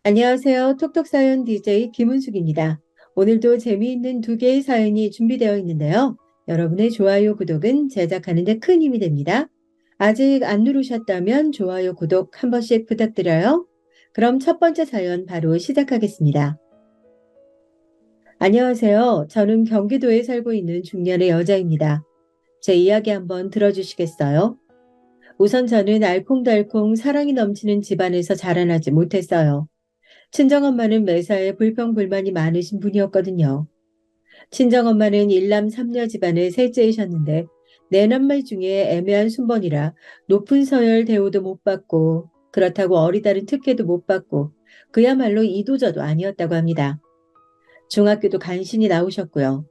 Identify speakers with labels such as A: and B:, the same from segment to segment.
A: 안녕하세요. 톡톡사연 DJ 김은숙입니다. 오늘도 재미있는 두 개의 사연이 준비되어 있는데요. 여러분의 좋아요, 구독은 제작하는 데 큰 힘이 됩니다. 아직 안 누르셨다면 좋아요, 구독 한 번씩 부탁드려요. 그럼 첫 번째 사연 바로 시작하겠습니다. 안녕하세요. 저는 경기도에 살고 있는 중년의 여자입니다. 제 이야기 한번 들어주시겠어요? 우선 저는 알콩달콩 사랑이 넘치는 집안에서 자라나지 못했어요. 친정엄마는 매사에 불평불만이 많으신 분이었거든요. 친정엄마는 일남 삼녀 집안의 셋째이셨는데 내남매 중에 애매한 순번이라 높은 서열 대우도 못 받고 그렇다고 어리다른 특혜도 못 받고 그야말로 이도저도 아니었다고 합니다. 중학교도 간신히 나오셨고요.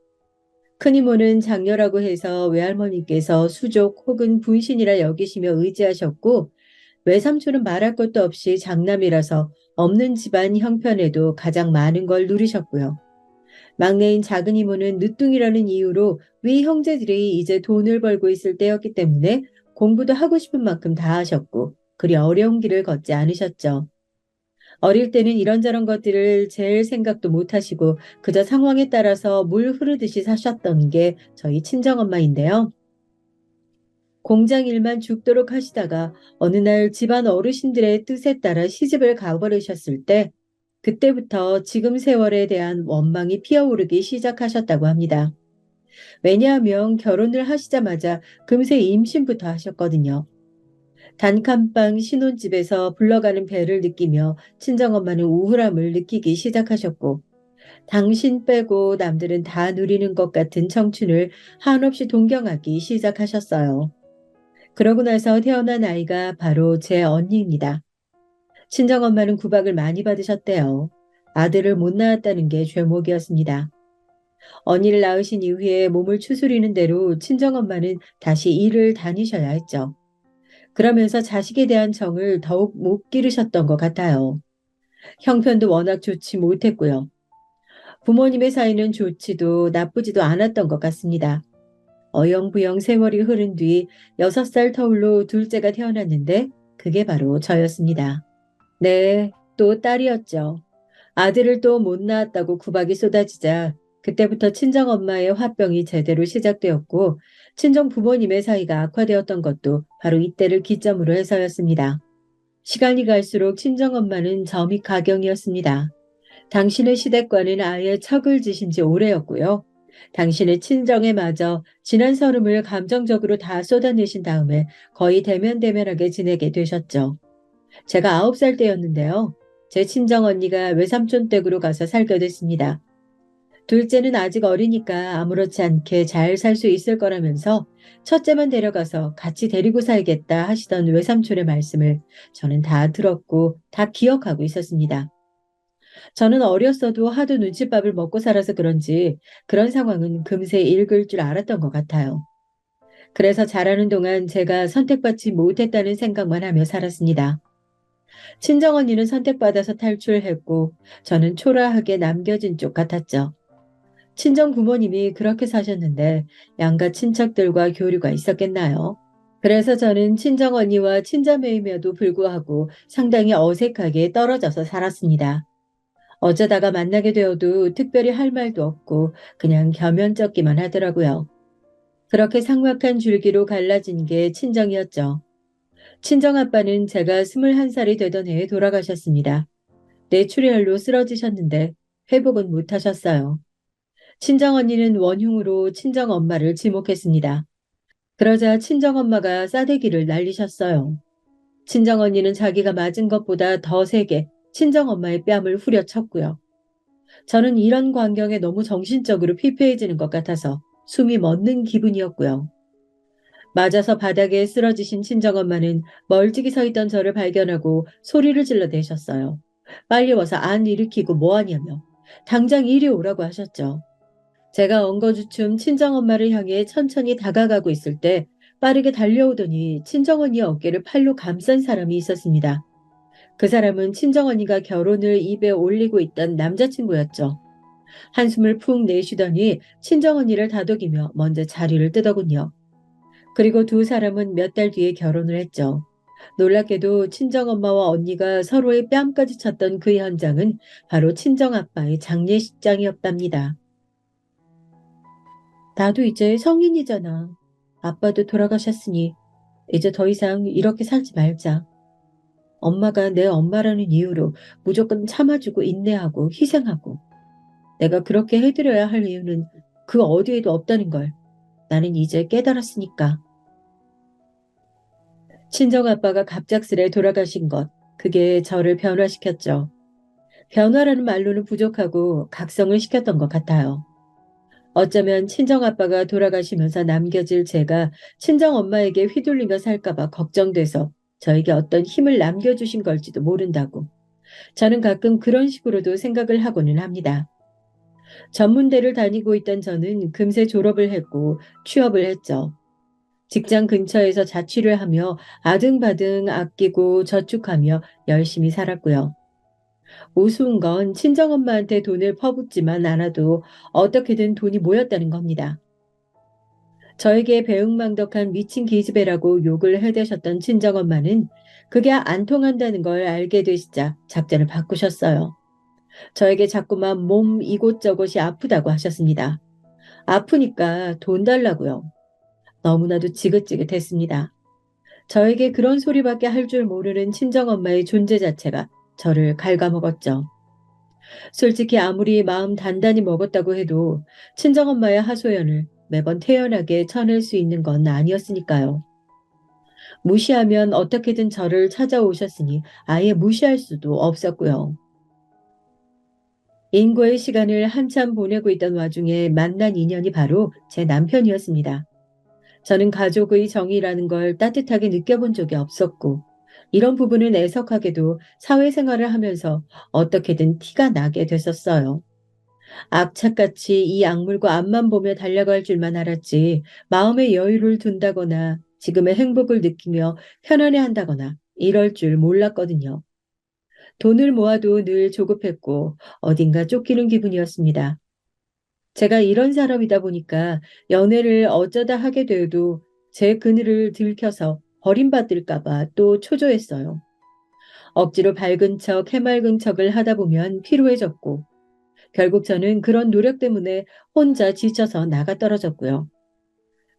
A: 큰이모는 장녀라고 해서 외할머니께서 수족 혹은 분신이라 여기시며 의지하셨고 외삼촌은 말할 것도 없이 장남이라서 없는 집안 형편에도 가장 많은 걸 누리셨고요. 막내인 작은 이모는 늦둥이라는 이유로 위 형제들이 이제 돈을 벌고 있을 때였기 때문에 공부도 하고 싶은 만큼 다 하셨고 그리 어려운 길을 걷지 않으셨죠. 어릴 때는 이런저런 것들을 잴 생각도 못 하시고 그저 상황에 따라서 물 흐르듯이 사셨던 게 저희 친정엄마인데요. 공장 일만 죽도록 하시다가 어느 날 집안 어르신들의 뜻에 따라 시집을 가버리셨을 때 그때부터 지금 세월에 대한 원망이 피어오르기 시작하셨다고 합니다. 왜냐하면 결혼을 하시자마자 금세 임신부터 하셨거든요. 단칸방 신혼집에서 불러가는 배를 느끼며 친정엄마는 우울함을 느끼기 시작하셨고 당신 빼고 남들은 다 누리는 것 같은 청춘을 한없이 동경하기 시작하셨어요. 그러고 나서 태어난 아이가 바로 제 언니입니다. 친정엄마는 구박을 많이 받으셨대요. 아들을 못 낳았다는 게 죄목이었습니다. 언니를 낳으신 이후에 몸을 추스리는 대로 친정엄마는 다시 일을 다니셔야 했죠. 그러면서 자식에 대한 정을 더욱 못 기르셨던 것 같아요. 형편도 워낙 좋지 못했고요. 부모님의 사이는 좋지도 나쁘지도 않았던 것 같습니다. 어영부영 세월이 흐른 뒤 6살 터울로 둘째가 태어났는데 그게 바로 저였습니다. 네, 또 딸이었죠. 아들을 또 못 낳았다고 구박이 쏟아지자 그때부터 친정엄마의 화병이 제대로 시작되었고 친정 부모님의 사이가 악화되었던 것도 바로 이때를 기점으로 해서였습니다. 시간이 갈수록 친정엄마는 점이 가경이었습니다. 당신의 시댁과는 아예 척을 지신 지 오래였고요. 당신의 친정에 마저 지난 서름을 감정적으로 다 쏟아내신 다음에 거의 대면대면하게 지내게 되셨죠. 제가 9살 때였는데요. 제 친정 언니가 외삼촌 댁으로 가서 살게 됐습니다. 둘째는 아직 어리니까 아무렇지 않게 잘 살 수 있을 거라면서 첫째만 데려가서 같이 데리고 살겠다 하시던 외삼촌의 말씀을 저는 다 들었고 다 기억하고 있었습니다. 저는 어렸어도 하도 눈칫밥을 먹고 살아서 그런지 그런 상황은 금세 읽을 줄 알았던 것 같아요. 그래서 자라는 동안 제가 선택받지 못했다는 생각만 하며 살았습니다. 친정언니는 선택받아서 탈출했고 저는 초라하게 남겨진 쪽 같았죠. 친정 부모님이 그렇게 사셨는데 양가 친척들과 교류가 있었겠나요? 그래서 저는 친정언니와 친자매임에도 불구하고 상당히 어색하게 떨어져서 살았습니다. 어쩌다가 만나게 되어도 특별히 할 말도 없고 그냥 겸연쩍기만 하더라고요. 그렇게 삭막한 줄기로 갈라진 게 친정이었죠. 친정아빠는 제가 21살이 되던 해에 돌아가셨습니다. 뇌출혈로 쓰러지셨는데 회복은 못하셨어요. 친정언니는 원흉으로 친정엄마를 지목했습니다. 그러자 친정엄마가 싸대기를 날리셨어요. 친정언니는 자기가 맞은 것보다 더 세게 친정엄마의 뺨을 후려쳤고요. 저는 이런 광경에 너무 정신적으로 피폐해지는 것 같아서 숨이 멎는 기분이었고요. 맞아서 바닥에 쓰러지신 친정엄마는 멀찍이 서 있던 저를 발견하고 소리를 질러대셨어요. 빨리 와서 안 일으키고 뭐하냐며 당장 이리 오라고 하셨죠. 제가 엉거주춤 친정엄마를 향해 천천히 다가가고 있을 때 빠르게 달려오더니 친정언니의 어깨를 팔로 감싼 사람이 있었습니다. 그 사람은 친정언니가 결혼을 입에 올리고 있던 남자친구였죠. 한숨을 푹 내쉬더니 친정언니를 다독이며 먼저 자리를 뜨더군요. 그리고 두 사람은 몇 달 뒤에 결혼을 했죠. 놀랍게도 친정엄마와 언니가 서로의 뺨까지 쳤던 그 현장은 바로 친정아빠의 장례식장이었답니다. 나도 이제 성인이잖아. 아빠도 돌아가셨으니 이제 더 이상 이렇게 살지 말자. 엄마가 내 엄마라는 이유로 무조건 참아주고 인내하고 희생하고 내가 그렇게 해드려야 할 이유는 그 어디에도 없다는 걸 나는 이제 깨달았으니까. 친정아빠가 갑작스레 돌아가신 것, 그게 저를 변화시켰죠. 변화라는 말로는 부족하고 각성을 시켰던 것 같아요. 어쩌면 친정아빠가 돌아가시면서 남겨질 제가 친정엄마에게 휘둘리며 살까봐 걱정돼서 저에게 어떤 힘을 남겨주신 걸지도 모른다고. 저는 가끔 그런 식으로도 생각을 하고는 합니다. 전문대를 다니고 있던 저는 금세 졸업을 했고 취업을 했죠. 직장 근처에서 자취를 하며 아등바등 아끼고 저축하며 열심히 살았고요. 우스운 건 친정엄마한테 돈을 퍼붓지만 않아도 어떻게든 돈이 모였다는 겁니다. 저에게 배은망덕한 미친 기집애라고 욕을 해대셨던 친정엄마는 그게 안 통한다는 걸 알게 되시자 작전을 바꾸셨어요. 저에게 자꾸만 몸 이곳저곳이 아프다고 하셨습니다. 아프니까 돈 달라고요. 너무나도 지긋지긋했습니다. 저에게 그런 소리밖에 할 줄 모르는 친정엄마의 존재 자체가 저를 갉아먹었죠. 솔직히 아무리 마음 단단히 먹었다고 해도 친정엄마의 하소연을 매번 태연하게 쳐낼 수 있는 건 아니었으니까요. 무시하면 어떻게든 저를 찾아오셨으니 아예 무시할 수도 없었고요. 인고의 시간을 한참 보내고 있던 와중에 만난 인연이 바로 제 남편이었습니다. 저는 가족의 정이라는 걸 따뜻하게 느껴본 적이 없었고, 이런 부분은 애석하게도 사회생활을 하면서 어떻게든 티가 나게 됐었어요. 악착같이 이 악물고 앞만 보며 달려갈 줄만 알았지, 마음의 여유를 둔다거나 지금의 행복을 느끼며 편안해한다거나 이럴 줄 몰랐거든요. 돈을 모아도 늘 조급했고 어딘가 쫓기는 기분이었습니다. 제가 이런 사람이다 보니까 연애를 어쩌다 하게 되어도 제 그늘을 들켜서 버림받을까봐 또 초조했어요. 억지로 밝은 척, 해맑은 척을 하다 보면 피로해졌고, 결국 저는 그런 노력 때문에 혼자 지쳐서 나가 떨어졌고요.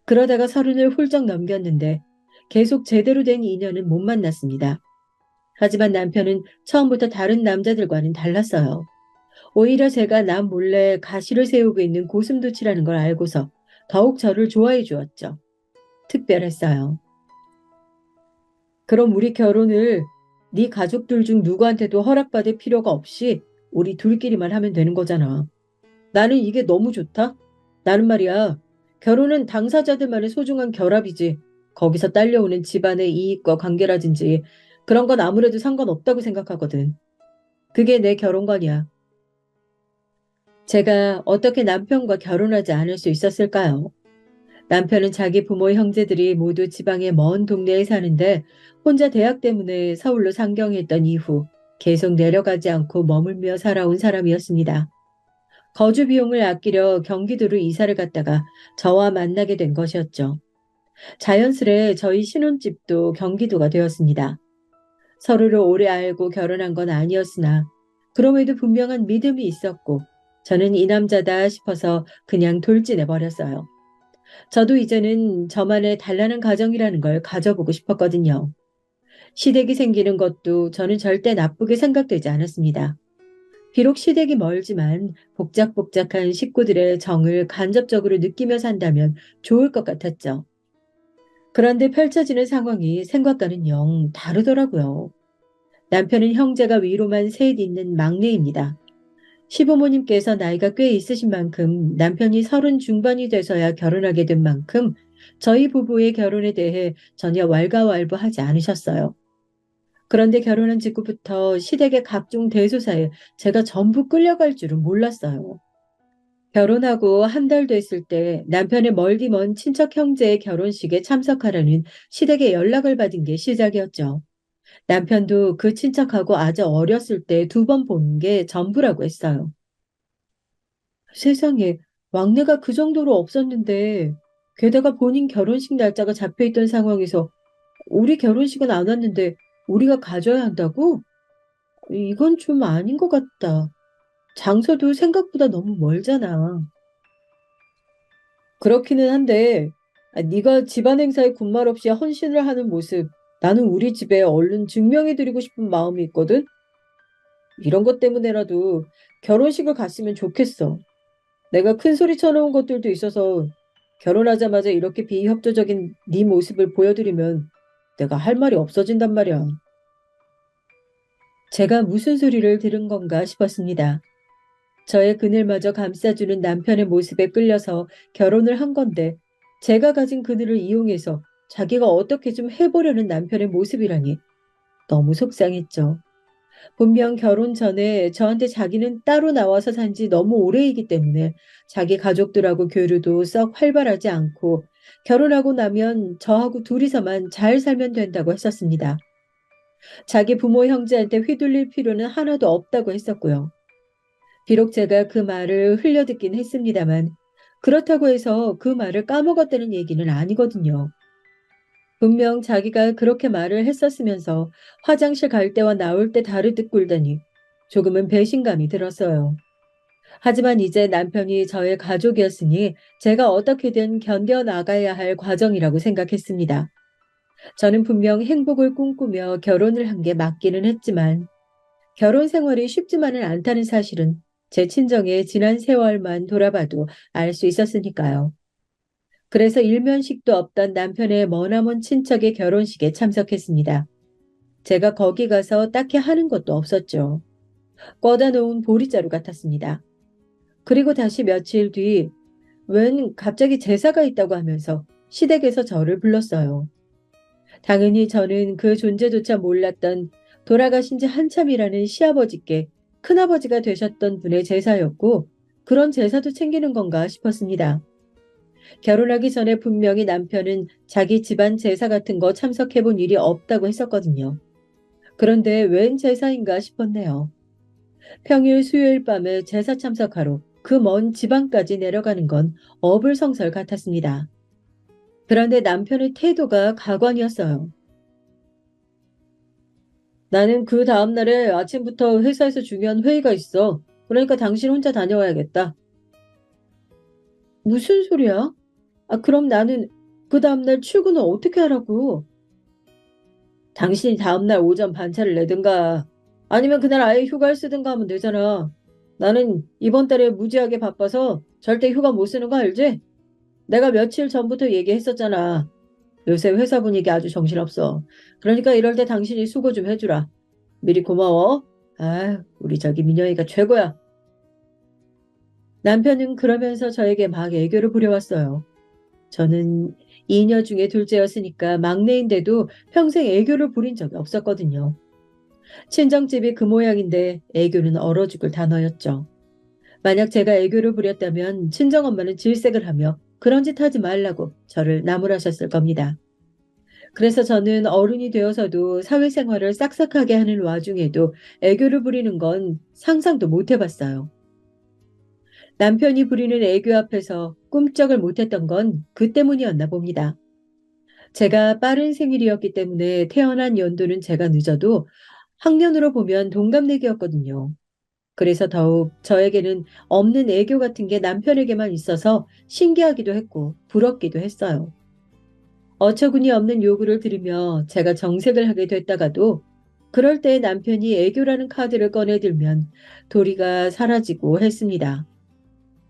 A: 그러다가 서른을 훌쩍 넘겼는데 계속 제대로 된 인연은 못 만났습니다. 하지만 남편은 처음부터 다른 남자들과는 달랐어요. 오히려 제가 남 몰래 가시를 세우고 있는 고슴도치라는 걸 알고서 더욱 저를 좋아해 주었죠. 특별했어요. 그럼 우리 결혼을 네 가족들 중 누구한테도 허락받을 필요가 없이 우리 둘끼리만 하면 되는 거잖아. 나는 이게 너무 좋다. 나는 말이야. 결혼은 당사자들만의 소중한 결합이지. 거기서 딸려오는 집안의 이익과 관계라든지 그런 건 아무래도 상관없다고 생각하거든. 그게 내 결혼관이야. 제가 어떻게 남편과 결혼하지 않을 수 있었을까요? 남편은 자기 부모 형제들이 모두 지방의 먼 동네에 사는데 혼자 대학 때문에 서울로 상경했던 이후 계속 내려가지 않고 머물며 살아온 사람이었습니다. 거주 비용을 아끼려 경기도로 이사를 갔다가 저와 만나게 된 것이었죠. 자연스레 저희 신혼집도 경기도가 되었습니다. 서로를 오래 알고 결혼한 건 아니었으나 그럼에도 분명한 믿음이 있었고 저는 이 남자다 싶어서 그냥 돌진해 버렸어요. 저도 이제는 저만의 단란한 가정이라는 걸 가져보고 싶었거든요. 시댁이 생기는 것도 저는 절대 나쁘게 생각되지 않았습니다. 비록 시댁이 멀지만 복작복작한 식구들의 정을 간접적으로 느끼며 산다면 좋을 것 같았죠. 그런데 펼쳐지는 상황이 생각과는 영 다르더라고요. 남편은 형제가 위로만 셋 있는 막내입니다. 시부모님께서 나이가 꽤 있으신 만큼 남편이 서른 중반이 돼서야 결혼하게 된 만큼 저희 부부의 결혼에 대해 전혀 왈가왈부하지 않으셨어요. 그런데 결혼한 직후부터 시댁의 각종 대소사에 제가 전부 끌려갈 줄은 몰랐어요. 결혼하고 한 달 됐을 때 남편의 멀디 먼 친척 형제의 결혼식에 참석하라는 시댁의 연락을 받은 게 시작이었죠. 남편도 그 친척하고 아주 어렸을 때 두 번 본 게 전부라고 했어요. 세상에, 막내가 그 정도로 없었는데, 게다가 본인 결혼식 날짜가 잡혀 있던 상황에서 우리 결혼식은 안 왔는데 우리가 가져야 한다고? 이건 좀 아닌 것 같다. 장소도 생각보다 너무 멀잖아. 그렇기는 한데, 네가 집안 행사에 군말 없이 헌신을 하는 모습, 나는 우리 집에 얼른 증명해드리고 싶은 마음이 있거든? 이런 것 때문에라도 결혼식을 갔으면 좋겠어. 내가 큰 소리 쳐놓은 것들도 있어서 결혼하자마자 이렇게 비협조적인 네 모습을 보여드리면 내가 할 말이 없어진단 말이야. 제가 무슨 소리를 들은 건가 싶었습니다. 저의 그늘마저 감싸주는 남편의 모습에 끌려서 결혼을 한 건데 제가 가진 그늘을 이용해서 자기가 어떻게 좀 해보려는 남편의 모습이라니 너무 속상했죠. 분명 결혼 전에 저한테 자기는 따로 나와서 산지 너무 오래이기 때문에 자기 가족들하고 교류도 썩 활발하지 않고 결혼하고 나면 저하고 둘이서만 잘 살면 된다고 했었습니다. 자기 부모 형제한테 휘둘릴 필요는 하나도 없다고 했었고요. 비록 제가 그 말을 흘려듣긴 했습니다만 그렇다고 해서 그 말을 까먹었다는 얘기는 아니거든요. 분명 자기가 그렇게 말을 했었으면서 화장실 갈 때와 나올 때 다르듯 굴다니 조금은 배신감이 들었어요. 하지만 이제 남편이 저의 가족이었으니 제가 어떻게든 견뎌나가야 할 과정이라고 생각했습니다. 저는 분명 행복을 꿈꾸며 결혼을 한 게 맞기는 했지만 결혼 생활이 쉽지만은 않다는 사실은 제 친정의 지난 세월만 돌아봐도 알 수 있었으니까요. 그래서 일면식도 없던 남편의 머나먼 친척의 결혼식에 참석했습니다. 제가 거기 가서 딱히 하는 것도 없었죠. 꺼다 놓은 보리자루 같았습니다. 그리고 다시 며칠 뒤, 웬 갑자기 제사가 있다고 하면서 시댁에서 저를 불렀어요. 당연히 저는 그 존재조차 몰랐던 돌아가신 지 한참이라는 시아버지께 큰아버지가 되셨던 분의 제사였고, 그런 제사도 챙기는 건가 싶었습니다. 결혼하기 전에 분명히 남편은 자기 집안 제사 같은 거 참석해 본 일이 없다고 했었거든요. 그런데 웬 제사인가 싶었네요. 평일 수요일 밤에 제사 참석하러 그 먼 지방까지 내려가는 건 어불성설 같았습니다. 그런데 남편의 태도가 가관이었어요. 나는 그 다음날에 아침부터 회사에서 중요한 회의가 있어. 그러니까 당신 혼자 다녀와야겠다. 무슨 소리야? 그럼 나는 그 다음날 출근을 어떻게 하라고? 당신이 다음날 오전 반차를 내든가 아니면 그날 아예 휴가를 쓰든가 하면 되잖아. 나는 이번 달에 무지하게 바빠서 절대 휴가 못 쓰는 거 알지? 내가 며칠 전부터 얘기했었잖아. 요새 회사 분위기 아주 정신없어. 그러니까 이럴 때 당신이 수고 좀 해주라. 미리 고마워. 우리 저기 민영이가 최고야. 남편은 그러면서 저에게 막 애교를 부려왔어요. 저는 2녀 중에 둘째였으니까 막내인데도 평생 애교를 부린 적이 없었거든요. 친정집이 그 모양인데 애교는 얼어 죽을 단어였죠. 만약 제가 애교를 부렸다면 친정엄마는 질색을 하며 그런 짓 하지 말라고 저를 나무라셨을 겁니다. 그래서 저는 어른이 되어서도 사회생활을 싹싹하게 하는 와중에도 애교를 부리는 건 상상도 못 해봤어요. 남편이 부리는 애교 앞에서 꿈쩍을 못했던 건 그 때문이었나 봅니다. 제가 빠른 생일이었기 때문에 태어난 연도는 제가 늦어도 학년으로 보면 동갑내기였거든요. 그래서 더욱 저에게는 없는 애교 같은 게 남편에게만 있어서 신기하기도 했고 부럽기도 했어요. 어처구니 없는 요구를 들으며 제가 정색을 하게 됐다가도 그럴 때 남편이 애교라는 카드를 꺼내들면 도리가 사라지고 했습니다.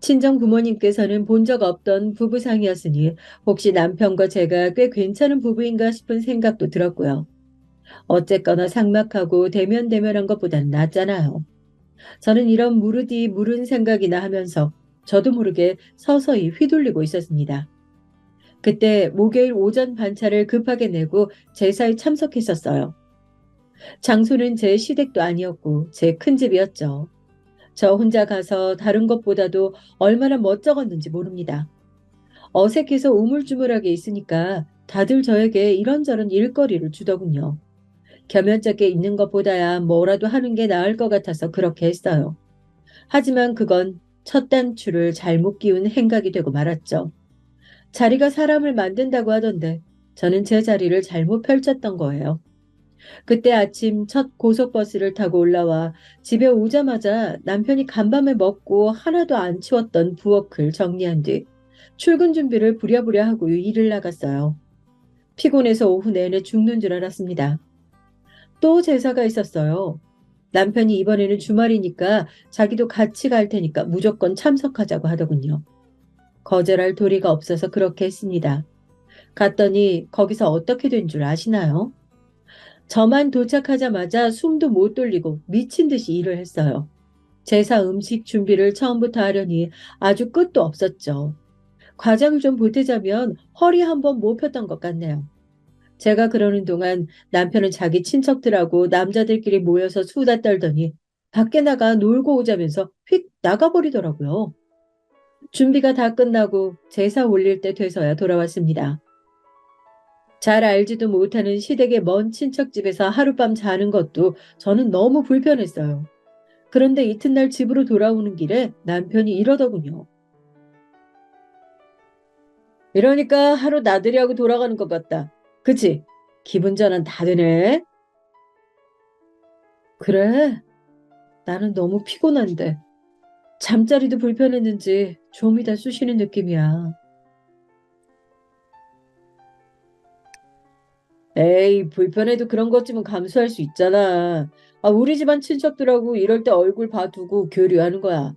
A: 친정 부모님께서는 본 적 없던 부부상이었으니 혹시 남편과 제가 꽤 괜찮은 부부인가 싶은 생각도 들었고요. 어쨌거나 삭막하고 대면대면한 것보단 낫잖아요. 저는 이런 무르디 무른 생각이나 하면서 저도 모르게 서서히 휘둘리고 있었습니다. 그때 목요일 오전 반차를 급하게 내고 제사에 참석했었어요. 장소는 제 시댁도 아니었고 제 큰집이었죠. 저 혼자 가서 다른 것보다도 얼마나 멋쩍었는지 모릅니다. 어색해서 우물쭈물하게 있으니까 다들 저에게 이런저런 일거리를 주더군요. 겸연쩍게 있는 것보다야 뭐라도 하는 게 나을 것 같아서 그렇게 했어요. 하지만 그건 첫 단추를 잘못 끼운 행각이 되고 말았죠. 자리가 사람을 만든다고 하던데 저는 제 자리를 잘못 펼쳤던 거예요. 그때 아침 첫 고속버스를 타고 올라와 집에 오자마자 남편이 간밤에 먹고 하나도 안 치웠던 부엌을 정리한 뒤 출근 준비를 부랴부랴 하고 일을 나갔어요. 피곤해서 오후 내내 죽는 줄 알았습니다. 또 제사가 있었어요. 남편이 이번에는 주말이니까 자기도 같이 갈 테니까 무조건 참석하자고 하더군요. 거절할 도리가 없어서 그렇게 했습니다. 갔더니 거기서 어떻게 된 줄 아시나요? 저만 도착하자마자 숨도 못 돌리고 미친 듯이 일을 했어요. 제사 음식 준비를 처음부터 하려니 아주 끝도 없었죠. 과장을 좀 보태자면 허리 한번 못 폈던 것 같네요. 제가 그러는 동안 남편은 자기 친척들하고 남자들끼리 모여서 수다 떨더니 밖에 나가 놀고 오자면서 휙 나가버리더라고요. 준비가 다 끝나고 제사 올릴 때 돼서야 돌아왔습니다. 잘 알지도 못하는 시댁의 먼 친척집에서 하룻밤 자는 것도 저는 너무 불편했어요. 그런데 이튿날 집으로 돌아오는 길에 남편이 이러더군요. 이러니까 하루 나들이 하고 돌아가는 것 같다. 그치? 기분 전환 다 되네. 그래, 나는 너무 피곤한데. 잠자리도 불편했는지 좀이 다 쑤시는 느낌이야. 에이, 불편해도 그런 것쯤은 감수할 수 있잖아. 우리 집안 친척들하고 이럴 때 얼굴 봐두고 교류하는 거야.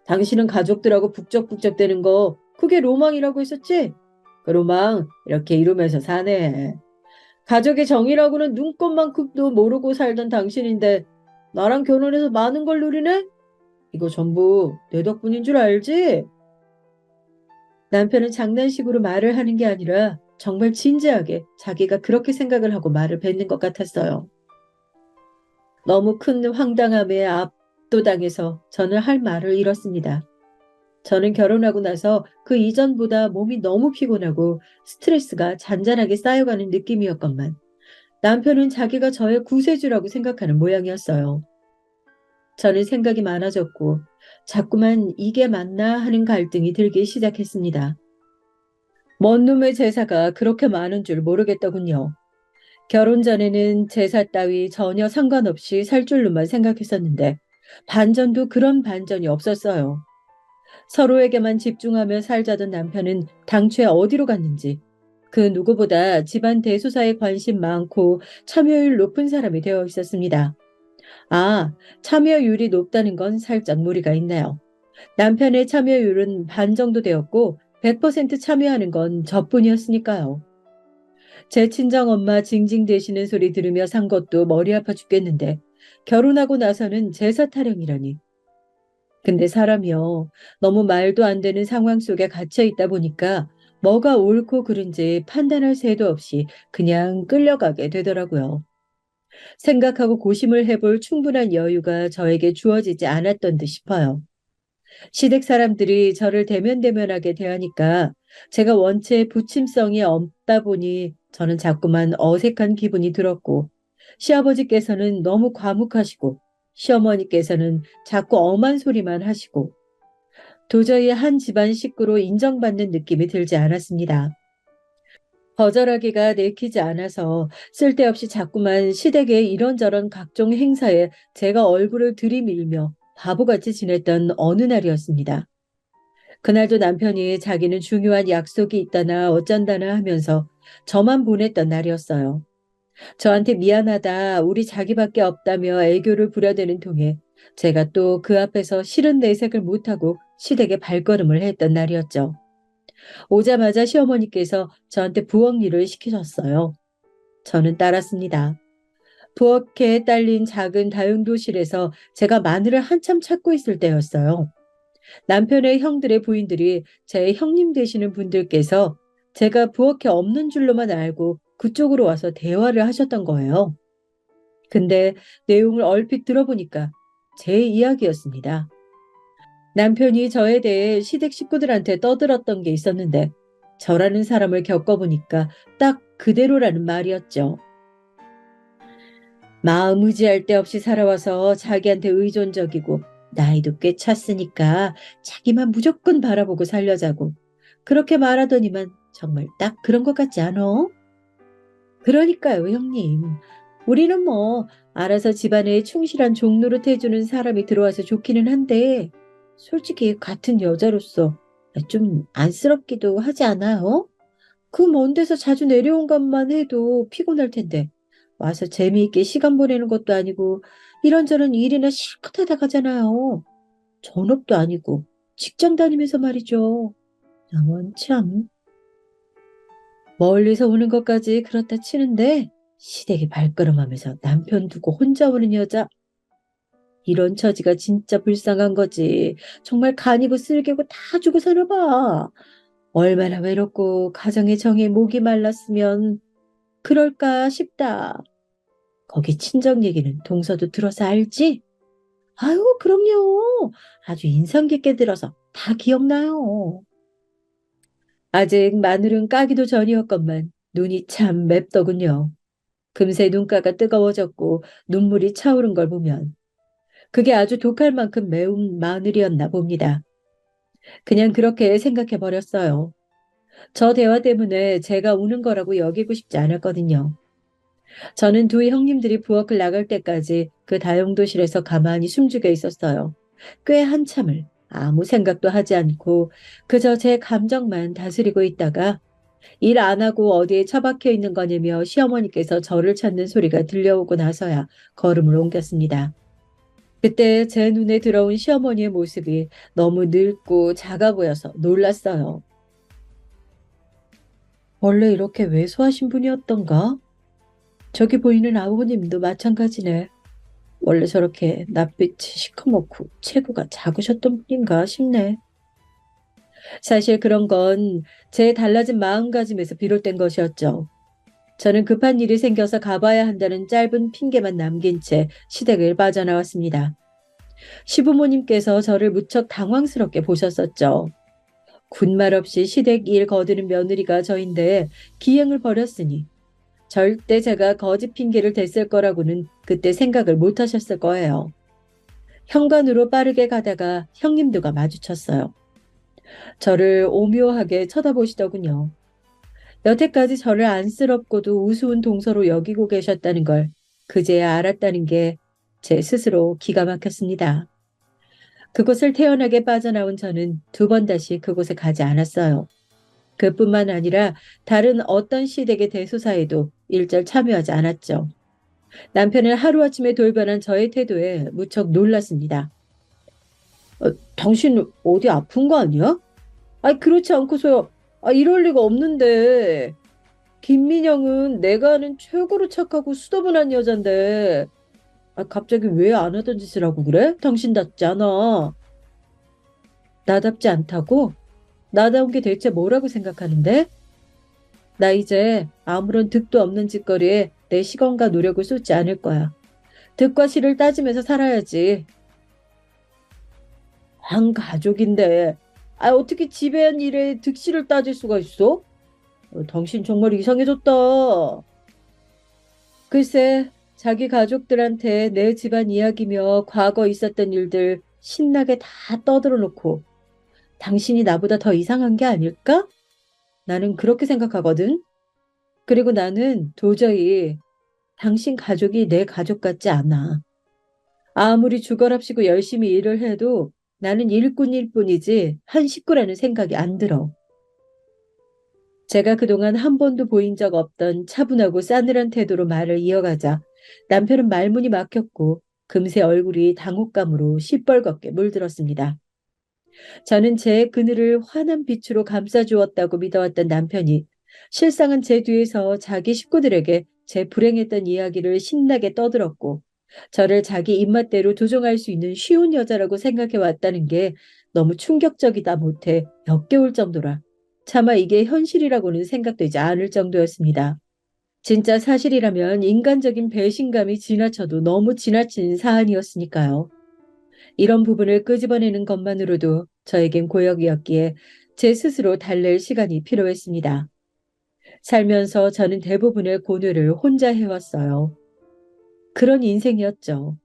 A: 당신은 가족들하고 북적북적 대는 거, 그게 로망이라고 했었지? 그 로망, 이렇게 이루면서 사네. 가족의 정이라고는 눈꼽만큼도 모르고 살던 당신인데, 나랑 결혼해서 많은 걸 누리네? 이거 전부 내 덕분인 줄 알지? 남편은 장난식으로 말을 하는 게 아니라 정말 진지하게 자기가 그렇게 생각을 하고 말을 뱉는 것 같았어요. 너무 큰 황당함에 압도당해서 저는 할 말을 잃었습니다. 저는 결혼하고 나서 그 이전보다 몸이 너무 피곤하고 스트레스가 잔잔하게 쌓여가는 느낌이었건만 남편은 자기가 저의 구세주라고 생각하는 모양이었어요. 저는 생각이 많아졌고 자꾸만 이게 맞나 하는 갈등이 들기 시작했습니다. 먼 놈의 제사가 그렇게 많은 줄 모르겠더군요. 결혼 전에는 제사 따위 전혀 상관없이 살 줄로만 생각했었는데 반전도 그런 반전이 없었어요. 서로에게만 집중하며 살자던 남편은 당초에 어디로 갔는지 그 누구보다 집안 대소사에 관심 많고 참여율 높은 사람이 되어 있었습니다. 아, 참여율이 높다는 건 살짝 무리가 있네요. 남편의 참여율은 반 정도 되었고 100% 참여하는 건 저뿐이었으니까요. 제 친정엄마 징징대시는 소리 들으며 산 것도 머리 아파 죽겠는데 결혼하고 나서는 제사 타령이라니. 근데 사람이요. 너무 말도 안 되는 상황 속에 갇혀 있다 보니까 뭐가 옳고 그른지 판단할 새도 없이 그냥 끌려가게 되더라고요. 생각하고 고심을 해볼 충분한 여유가 저에게 주어지지 않았던 듯 싶어요. 시댁 사람들이 저를 대면대면하게 대하니까 제가 원체 부침성이 없다 보니 저는 자꾸만 어색한 기분이 들었고 시아버지께서는 너무 과묵하시고 시어머니께서는 자꾸 엄한 소리만 하시고 도저히 한 집안 식구로 인정받는 느낌이 들지 않았습니다. 거절하기가 내키지 않아서 쓸데없이 자꾸만 시댁의 이런저런 각종 행사에 제가 얼굴을 들이밀며 바보같이 지냈던 어느 날이었습니다. 그날도 남편이 자기는 중요한 약속이 있다나 어쩐다나 하면서 저만 보냈던 날이었어요. 저한테 미안하다, 우리 자기밖에 없다며 애교를 부려대는 통에 제가 또 그 앞에서 싫은 내색을 못하고 시댁에 발걸음을 했던 날이었죠. 오자마자 시어머니께서 저한테 부엌 일을 시키셨어요. 저는 따랐습니다. 부엌에 딸린 작은 다용도실에서 제가 마늘을 한참 찾고 있을 때였어요. 남편의 형들의 부인들이 제 형님 되시는 분들께서 제가 부엌에 없는 줄로만 알고 그쪽으로 와서 대화를 하셨던 거예요. 근데 내용을 얼핏 들어보니까 제 이야기였습니다. 남편이 저에 대해 시댁 식구들한테 떠들었던 게 있었는데 저라는 사람을 겪어보니까 딱 그대로라는 말이었죠. 마음 의지할 데 없이 살아와서 자기한테 의존적이고 나이도 꽤 찼으니까 자기만 무조건 바라보고 살려자고 그렇게 말하더니만 정말 딱 그런 것 같지 않어? 그러니까요, 형님. 우리는 뭐 알아서 집안에 충실한 종노릇 해주는 사람이 들어와서 좋기는 한데 솔직히 같은 여자로서 좀 안쓰럽기도 하지 않아요? 그 먼 데서 자주 내려온 것만 해도 피곤할 텐데 와서 재미있게 시간 보내는 것도 아니고 이런저런 일이나 실컷 하다 가잖아요. 전업도 아니고 직장 다니면서 말이죠. 나만 참 멀리서 오는 것까지 그렇다 치는데 시댁에 발걸음하면서 남편 두고 혼자 오는 여자 이런 처지가 진짜 불쌍한 거지. 정말 간이고 쓸개고 다 주고 사나 봐. 얼마나 외롭고 가정의 정에 목이 말랐으면 그럴까 싶다. 거기 친정 얘기는 동서도 들어서 알지? 아유, 그럼요. 아주 인상 깊게 들어서 다 기억나요. 아직 마늘은 까기도 전이었건만 눈이 참 맵더군요. 금세 눈가가 뜨거워졌고 눈물이 차오른 걸 보면 그게 아주 독할 만큼 매운 마늘이었나 봅니다. 그냥 그렇게 생각해 버렸어요. 저 대화 때문에 제가 우는 거라고 여기고 싶지 않았거든요. 저는 두 형님들이 부엌을 나갈 때까지 그 다용도실에서 가만히 숨죽여 있었어요. 꽤 한참을 아무 생각도 하지 않고 그저 제 감정만 다스리고 있다가 일 안 하고 어디에 처박혀 있는 거냐며 시어머니께서 저를 찾는 소리가 들려오고 나서야 걸음을 옮겼습니다. 그때 제 눈에 들어온 시어머니의 모습이 너무 늙고 작아 보여서 놀랐어요. 원래 이렇게 왜소하신 분이었던가? 저기 보이는 아버님도 마찬가지네. 원래 저렇게 낯빛이 시커멓고 체구가 작으셨던 분인가 싶네. 사실 그런 건 제 달라진 마음가짐에서 비롯된 것이었죠. 저는 급한 일이 생겨서 가봐야 한다는 짧은 핑계만 남긴 채 시댁을 빠져나왔습니다. 시부모님께서 저를 무척 당황스럽게 보셨었죠. 군말 없이 시댁 일 거드는 며느리가 저인데 기행을 벌였으니 절대 제가 거짓 핑계를 댔을 거라고는 그때 생각을 못 하셨을 거예요. 현관으로 빠르게 가다가 형님들과 마주쳤어요. 저를 오묘하게 쳐다보시더군요. 여태까지 저를 안쓰럽고도 우스운 동서로 여기고 계셨다는 걸 그제야 알았다는 게 제 스스로 기가 막혔습니다. 그곳을 태연하게 빠져나온 저는 두 번 다시 그곳에 가지 않았어요. 그뿐만 아니라 다른 어떤 시댁의 대소사에도 일절 참여하지 않았죠. 남편을 하루아침에 돌변한 저의 태도에 무척 놀랐습니다. 당신 어디 아픈 거 아니야? 아니, 그렇지 않고서야, 이럴 리가 없는데. 김민영은 내가 아는 최고로 착하고 수더분한 여잔데, 갑자기 왜 안 하던 짓을 하고 그래? 당신답지 않아. 나답지 않다고? 나다운 게 대체 뭐라고 생각하는데? 나 이제 아무런 득도 없는 짓거리에 내 시간과 노력을 쏟지 않을 거야. 득과 실을 따지면서 살아야지. 한 가족인데, 어떻게 집안 일에 득실을 따질 수가 있어? 당신 정말 이상해졌다. 글쎄, 자기 가족들한테 내 집안 이야기며 과거 있었던 일들 신나게 다 떠들어 놓고 당신이 나보다 더 이상한 게 아닐까? 나는 그렇게 생각하거든. 그리고 나는 도저히 당신 가족이 내 가족 같지 않아. 아무리 죽어랍시고 열심히 일을 해도 나는 일꾼일 뿐이지 한 식구라는 생각이 안 들어. 제가 그동안 한 번도 보인 적 없던 차분하고 싸늘한 태도로 말을 이어가자 남편은 말문이 막혔고 금세 얼굴이 당혹감으로 시뻘겋게 물들었습니다. 저는 제 그늘을 환한 빛으로 감싸주었다고 믿어왔던 남편이 실상은 제 뒤에서 자기 식구들에게 제 불행했던 이야기를 신나게 떠들었고 저를 자기 입맛대로 조종할 수 있는 쉬운 여자라고 생각해 왔다는 게 너무 충격적이다 못해 역겨울 정도라 차마 이게 현실이라고는 생각되지 않을 정도였습니다. 진짜 사실이라면 인간적인 배신감이 지나쳐도 너무 지나친 사안이었으니까요. 이런 부분을 끄집어내는 것만으로도 저에겐 고역이었기에 제 스스로 달랠 시간이 필요했습니다. 살면서 저는 대부분의 고뇌를 혼자 해왔어요. 그런 인생이었죠.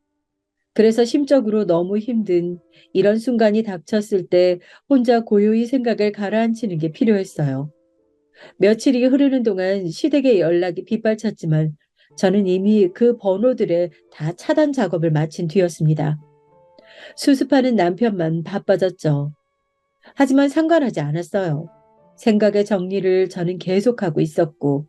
A: 그래서 심적으로 너무 힘든 이런 순간이 닥쳤을 때 혼자 고요히 생각을 가라앉히는 게 필요했어요. 며칠이 흐르는 동안 시댁에 연락이 빗발쳤지만 저는 이미 그 번호들에 다 차단 작업을 마친 뒤였습니다. 수습하는 남편만 바빠졌죠. 하지만 상관하지 않았어요. 생각의 정리를 저는 계속하고 있었고,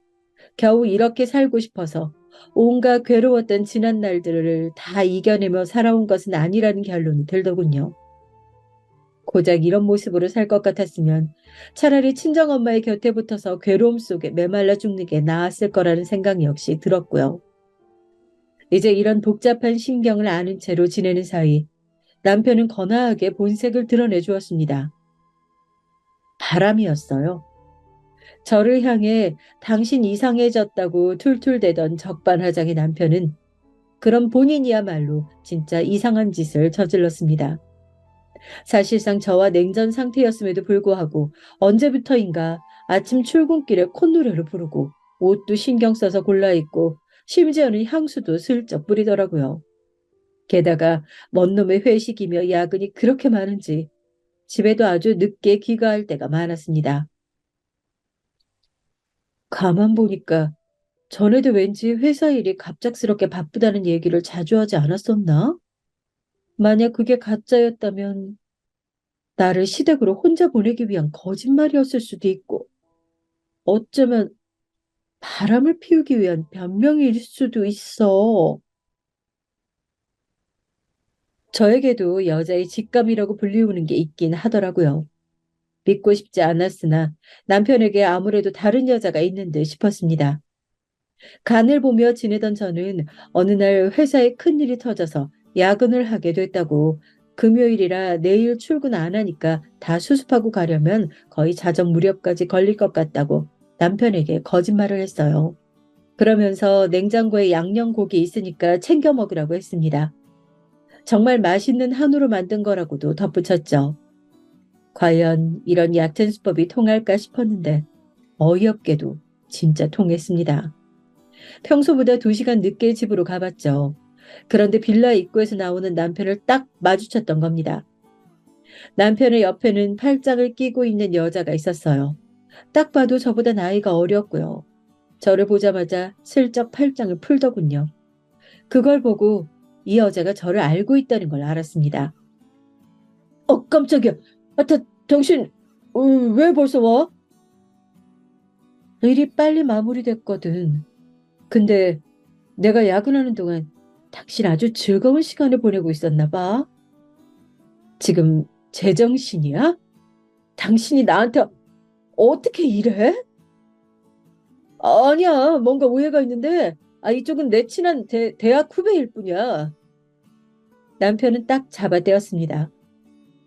A: 겨우 이렇게 살고 싶어서 온갖 괴로웠던 지난 날들을 다 이겨내며 살아온 것은 아니라는 결론이 들더군요. 고작 이런 모습으로 살 것 같았으면 차라리 친정엄마의 곁에 붙어서 괴로움 속에 메말라 죽는 게 나았을 거라는 생각 역시 들었고요. 이제 이런 복잡한 심경을 아는 채로 지내는 사이 남편은 거나하게 본색을 드러내 주었습니다. 바람이었어요. 저를 향해 당신 이상해졌다고 툴툴대던 적반하장의 남편은 그런 본인이야말로 진짜 이상한 짓을 저질렀습니다. 사실상 저와 냉전 상태였음에도 불구하고 언제부터인가 아침 출근길에 콧노래를 부르고 옷도 신경 써서 골라 입고 심지어는 향수도 슬쩍 뿌리더라고요. 게다가 먼 놈의 회식이며 야근이 그렇게 많은지 집에도 아주 늦게 귀가할 때가 많았습니다. 가만 보니까 전에도 왠지 회사 일이 갑작스럽게 바쁘다는 얘기를 자주 하지 않았었나? 만약 그게 가짜였다면 나를 시댁으로 혼자 보내기 위한 거짓말이었을 수도 있고, 어쩌면 바람을 피우기 위한 변명일 수도 있어. 저에게도 여자의 직감이라고 불리우는 게 있긴 하더라고요. 믿고 싶지 않았으나 남편에게 아무래도 다른 여자가 있는 듯 싶었습니다. 간을 보며 지내던 저는 어느 날 회사에 큰일이 터져서 야근을 하게 됐다고 금요일이라 내일 출근 안 하니까 다 수습하고 가려면 거의 자정 무렵까지 걸릴 것 같다고 남편에게 거짓말을 했어요. 그러면서 냉장고에 양념고기 있으니까 챙겨 먹으라고 했습니다. 정말 맛있는 한우로 만든 거라고도 덧붙였죠. 과연 이런 얕은 수법이 통할까 싶었는데 어이없게도 진짜 통했습니다. 평소보다 2시간 늦게 집으로 가봤죠. 그런데 빌라 입구에서 나오는 남편을 딱 마주쳤던 겁니다. 남편의 옆에는 팔짱을 끼고 있는 여자가 있었어요. 딱 봐도 저보다 나이가 어렸고요. 저를 보자마자 슬쩍 팔짱을 풀더군요. 그걸 보고 이 여자가 저를 알고 있다는 걸 알았습니다. 깜짝이야. 당신 왜 벌써 와? 일이 빨리 마무리됐거든. 근데 내가 야근하는 동안 당신 아주 즐거운 시간을 보내고 있었나 봐. 지금 제정신이야? 당신이 나한테 어떻게 이래? 아니야, 뭔가 오해가 있는데, 이쪽은 내 친한 대학 후배일 뿐이야. 남편은 딱 잡아떼었습니다.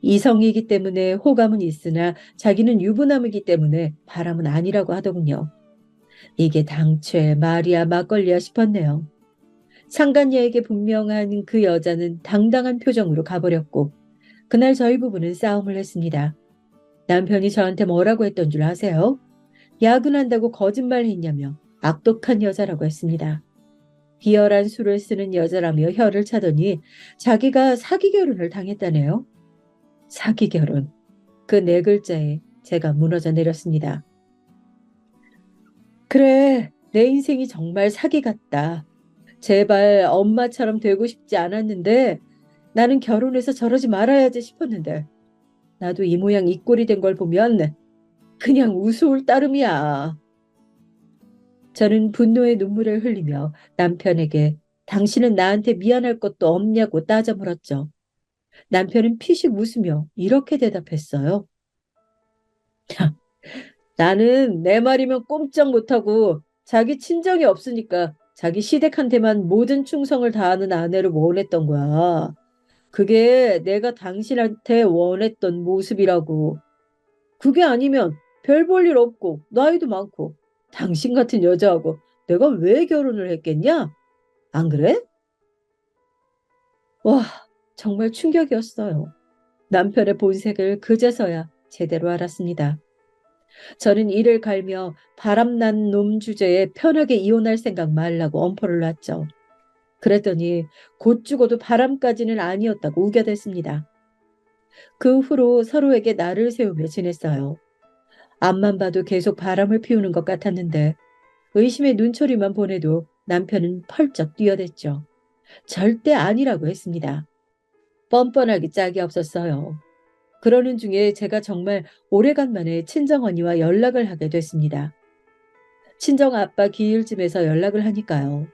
A: 이성이기 때문에 호감은 있으나 자기는 유부남이기 때문에 바람은 아니라고 하더군요. 이게 당최 말이야 막걸리야 싶었네요. 상간녀에게 분명한 그 여자는 당당한 표정으로 가버렸고 그날 저희 부부는 싸움을 했습니다. 남편이 저한테 뭐라고 했던 줄 아세요? 야근한다고 거짓말했냐며 악독한 여자라고 했습니다. 비열한 수를 쓰는 여자라며 혀를 차더니 자기가 사기 결혼을 당했다네요. 사기 결혼. 그 네 글자에 제가 무너져 내렸습니다. 그래, 내 인생이 정말 사기 같다. 제발 엄마처럼 되고 싶지 않았는데 나는 결혼해서 저러지 말아야지 싶었는데 나도 이 모양 이 꼴이 된 걸 보면 그냥 우스울 따름이야. 저는 분노의 눈물을 흘리며 남편에게 당신은 나한테 미안할 것도 없냐고 따져 물었죠. 남편은 피식 웃으며 이렇게 대답했어요. 나는 내 말이면 꼼짝 못하고 자기 친정이 없으니까 자기 시댁한테만 모든 충성을 다하는 아내를 원했던 거야. 그게 내가 당신한테 원했던 모습이라고. 그게 아니면 별 볼 일 없고 나이도 많고 당신 같은 여자하고 내가 왜 결혼을 했겠냐? 안 그래? 와, 정말 충격이었어요. 남편의 본색을 그제서야 제대로 알았습니다. 저는 이를 갈며 바람난 놈 주제에 편하게 이혼할 생각 말라고 엄포를 놨죠. 그랬더니 곧 죽어도 바람까지는 아니었다고 우겨댔습니다. 그 후로 서로에게 날을 세우며 지냈어요. 앞만 봐도 계속 바람을 피우는 것 같았는데 의심의 눈초리만 보내도 남편은 펄쩍 뛰어댔죠. 절대 아니라고 했습니다. 뻔뻔하기 짝이 없었어요. 그러는 중에 제가 정말 오래간만에 친정언니와 연락을 하게 됐습니다. 친정아빠 기일쯤에서 연락을 하니까요.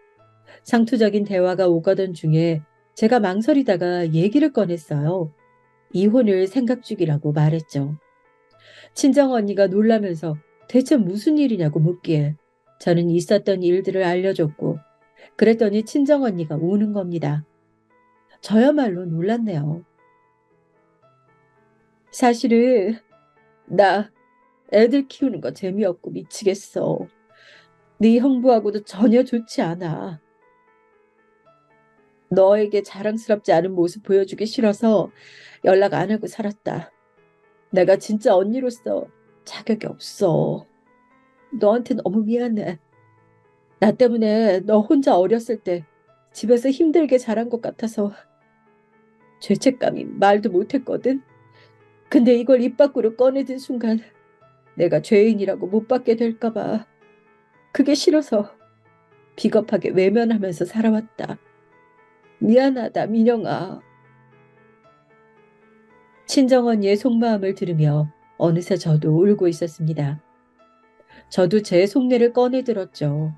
A: 상투적인 대화가 오가던 중에 제가 망설이다가 얘기를 꺼냈어요. 이혼을 생각 중이라고 말했죠. 친정언니가 놀라면서 대체 무슨 일이냐고 묻기에 저는 있었던 일들을 알려줬고 그랬더니 친정언니가 우는 겁니다. 저야말로 놀랐네요. 사실은 나 애들 키우는 거 재미없고 미치겠어. 네 형부하고도 전혀 좋지 않아. 너에게 자랑스럽지 않은 모습 보여주기 싫어서 연락 안 하고 살았다. 내가 진짜 언니로서 자격이 없어. 너한테 너무 미안해. 나 때문에 너 혼자 어렸을 때 집에서 힘들게 자란 것 같아서 죄책감이 말도 못했거든. 근데 이걸 입 밖으로 꺼내든 순간 내가 죄인이라고 못 받게 될까 봐 그게 싫어서 비겁하게 외면하면서 살아왔다. 미안하다, 민영아. 친정언니의 속마음을 들으며 어느새 저도 울고 있었습니다. 저도 제 속내를 꺼내들었죠.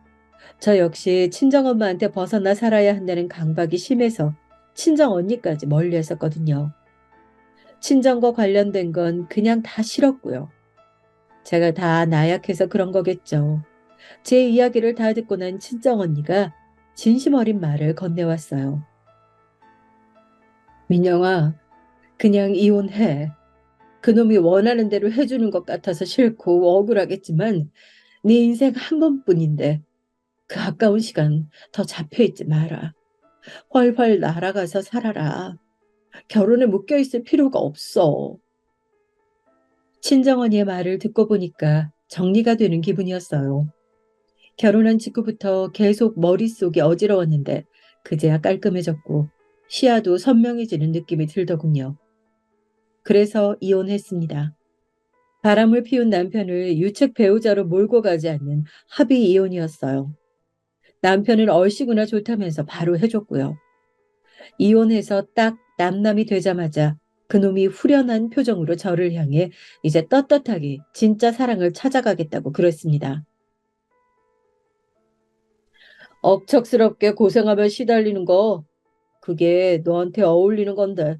A: 저 역시 친정엄마한테 벗어나 살아야 한다는 강박이 심해서 친정언니까지 멀리 했었거든요. 친정과 관련된 건 그냥 다 싫었고요. 제가 다 나약해서 그런 거겠죠. 제 이야기를 다 듣고 난 친정언니가 진심 어린 말을 건네왔어요. 민영아, 그냥 이혼해. 그놈이 원하는 대로 해주는 것 같아서 싫고 억울하겠지만 네 인생 한 번뿐인데 그 아까운 시간 더 잡혀있지 마라. 훨훨 날아가서 살아라. 결혼에 묶여있을 필요가 없어. 친정언니의 말을 듣고 보니까 정리가 되는 기분이었어요. 결혼한 직후부터 계속 머릿속이 어지러웠는데 그제야 깔끔해졌고 시야도 선명해지는 느낌이 들더군요. 그래서 이혼했습니다. 바람을 피운 남편을 유책 배우자로 몰고 가지 않는 합의 이혼이었어요. 남편은 얼씨구나 좋다면서 바로 해줬고요. 이혼해서 딱 남남이 되자마자 그놈이 후련한 표정으로 저를 향해 이제 떳떳하게 진짜 사랑을 찾아가겠다고 그랬습니다. 억척스럽게 고생하며 시달리는 거 그게 너한테 어울리는 건데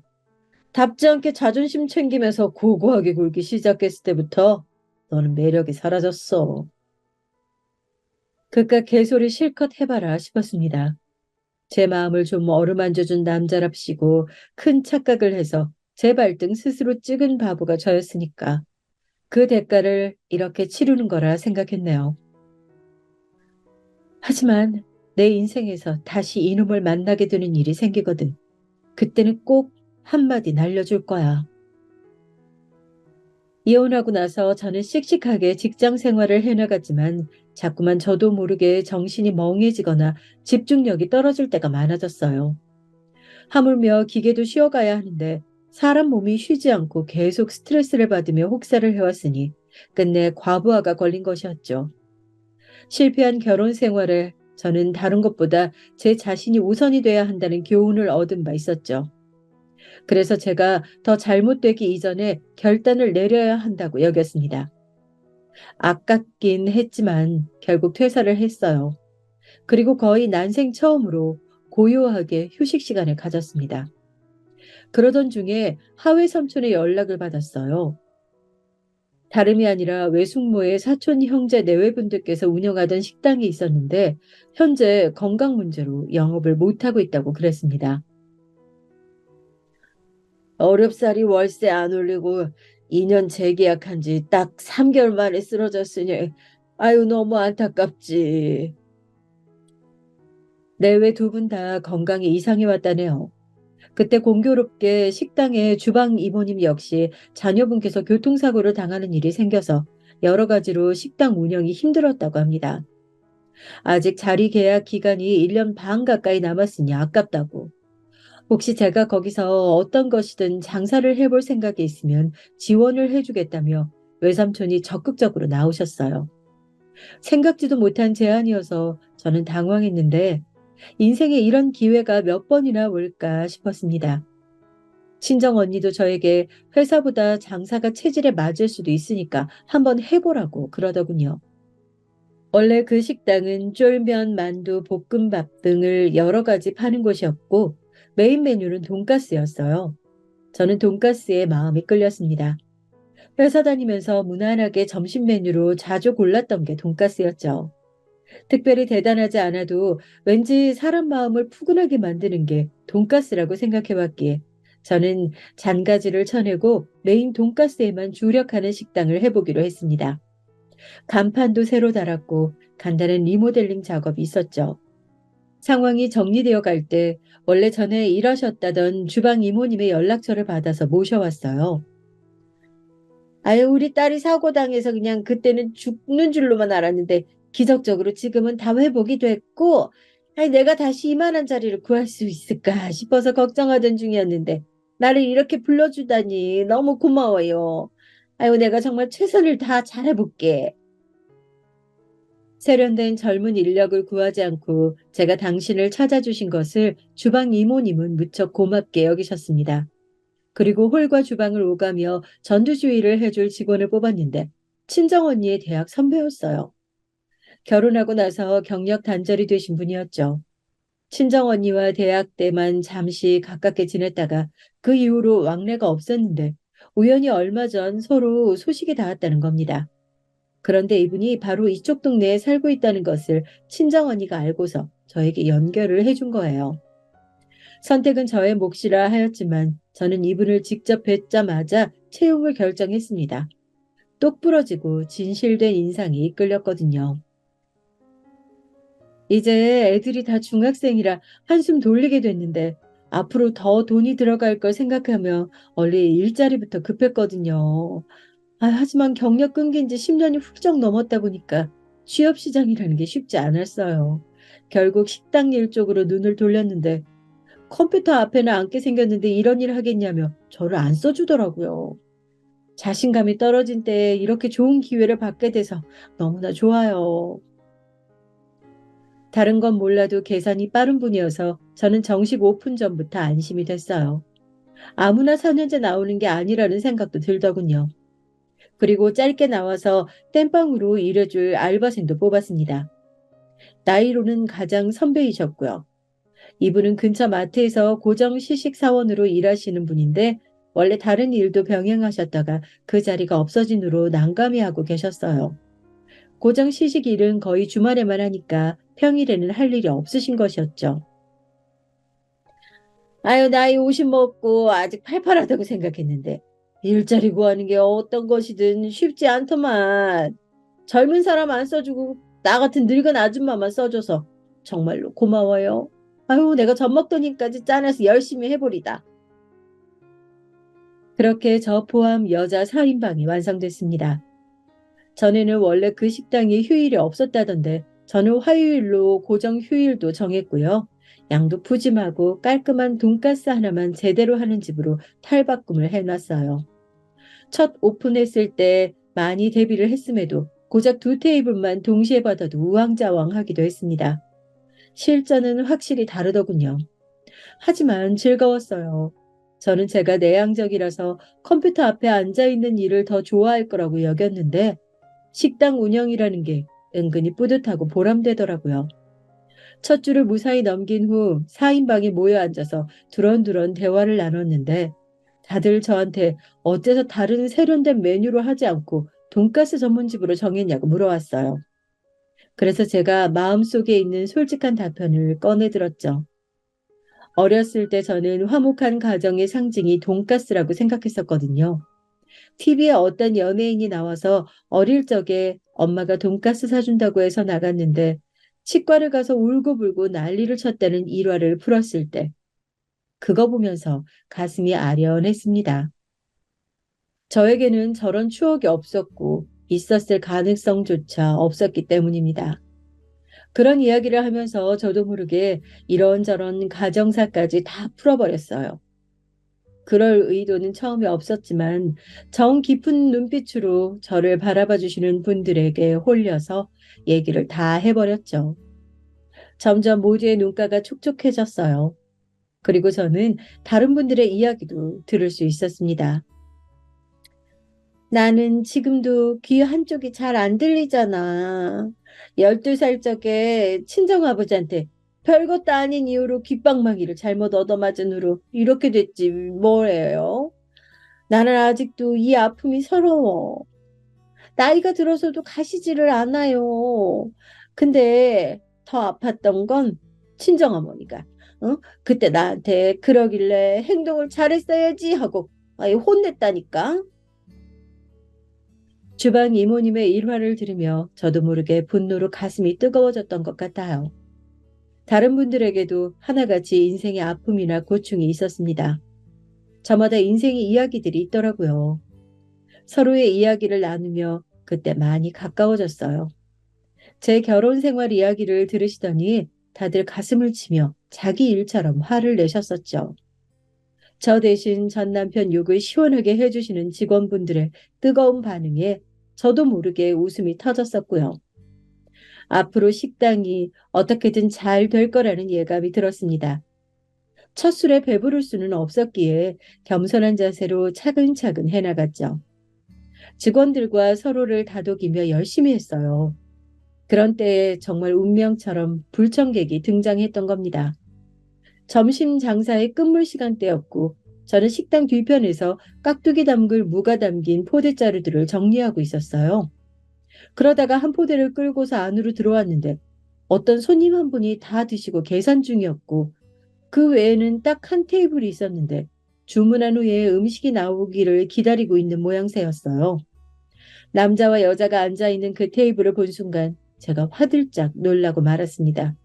A: 답지 않게 자존심 챙기면서 고고하게 굴기 시작했을 때부터 너는 매력이 사라졌어. 그깟 개소리 실컷 해봐라 싶었습니다. 제 마음을 좀 어루만져준 남자랍시고 큰 착각을 해서 제 발등 스스로 찍은 바보가 저였으니까 그 대가를 이렇게 치르는 거라 생각했네요. 하지만 내 인생에서 다시 이놈을 만나게 되는 일이 생기거든. 그때는 꼭 한마디 날려줄 거야. 이혼하고 나서 저는 씩씩하게 직장 생활을 해나갔지만 자꾸만 저도 모르게 정신이 멍해지거나 집중력이 떨어질 때가 많아졌어요. 하물며 기계도 쉬어가야 하는데 사람 몸이 쉬지 않고 계속 스트레스를 받으며 혹사를 해왔으니 끝내 과부하가 걸린 것이었죠. 실패한 결혼 생활에 저는 다른 것보다 제 자신이 우선이 돼야 한다는 교훈을 얻은 바 있었죠. 그래서 제가 더 잘못되기 이전에 결단을 내려야 한다고 여겼습니다. 아깝긴 했지만 결국 퇴사를 했어요. 그리고 거의 난생 처음으로 고요하게 휴식 시간을 가졌습니다. 그러던 중에 하회 삼촌의 연락을 받았어요. 다름이 아니라 외숙모의 사촌 형제 내외분들께서 운영하던 식당이 있었는데 현재 건강 문제로 영업을 못하고 있다고 그랬습니다. 어렵사리 월세 안 올리고 2년 재계약한 지 딱 3개월 만에 쓰러졌으니 아유 너무 안타깝지. 내외 두 분 다 건강이 이상해 왔다네요. 그때 공교롭게 식당에 주방 이모님 역시 자녀분께서 교통사고를 당하는 일이 생겨서 여러 가지로 식당 운영이 힘들었다고 합니다. 아직 자리 계약 기간이 1년 반 가까이 남았으니 아깝다고. 혹시 제가 거기서 어떤 것이든 장사를 해볼 생각이 있으면 지원을 해주겠다며 외삼촌이 적극적으로 나오셨어요. 생각지도 못한 제안이어서 저는 당황했는데 인생에 이런 기회가 몇 번이나 올까 싶었습니다. 친정 언니도 저에게 회사보다 장사가 체질에 맞을 수도 있으니까 한번 해보라고 그러더군요. 원래 그 식당은 쫄면, 만두, 볶음밥 등을 여러 가지 파는 곳이었고 메인 메뉴는 돈가스였어요. 저는 돈가스에 마음이 끌렸습니다. 회사 다니면서 무난하게 점심 메뉴로 자주 골랐던 게 돈가스였죠. 특별히 대단하지 않아도 왠지 사람 마음을 푸근하게 만드는 게 돈가스라고 생각해왔기에 저는 잔가지를 쳐내고 메인 돈가스에만 주력하는 식당을 해보기로 했습니다. 간판도 새로 달았고 간단한 리모델링 작업이 있었죠. 상황이 정리되어 갈 때 원래 전에 일하셨다던 주방 이모님의 연락처를 받아서 모셔왔어요. 아유, 우리 딸이 사고 당해서 그냥 그때는 죽는 줄로만 알았는데 기적적으로 지금은 다 회복이 됐고, 아니, 내가 다시 이만한 자리를 구할 수 있을까 싶어서 걱정하던 중이었는데 나를 이렇게 불러주다니 너무 고마워요. 아유, 내가 정말 최선을 다 잘해볼게. 세련된 젊은 인력을 구하지 않고 제가 당신을 찾아주신 것을 주방 이모님은 무척 고맙게 여기셨습니다. 그리고 홀과 주방을 오가며 전두주의를 해줄 직원을 뽑았는데 친정언니의 대학 선배였어요. 결혼하고 나서 경력 단절이 되신 분이었죠. 친정언니와 대학 때만 잠시 가깝게 지냈다가 그 이후로 왕래가 없었는데 우연히 얼마 전 서로 소식이 닿았다는 겁니다. 그런데 이분이 바로 이쪽 동네에 살고 있다는 것을 친정언니가 알고서 저에게 연결을 해준 거예요. 선택은 저의 몫이라 하였지만 저는 이분을 직접 뵙자마자 채용을 결정했습니다. 똑부러지고 진실된 인상이 이끌렸거든요. 이제 애들이 다 중학생이라 한숨 돌리게 됐는데 앞으로 더 돈이 들어갈 걸 생각하며 원래 일자리부터 급했거든요. 하지만 경력 끊긴 지 10년이 훌쩍 넘었다 보니까 취업 시장이라는 게 쉽지 않았어요. 결국 식당 일 쪽으로 눈을 돌렸는데 컴퓨터 앞에는 앉게 생겼는데 이런 일 하겠냐며 저를 안 써주더라고요. 자신감이 떨어진 때에 이렇게 좋은 기회를 받게 돼서 너무나 좋아요. 다른 건 몰라도 계산이 빠른 분이어서 저는 정식 오픈 전부터 안심이 됐어요. 아무나 4년제 나오는 게 아니라는 생각도 들더군요. 그리고 짧게 나와서 땜빵으로 일해줄 알바생도 뽑았습니다. 나이로는 가장 선배이셨고요. 이분은 근처 마트에서 고정 시식 사원으로 일하시는 분인데 원래 다른 일도 병행하셨다가 그 자리가 없어진 후로 난감해하고 계셨어요. 고정 시식 일은 거의 주말에만 하니까 평일에는 할 일이 없으신 것이었죠. 아유, 나이 50 먹고 아직 팔팔하다고 생각했는데 일자리 구하는 게 어떤 것이든 쉽지 않더만. 젊은 사람 안 써주고 나 같은 늙은 아줌마만 써줘서 정말로 고마워요. 아유, 내가 젖 먹던 힘까지 짜내서 열심히 해보리다. 그렇게 저 포함 여자 4인방이 완성됐습니다. 전에는 원래 그 식당에 휴일이 없었다던데 저는 화요일로 고정 휴일도 정했고요. 양도 푸짐하고 깔끔한 돈가스 하나만 제대로 하는 집으로 탈바꿈을 해놨어요. 첫 오픈했을 때 많이 대비를 했음에도 고작 2테이블만 동시에 받아도 우왕좌왕하기도 했습니다. 실전은 확실히 다르더군요. 하지만 즐거웠어요. 저는 제가 내향적이라서 컴퓨터 앞에 앉아 있는 일을 더 좋아할 거라고 여겼는데 식당 운영이라는 게 은근히 뿌듯하고 보람되더라고요. 첫 줄을 무사히 넘긴 후 4인방이 모여 앉아서 두런두런 대화를 나눴는데 다들 저한테 어째서 다른 세련된 메뉴로 하지 않고 돈가스 전문집으로 정했냐고 물어왔어요. 그래서 제가 마음속에 있는 솔직한 답변을 꺼내들었죠. 어렸을 때 저는 화목한 가정의 상징이 돈가스라고 생각했었거든요. TV에 어떤 연예인이 나와서 어릴 적에 엄마가 돈가스 사준다고 해서 나갔는데 치과를 가서 울고불고 난리를 쳤다는 일화를 풀었을 때 그거 보면서 가슴이 아련했습니다. 저에게는 저런 추억이 없었고 있었을 가능성조차 없었기 때문입니다. 그런 이야기를 하면서 저도 모르게 이런저런 가정사까지 다 풀어버렸어요. 그럴 의도는 처음에 없었지만 정 깊은 눈빛으로 저를 바라봐 주시는 분들에게 홀려서 얘기를 다 해버렸죠. 점점 모두의 눈가가 촉촉해졌어요. 그리고 저는 다른 분들의 이야기도 들을 수 있었습니다. 나는 지금도 귀 한쪽이 잘 안 들리잖아. 12살 적에 친정아버지한테 별것도 아닌 이유로 귓방망이를 잘못 얻어맞은 후로 이렇게 됐지 뭐래요? 나는 아직도 이 아픔이 서러워. 나이가 들어서도 가시지를 않아요. 근데 더 아팠던 건 친정어머니가 그때 나한테 그러길래 행동을 잘했어야지 하고 아예 혼냈다니까. 주방 이모님의 일화를 들으며 저도 모르게 분노로 가슴이 뜨거워졌던 것 같아요. 다른 분들에게도 하나같이 인생의 아픔이나 고충이 있었습니다. 저마다 인생의 이야기들이 있더라고요. 서로의 이야기를 나누며 그때 많이 가까워졌어요. 제 결혼 생활 이야기를 들으시더니 다들 가슴을 치며 자기 일처럼 화를 내셨었죠. 저 대신 전 남편 욕을 시원하게 해주시는 직원분들의 뜨거운 반응에 저도 모르게 웃음이 터졌었고요. 앞으로 식당이 어떻게든 잘 될 거라는 예감이 들었습니다. 첫 술에 배부를 수는 없었기에 겸손한 자세로 차근차근 해나갔죠. 직원들과 서로를 다독이며 열심히 했어요. 그런 때에 정말 운명처럼 불청객이 등장했던 겁니다. 점심 장사의 끝물 시간대였고 저는 식당 뒤편에서 깍두기 담글 무가 담긴 포대자루들을 정리하고 있었어요. 그러다가 한 포대를 끌고서 안으로 들어왔는데 어떤 손님 한 분이 다 드시고 계산 중이었고 그 외에는 딱 한 테이블이 있었는데 주문한 후에 음식이 나오기를 기다리고 있는 모양새였어요. 남자와 여자가 앉아있는 그 테이블을 본 순간 제가 화들짝 놀라고 말았습니다.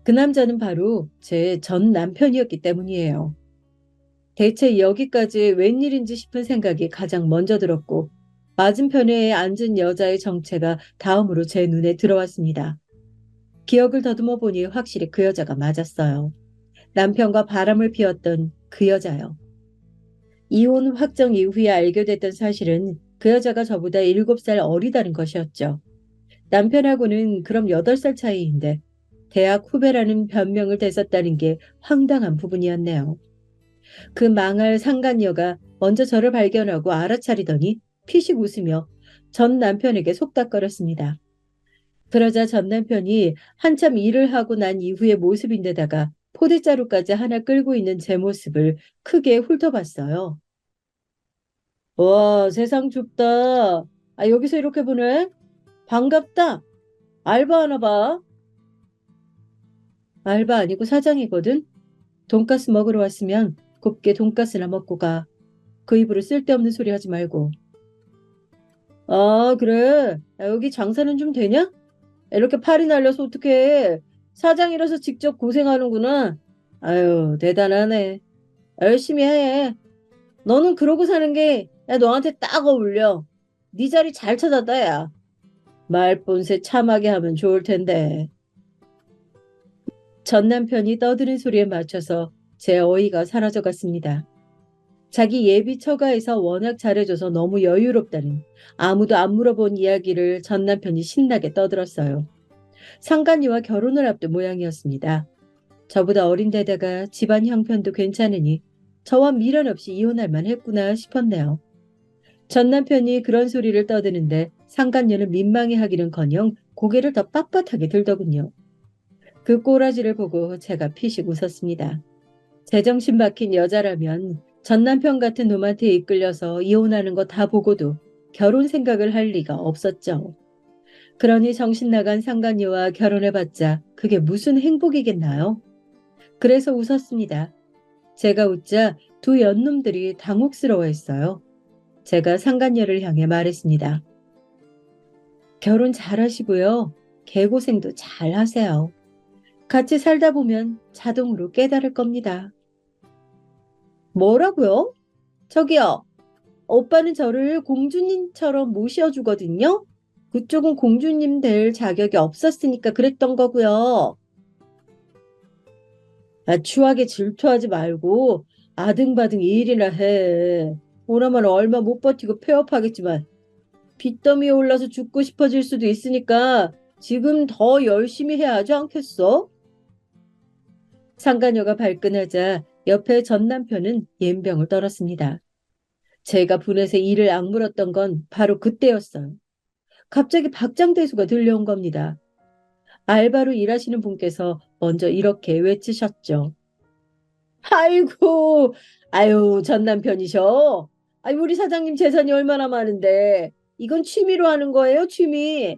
A: 그 남자는 바로 제 전 남편이었기 때문이에요. 대체 여기까지 웬일인지 싶은 생각이 가장 먼저 들었고 맞은편에 앉은 여자의 정체가 다음으로 제 눈에 들어왔습니다. 기억을 더듬어 보니 확실히 그 여자가 맞았어요. 남편과 바람을 피웠던 그 여자요. 이혼 확정 이후에 알게 됐던 사실은 그 여자가 저보다 7살 어리다는 것이었죠. 남편하고는 그럼 8살 차이인데 대학 후배라는 변명을 대썼다는 게 황당한 부분이었네요. 그 망할 상간녀가 먼저 저를 발견하고 알아차리더니 피식 웃으며 전 남편에게 속닥거렸습니다. 그러자 전 남편이 한참 일을 하고 난 이후의 모습인데다가 포대자루까지 하나 끌고 있는 제 모습을 크게 훑어봤어요. 와, 세상 좁다. 아, 여기서 이렇게 보네? 반갑다. 알바하나 봐. 알바 아니고 사장이거든. 돈가스 먹으러 왔으면 곱게 돈가스나 먹고 가. 그 입으로 쓸데없는 소리 하지 말고. 아, 그래. 야, 여기 장사는 좀 되냐? 이렇게 팔이 날려서 어떡해. 사장이라서 직접 고생하는구나. 아유, 대단하네. 열심히 해. 너는 그러고 사는 게 야, 너한테 딱 어울려. 네 자리 잘 찾았다, 야. 말본새 참하게 하면 좋을 텐데. 전 남편이 떠드는 소리에 맞춰서 제 어이가 사라져갔습니다. 자기 예비 처가에서 워낙 잘해줘서 너무 여유롭다는 아무도 안 물어본 이야기를 전 남편이 신나게 떠들었어요. 상간녀와 결혼을 앞둔 모양이었습니다. 저보다 어린 데다가 집안 형편도 괜찮으니 저와 미련 없이 이혼할 만했구나 싶었네요. 전 남편이 그런 소리를 떠드는데 상간녀는 민망해하기는커녕 고개를 더 빳빳하게 들더군요. 그 꼬라지를 보고 제가 피식 웃었습니다. 제정신 박힌 여자라면 전 남편 같은 놈한테 이끌려서 이혼하는 거 다 보고도 결혼 생각을 할 리가 없었죠. 그러니 정신 나간 상간녀와 결혼해봤자 그게 무슨 행복이겠나요? 그래서 웃었습니다. 제가 웃자 두 연놈들이 당혹스러워했어요. 제가 상간녀를 향해 말했습니다. 결혼 잘하시고요. 개고생도 잘하세요. 같이 살다 보면 자동으로 깨달을 겁니다. 뭐라고요? 저기요. 오빠는 저를 공주님처럼 모셔주거든요. 그쪽은 공주님 될 자격이 없었으니까 그랬던 거고요. 아, 추하게 질투하지 말고 아등바등 일이나 해. 오라면 얼마 못 버티고 폐업하겠지만 빚더미에 올라서 죽고 싶어질 수도 있으니까 지금 더 열심히 해야 하지 않겠어? 상간녀가 발끈하자 옆에 전 남편은 옌병을 떨었습니다. 제가 분해서 이를 악물었던 건 바로 그때였어요. 갑자기 박장대소가 들려온 겁니다. 알바로 일하시는 분께서 먼저 이렇게 외치셨죠. 아이고, 아유, 전 남편이셔. 아유, 우리 사장님 재산이 얼마나 많은데. 이건 취미로 하는 거예요, 취미.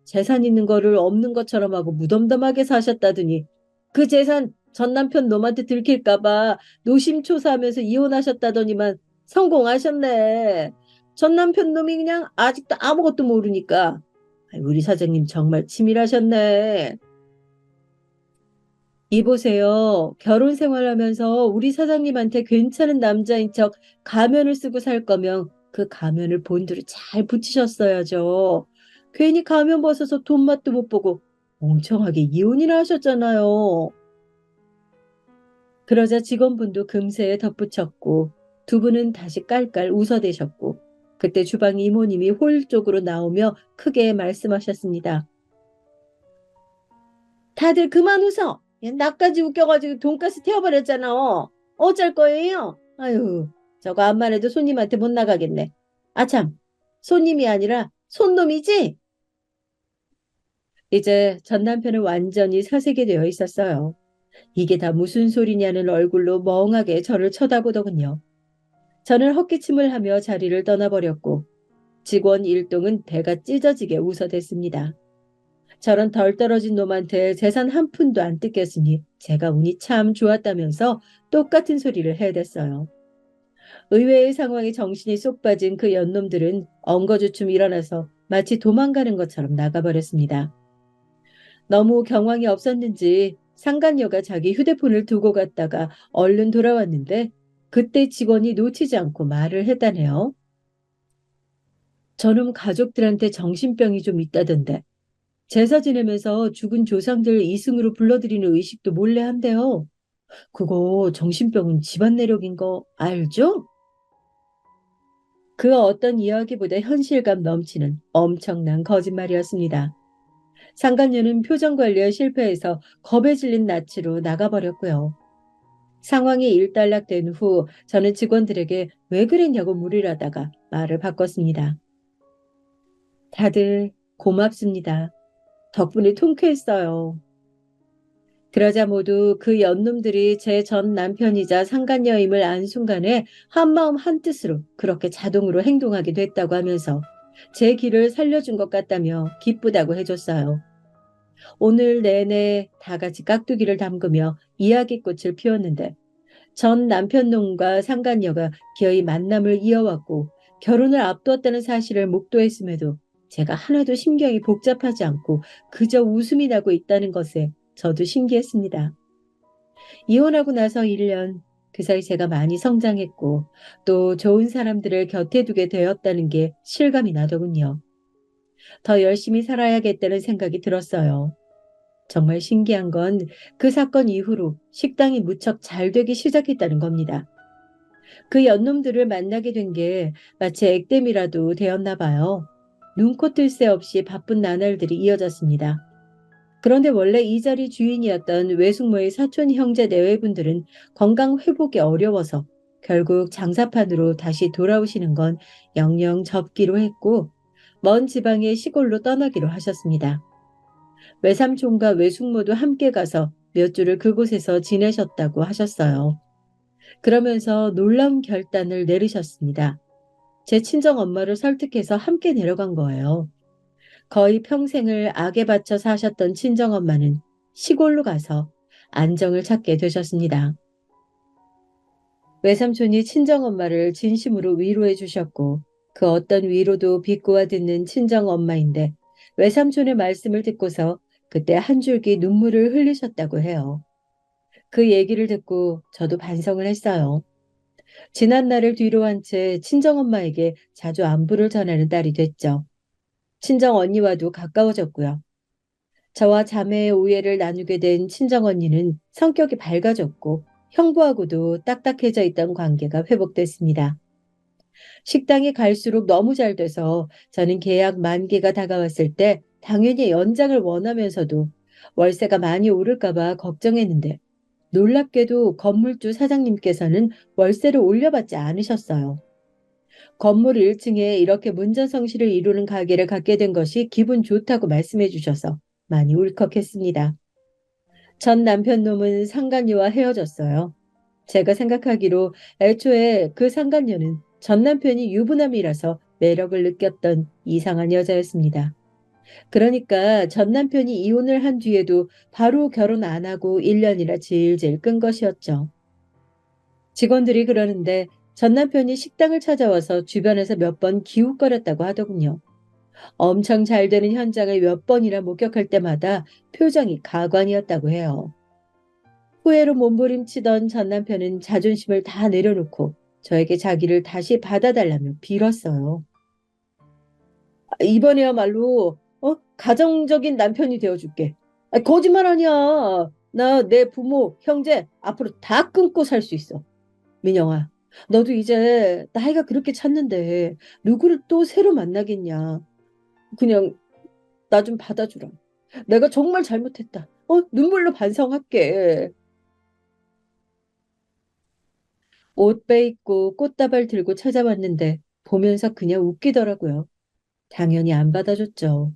A: 재산 있는 거를 없는 것처럼 하고 무덤덤하게 사셨다더니 그 재산 전 남편 놈한테 들킬까 봐 노심초사하면서 이혼하셨다더니만 성공하셨네. 전 남편 놈이 그냥 아직도 아무것도 모르니까. 아유, 우리 사장님 정말 치밀하셨네. 이보세요. 결혼 생활하면서 우리 사장님한테 괜찮은 남자인 척 가면을 쓰고 살 거면 그 가면을 본드로 잘 붙이셨어야죠. 괜히 가면 벗어서 돈 맛도 못 보고 멍청하게 이혼이나 하셨잖아요. 그러자 직원분도 금세 덧붙였고 두 분은 다시 깔깔 웃어대셨고 그때 주방 이모님이 홀 쪽으로 나오며 크게 말씀하셨습니다. 다들 그만 웃어. 얘 나까지 웃겨가지고 돈가스 태워버렸잖아. 어쩔 거예요? 아유, 저거 암만 해도 손님한테 못 나가겠네. 아참, 손님이 아니라 손놈이지? 이제 전 남편은 완전히 사색이 되어 있었어요. 이게 다 무슨 소리냐는 얼굴로 멍하게 저를 쳐다보더군요. 저는 헛기침을 하며 자리를 떠나버렸고 직원 일동은 배가 찢어지게 웃어댔습니다. 저런 덜 떨어진 놈한테 재산 한 푼도 안 뜯겼으니 제가 운이 참 좋았다면서 똑같은 소리를 해댔어요. 의외의 상황에 정신이 쏙 빠진 그 연놈들은 엉거주춤 일어나서 마치 도망가는 것처럼 나가버렸습니다. 너무 경황이 없었는지 상간녀가 자기 휴대폰을 두고 갔다가 얼른 돌아왔는데 그때 직원이 놓치지 않고 말을 했다네요. 저놈 가족들한테 정신병이 좀 있다던데 제사 지내면서 죽은 조상들 이승으로 불러들이는 의식도 몰래 한대요. 그거 정신병은 집안 내력인 거 알죠? 그 어떤 이야기보다 현실감 넘치는 엄청난 거짓말이었습니다. 상간녀는 표정 관리에 실패해서 겁에 질린 낯으로 나가버렸고요. 상황이 일단락된 후 저는 직원들에게 왜 그랬냐고 물으려 하다가 말을 바꿨습니다. 다들 고맙습니다. 덕분에 통쾌했어요. 그러자 모두 그 연놈들이 제 전 남편이자 상간녀임을 안 순간에 한마음 한뜻으로 그렇게 자동으로 행동하게 됐다고 하면서 제 길을 살려준 것 같다며 기쁘다고 해줬어요. 오늘 내내 다 같이 깍두기를 담그며 이야기꽃을 피웠는데 전 남편 놈과 상간녀가 기어이 만남을 이어왔고 결혼을 앞두었다는 사실을 목도했음에도 제가 하나도 심경이 복잡하지 않고 그저 웃음이 나고 있다는 것에 저도 신기했습니다. 이혼하고 나서 1년, 그 사이 제가 많이 성장했고 또 좋은 사람들을 곁에 두게 되었다는 게 실감이 나더군요. 더 열심히 살아야겠다는 생각이 들었어요. 정말 신기한 건 그 사건 이후로 식당이 무척 잘 되기 시작했다는 겁니다. 그 연놈들을 만나게 된 게 마치 액땜이라도 되었나 봐요. 눈코 뜰 새 없이 바쁜 나날들이 이어졌습니다. 그런데 원래 이 자리 주인이었던 외숙모의 사촌 형제 내외분들은 건강 회복이 어려워서 결국 장사판으로 다시 돌아오시는 건 영영 접기로 했고 먼 지방의 시골로 떠나기로 하셨습니다. 외삼촌과 외숙모도 함께 가서 몇 주를 그곳에서 지내셨다고 하셨어요. 그러면서 놀라운 결단을 내리셨습니다. 제 친정 엄마를 설득해서 함께 내려간 거예요. 거의 평생을 악에 바쳐 사셨던 친정엄마는 시골로 가서 안정을 찾게 되셨습니다. 외삼촌이 친정엄마를 진심으로 위로해 주셨고 그 어떤 위로도 비꼬아 듣는 친정엄마인데 외삼촌의 말씀을 듣고서 그때 한 줄기 눈물을 흘리셨다고 해요. 그 얘기를 듣고 저도 반성을 했어요. 지난 날을 뒤로 한 채 친정엄마에게 자주 안부를 전하는 딸이 됐죠. 친정 언니와도 가까워졌고요. 저와 자매의 오해를 나누게 된 친정 언니는 성격이 밝아졌고 형부하고도 딱딱해져 있던 관계가 회복됐습니다. 식당이 갈수록 너무 잘 돼서 저는 계약 만기가 다가왔을 때 당연히 연장을 원하면서도 월세가 많이 오를까봐 걱정했는데 놀랍게도 건물주 사장님께서는 월세를 올려받지 않으셨어요. 건물 1층에 이렇게 문전성시를 이루는 가게를 갖게 된 것이 기분 좋다고 말씀해 주셔서 많이 울컥했습니다. 전 남편 놈은 상간녀와 헤어졌어요. 제가 생각하기로 애초에 그 상간녀는 전 남편이 유부남이라서 매력을 느꼈던 이상한 여자였습니다. 그러니까 전 남편이 이혼을 한 뒤에도 바로 결혼 안 하고 1년이나 질질 끈 것이었죠. 직원들이 그러는데 전 남편이 식당을 찾아와서 주변에서 몇 번 기웃거렸다고 하더군요. 엄청 잘 되는 현장을 몇 번이나 목격할 때마다 표정이 가관이었다고 해요. 후회로 몸부림치던 전 남편은 자존심을 다 내려놓고 저에게 자기를 다시 받아달라며 빌었어요. 이번에야말로 가정적인 남편이 되어줄게. 거짓말 아니야. 나 내 부모, 형제 앞으로 다 끊고 살 수 있어. 민영아, 너도 이제 나이가 그렇게 찼는데 누구를 또 새로 만나겠냐. 그냥 나 좀 받아주라. 내가 정말 잘못했다. 눈물로 반성할게. 옷 빼입고 꽃다발 들고 찾아왔는데 보면서 그냥 웃기더라고요. 당연히 안 받아줬죠.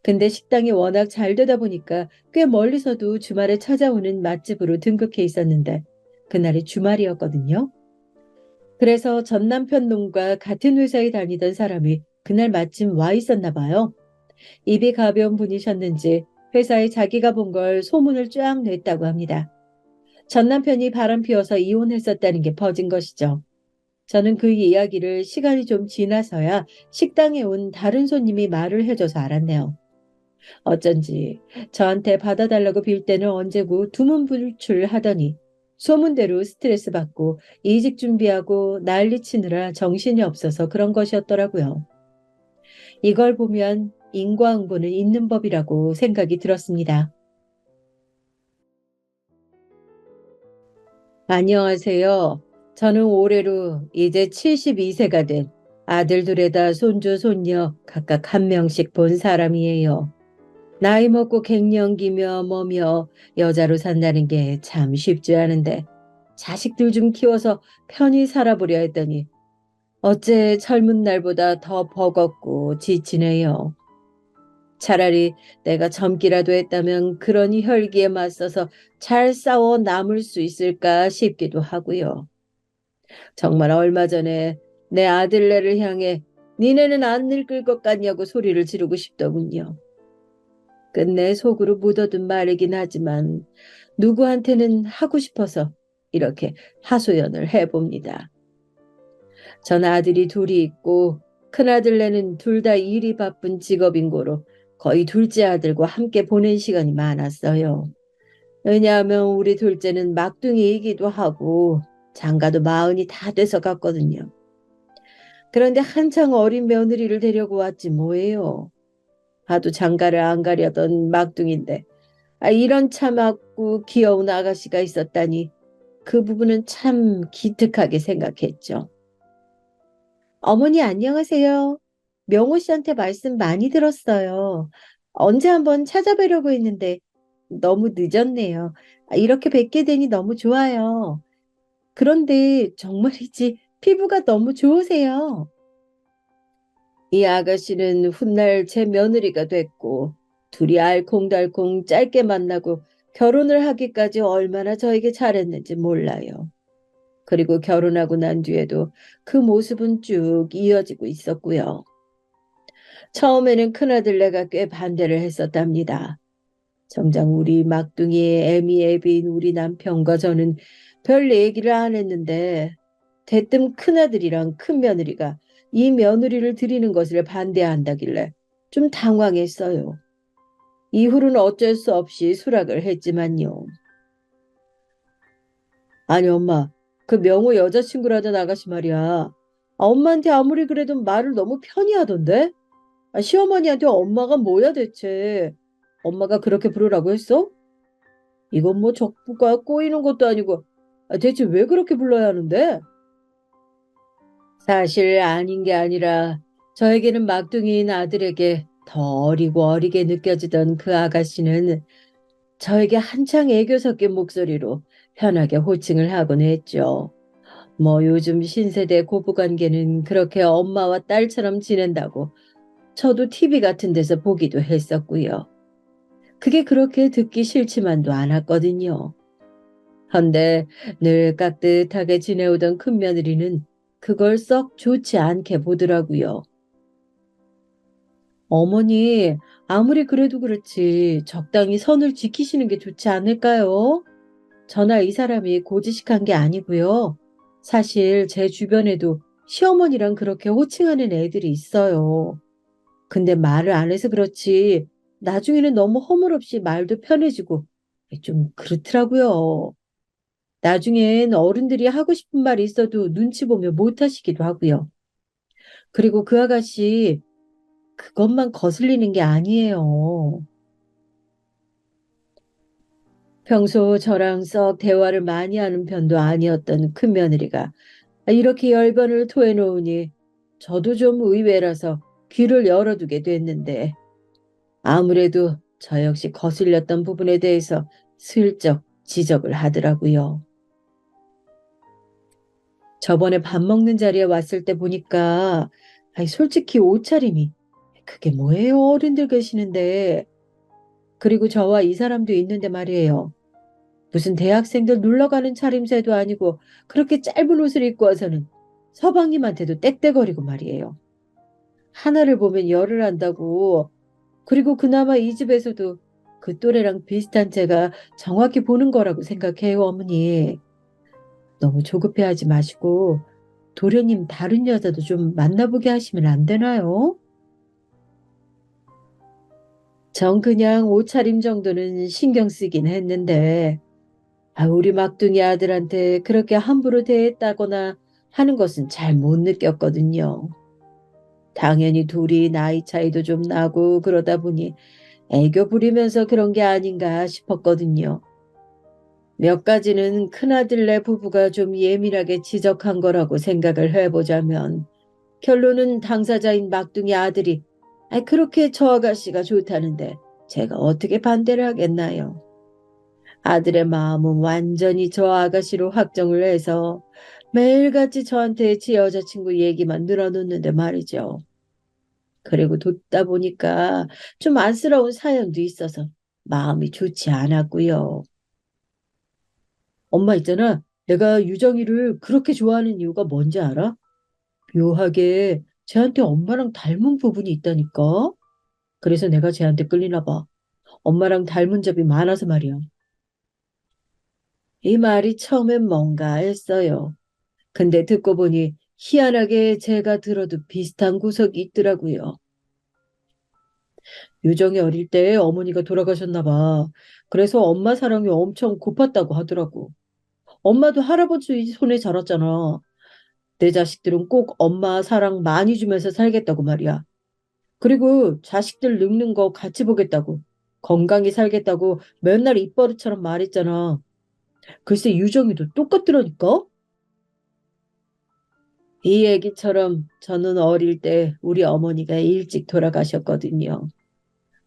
A: 근데 식당이 워낙 잘 되다 보니까 꽤 멀리서도 주말에 찾아오는 맛집으로 등극해 있었는데 그날이 주말이었거든요. 그래서 전 남편 놈과 같은 회사에 다니던 사람이 그날 마침 와 있었나 봐요. 입이 가벼운 분이셨는지 회사에 자기가 본 걸 소문을 쫙 냈다고 합니다. 전 남편이 바람 피워서 이혼했었다는 게 퍼진 것이죠. 저는 그 이야기를 시간이 좀 지나서야 식당에 온 다른 손님이 말을 해줘서 알았네요. 어쩐지 저한테 받아달라고 빌 때는 언제고 두문불출하더니 소문대로 스트레스 받고 이직 준비하고 난리치느라 정신이 없어서 그런 것이었더라고요. 이걸 보면 인과응보는 있는 법이라고 생각이 들었습니다. 안녕하세요. 저는 올해로 이제 72세가 된 아들 둘에다 손주, 손녀 각각 한 명씩 본 사람이에요. 나이 먹고 갱년기며 뭐며 여자로 산다는 게 참 쉽지 않은데 자식들 좀 키워서 편히 살아보려 했더니 어째 젊은 날보다 더 버겁고 지치네요. 차라리 내가 젊기라도 했다면 그런 혈기에 맞서서 잘 싸워 남을 수 있을까 싶기도 하고요. 정말 얼마 전에 내 아들네를 향해 니네는 안 늙을 것 같냐고 소리를 지르고 싶더군요. 끝내 속으로 묻어둔 말이긴 하지만 누구한테는 하고 싶어서 이렇게 하소연을 해봅니다. 전 아들이 둘이 있고 큰아들네는 둘 다 일이 바쁜 직업인 고로 거의 둘째 아들과 함께 보낸 시간이 많았어요. 왜냐하면 우리 둘째는 막둥이이기도 하고 장가도 마흔이 다 돼서 갔거든요. 그런데 한창 어린 며느리를 데려고 왔지 뭐예요. 하도 장가를 안 가려던 막둥인데 이런 참았고 귀여운 아가씨가 있었다니 그 부분은 참 기특하게 생각했죠. 어머니 안녕하세요. 명호 씨한테 말씀 많이 들었어요. 언제 한번 찾아뵈려고 했는데 너무 늦었네요. 이렇게 뵙게 되니 너무 좋아요. 그런데 정말이지 피부가 너무 좋으세요. 이 아가씨는 훗날 제 며느리가 됐고 둘이 알콩달콩 짧게 만나고 결혼을 하기까지 얼마나 저에게 잘했는지 몰라요. 그리고 결혼하고 난 뒤에도 그 모습은 쭉 이어지고 있었고요. 처음에는 큰아들네가 꽤 반대를 했었답니다. 정작 우리 막둥이의 애미애비인 우리 남편과 저는 별 얘기를 안 했는데 대뜸 큰아들이랑 큰며느리가 이 며느리를 드리는 것을 반대한다길래 좀 당황했어요. 이후로는 어쩔 수 없이 수락을 했지만요. 아니 엄마, 그 명호 여자친구라던 아가씨 말이야. 엄마한테 아무리 그래도 말을 너무 편히 하던데? 시어머니한테 엄마가 뭐야 대체? 엄마가 그렇게 부르라고 했어? 이건 뭐 적부가 꼬이는 것도 아니고 대체 왜 그렇게 불러야 하는데? 사실 아닌 게 아니라 저에게는 막둥이인 아들에게 더 어리고 어리게 느껴지던 그 아가씨는 저에게 한창 애교 섞인 목소리로 편하게 호칭을 하곤 했죠. 뭐 요즘 신세대 고부관계는 그렇게 엄마와 딸처럼 지낸다고 저도 TV 같은 데서 보기도 했었고요. 그게 그렇게 듣기 싫지만도 않았거든요. 헌데 늘 깍듯하게 지내오던 큰며느리는 그걸 썩 좋지 않게 보더라고요. 어머니, 아무리 그래도 그렇지 적당히 선을 지키시는 게 좋지 않을까요? 저나 이 사람이 고지식한 게 아니고요. 사실 제 주변에도 시어머니랑 그렇게 호칭하는 애들이 있어요. 근데 말을 안 해서 그렇지 나중에는 너무 허물없이 말도 편해지고 좀 그렇더라고요. 나중엔 어른들이 하고 싶은 말이 있어도 눈치 보며 못 하시기도 하고요. 그리고 그 아가씨 그것만 거슬리는 게 아니에요. 평소 저랑 썩 대화를 많이 하는 편도 아니었던 큰며느리가 이렇게 열변을 토해놓으니 저도 좀 의외라서 귀를 열어두게 됐는데 아무래도 저 역시 거슬렸던 부분에 대해서 슬쩍 지적을 하더라고요. 저번에 밥 먹는 자리에 왔을 때 보니까 아니, 솔직히 옷차림이 그게 뭐예요? 어른들 계시는데. 그리고 저와 이 사람도 있는데 말이에요. 무슨 대학생들 놀러 가는 차림새도 아니고 그렇게 짧은 옷을 입고 와서는 서방님한테도 떽떽거리고 말이에요. 하나를 보면 열을 안다고. 그리고 그나마 이 집에서도 그 또래랑 비슷한 제가 정확히 보는 거라고 생각해요, 어머니. 너무 조급해하지 마시고 도련님 다른 여자도 좀 만나보게 하시면 안 되나요? 전 그냥 옷차림 정도는 신경 쓰긴 했는데 우리 막둥이 아들한테 그렇게 함부로 대했다거나 하는 것은 잘 못 느꼈거든요. 당연히 둘이 나이 차이도 좀 나고 그러다 보니 애교 부리면서 그런 게 아닌가 싶었거든요. 몇 가지는 큰아들네 부부가 좀 예민하게 지적한 거라고 생각을 해보자면 결론은 당사자인 막둥이 아들이 그렇게 저 아가씨가 좋다는데 제가 어떻게 반대를 하겠나요? 아들의 마음은 완전히 저 아가씨로 확정을 해서 매일같이 저한테 지 여자친구 얘기만 늘어놓는데 말이죠. 그리고 듣다 보니까 좀 안쓰러운 사연도 있어서 마음이 좋지 않았고요. 엄마 있잖아. 내가 유정이를 그렇게 좋아하는 이유가 뭔지 알아? 묘하게 쟤한테 엄마랑 닮은 부분이 있다니까. 그래서 내가 쟤한테 끌리나 봐. 엄마랑 닮은 점이 많아서 말이야. 이 말이 처음엔 뭔가 했어요. 근데 듣고 보니 희한하게 제가 들어도 비슷한 구석이 있더라고요. 유정이 어릴 때 어머니가 돌아가셨나 봐. 그래서 엄마 사랑이 엄청 고팠다고 하더라고. 엄마도 할아버지 손에 자랐잖아. 내 자식들은 꼭 엄마 사랑 많이 주면서 살겠다고 말이야. 그리고 자식들 늙는 거 같이 보겠다고. 건강히 살겠다고 맨날 입버릇처럼 말했잖아. 글쎄 유정이도 똑같더라니까? 이 얘기처럼 저는 어릴 때 우리 어머니가 일찍 돌아가셨거든요.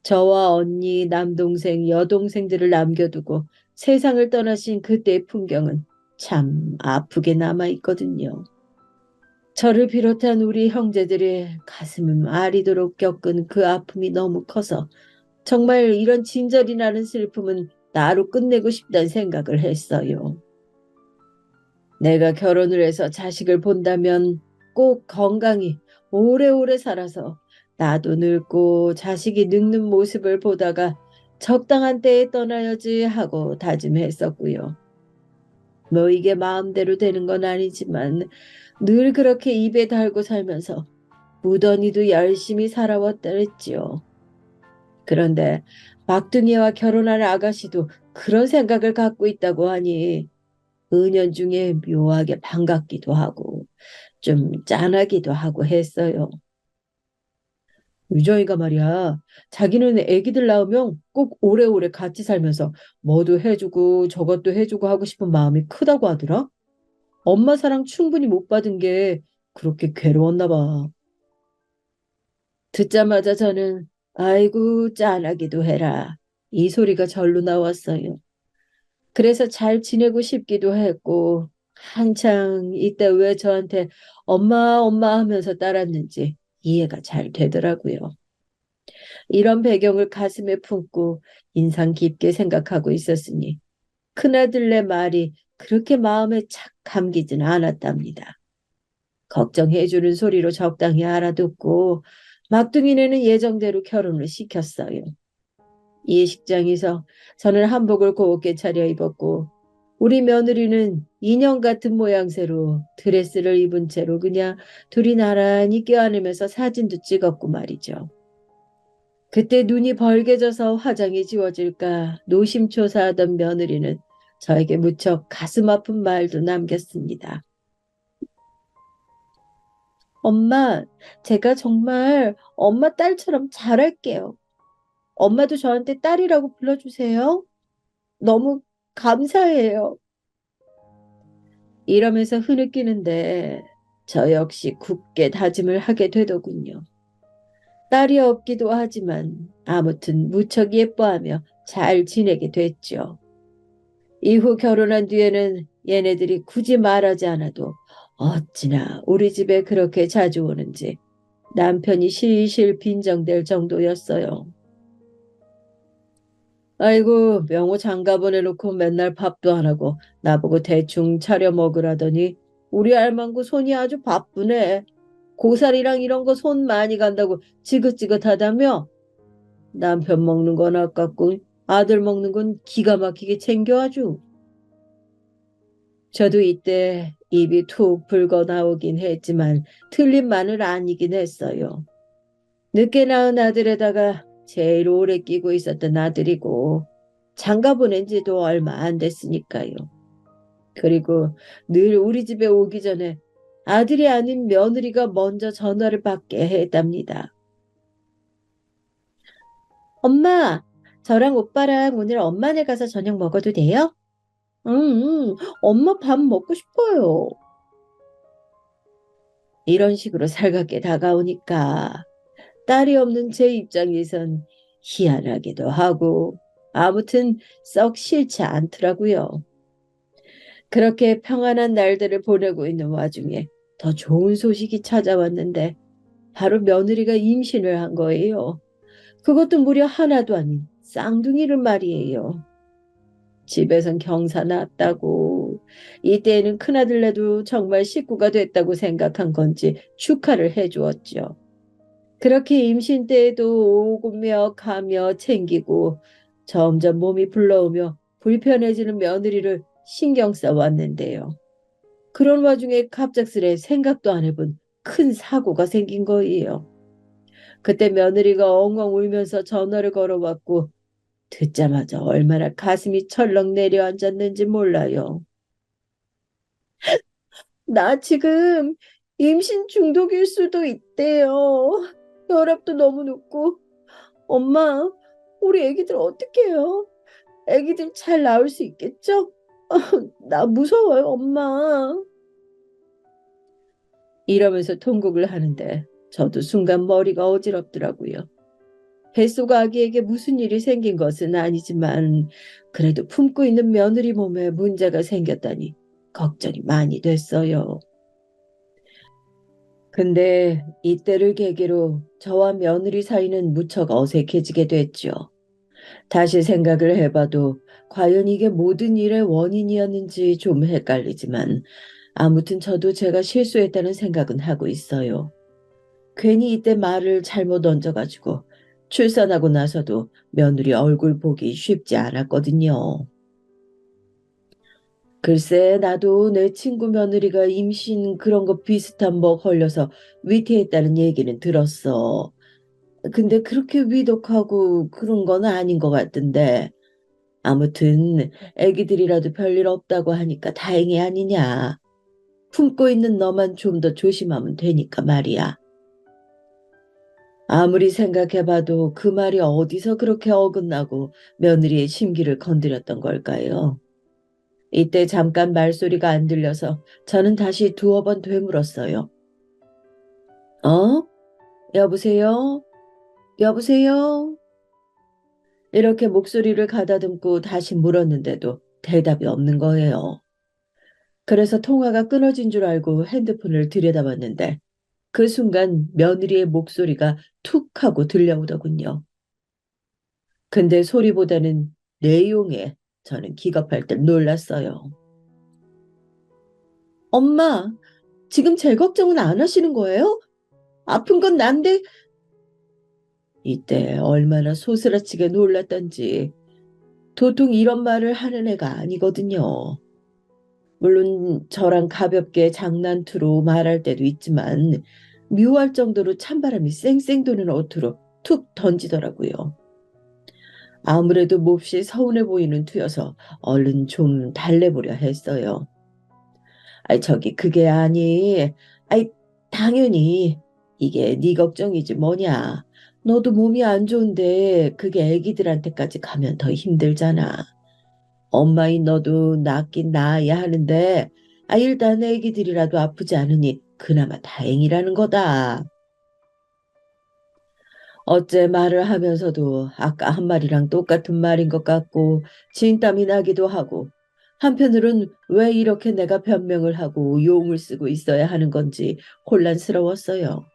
A: 저와 언니, 남동생, 여동생들을 남겨두고 세상을 떠나신 그때의 풍경은 참 아프게 남아있거든요. 저를 비롯한 우리 형제들의 가슴을 아리도록 겪은 그 아픔이 너무 커서 정말 이런 진절이 나는 슬픔은 나로 끝내고 싶다는 생각을 했어요. 내가 결혼을 해서 자식을 본다면 꼭 건강히 오래오래 살아서 나도 늙고 자식이 늙는 모습을 보다가 적당한 때에 떠나야지 하고 다짐했었고요. 뭐 이게 마음대로 되는 건 아니지만 늘 그렇게 입에 달고 살면서 무던히도 열심히 살아왔다랬지요. 그런데 막둥이와 결혼할 아가씨도 그런 생각을 갖고 있다고 하니 은연중에 묘하게 반갑기도 하고 좀 짠하기도 하고 했어요. 유정이가 말이야, 자기는 애기들 낳으면 꼭 오래오래 같이 살면서 뭐도 해주고 저것도 해주고 하고 싶은 마음이 크다고 하더라. 엄마 사랑 충분히 못 받은 게 그렇게 괴로웠나 봐. 듣자마자 저는 아이고 짠하기도 해라. 이 소리가 절로 나왔어요. 그래서 잘 지내고 싶기도 했고 한창 이때 왜 저한테 엄마 엄마 하면서 따랐는지 이해가 잘 되더라고요. 이런 배경을 가슴에 품고 인상 깊게 생각하고 있었으니 큰아들네 말이 그렇게 마음에 착 감기진 않았답니다. 걱정해주는 소리로 적당히 알아듣고 막둥이네는 예정대로 결혼을 시켰어요. 예식장에서 저는 한복을 곱게 차려입었고 우리 며느리는 인형 같은 모양새로 드레스를 입은 채로 그냥 둘이 나란히 껴안으면서 사진도 찍었고 말이죠. 그때 눈이 벌게져서 화장이 지워질까 노심초사하던 며느리는 저에게 무척 가슴 아픈 말도 남겼습니다. 엄마, 제가 정말 엄마 딸처럼 잘할게요. 엄마도 저한테 딸이라고 불러주세요. 너무 감사해요. 이러면서 흐느끼는데 저 역시 굳게 다짐을 하게 되더군요. 딸이 없기도 하지만 아무튼 무척 예뻐하며 잘 지내게 됐죠. 이후 결혼한 뒤에는 얘네들이 굳이 말하지 않아도 어찌나 우리 집에 그렇게 자주 오는지 남편이 실실 빈정될 정도였어요. 아이고, 명호 장가 보내놓고 맨날 밥도 안 하고 나보고 대충 차려 먹으라더니 우리 알망구 손이 아주 바쁘네. 고사리랑 이런 거 손 많이 간다고 지긋지긋하다며? 남편 먹는 건 아깝고 아들 먹는 건 기가 막히게 챙겨 아주. 저도 이때 입이 툭 붉어 나오긴 했지만 틀린 말은 아니긴 했어요. 늦게 낳은 아들에다가 제일 오래 끼고 있었던 아들이고 장가 보낸 지도 얼마 안 됐으니까요. 그리고 늘 우리 집에 오기 전에 아들이 아닌 며느리가 먼저 전화를 받게 했답니다. 엄마, 저랑 오빠랑 오늘 엄마네 가서 저녁 먹어도 돼요? 응, 응, 엄마 밥 먹고 싶어요. 이런 식으로 살갑게 다가오니까 딸이 없는 제 입장에선 희한하기도 하고 아무튼 썩 싫지 않더라고요. 그렇게 평안한 날들을 보내고 있는 와중에 더 좋은 소식이 찾아왔는데 바로 며느리가 임신을 한 거예요. 그것도 무려 하나도 아닌 쌍둥이를 말이에요. 집에선 경사 났다고 이때에는 큰아들네도 정말 식구가 됐다고 생각한 건지 축하를 해주었죠. 그렇게 임신 때에도 오며 가며 챙기고 점점 몸이 불러오며 불편해지는 며느리를 신경 써왔는데요. 그런 와중에 갑작스레 생각도 안 해본 큰 사고가 생긴 거예요. 그때 며느리가 엉엉 울면서 전화를 걸어왔고 듣자마자 얼마나 가슴이 철렁 내려앉았는지 몰라요. 나 지금 임신 중독일 수도 있대요. 혈압도 너무 높고 엄마, 우리 애기들 어떻게 해요? 애기들 잘 나올 수 있겠죠? 나 무서워요, 엄마. 이러면서 통곡을 하는데 저도 순간 머리가 어지럽더라고요. 뱃속 아기에게 무슨 일이 생긴 것은 아니지만 그래도 품고 있는 며느리 몸에 문제가 생겼다니 걱정이 많이 됐어요. 근데 이때를 계기로 저와 며느리 사이는 무척 어색해지게 됐죠. 다시 생각을 해봐도 과연 이게 모든 일의 원인이었는지 좀 헷갈리지만 아무튼 저도 제가 실수했다는 생각은 하고 있어요. 괜히 이때 말을 잘못 얹어가지고 출산하고 나서도 며느리 얼굴 보기 쉽지 않았거든요. 글쎄, 나도 내 친구 며느리가 임신 그런 거 비슷한 뭐 걸려서 위태했다는 얘기는 들었어. 근데 그렇게 위독하고 그런 건 아닌 것 같던데. 아무튼 애기들이라도 별일 없다고 하니까 다행이 아니냐. 품고 있는 너만 좀 더 조심하면 되니까 말이야. 아무리 생각해봐도 그 말이 어디서 그렇게 어긋나고 며느리의 심기를 건드렸던 걸까요? 이때 잠깐 말소리가 안 들려서 저는 다시 두어 번 되물었어요. 어? 여보세요? 여보세요? 이렇게 목소리를 가다듬고 다시 물었는데도 대답이 없는 거예요. 그래서 통화가 끊어진 줄 알고 핸드폰을 들여다봤는데 그 순간 며느리의 목소리가 툭 하고 들려오더군요. 근데 소리보다는 내용에 저는 기겁할 듯 놀랐어요. 엄마, 지금 제 걱정은 안 하시는 거예요? 아픈 건 난데. 이때 얼마나 소스라치게 놀랐던지 도통 이런 말을 하는 애가 아니거든요. 물론 저랑 가볍게 장난투로 말할 때도 있지만 묘할 정도로 찬바람이 쌩쌩 도는 어투로 툭 던지더라고요. 아무래도 몹시 서운해 보이는 투여서 얼른 좀 달래보려 했어요. 아이 저기 그게 아니. 아이 당연히 이게 네 걱정이지 뭐냐. 너도 몸이 안 좋은데 그게 애기들한테까지 가면 더 힘들잖아. 엄마인 너도 낫긴 나아야 하는데 일단 애기들이라도 아프지 않으니 그나마 다행이라는 거다. 어째 말을 하면서도 아까 한 말이랑 똑같은 말인 것 같고 진땀이 나기도 하고 한편으론 왜 이렇게 내가 변명을 하고 용을 쓰고 있어야 하는 건지 혼란스러웠어요.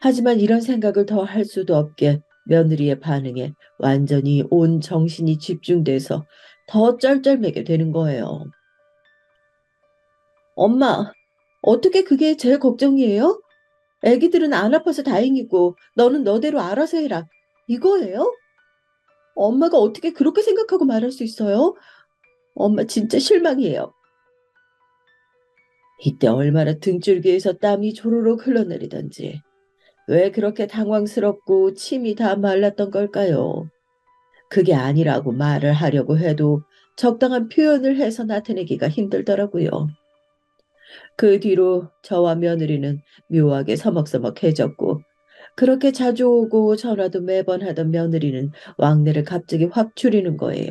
A: 하지만 이런 생각을 더 할 수도 없게 며느리의 반응에 완전히 온 정신이 집중돼서 더 쩔쩔매게 되는 거예요. 엄마, 어떻게 그게 제 걱정이에요? 애기들은 안 아파서 다행이고 너는 너대로 알아서 해라. 이거예요? 엄마가 어떻게 그렇게 생각하고 말할 수 있어요? 엄마 진짜 실망이에요. 이때 얼마나 등줄기에서 땀이 조로록 흘러내리던지 왜 그렇게 당황스럽고 침이 다 말랐던 걸까요? 그게 아니라고 말을 하려고 해도 적당한 표현을 해서 나타내기가 힘들더라고요. 그 뒤로 저와 며느리는 묘하게 서먹서먹해졌고 그렇게 자주 오고 전화도 매번 하던 며느리는 왕래를 갑자기 확 줄이는 거예요.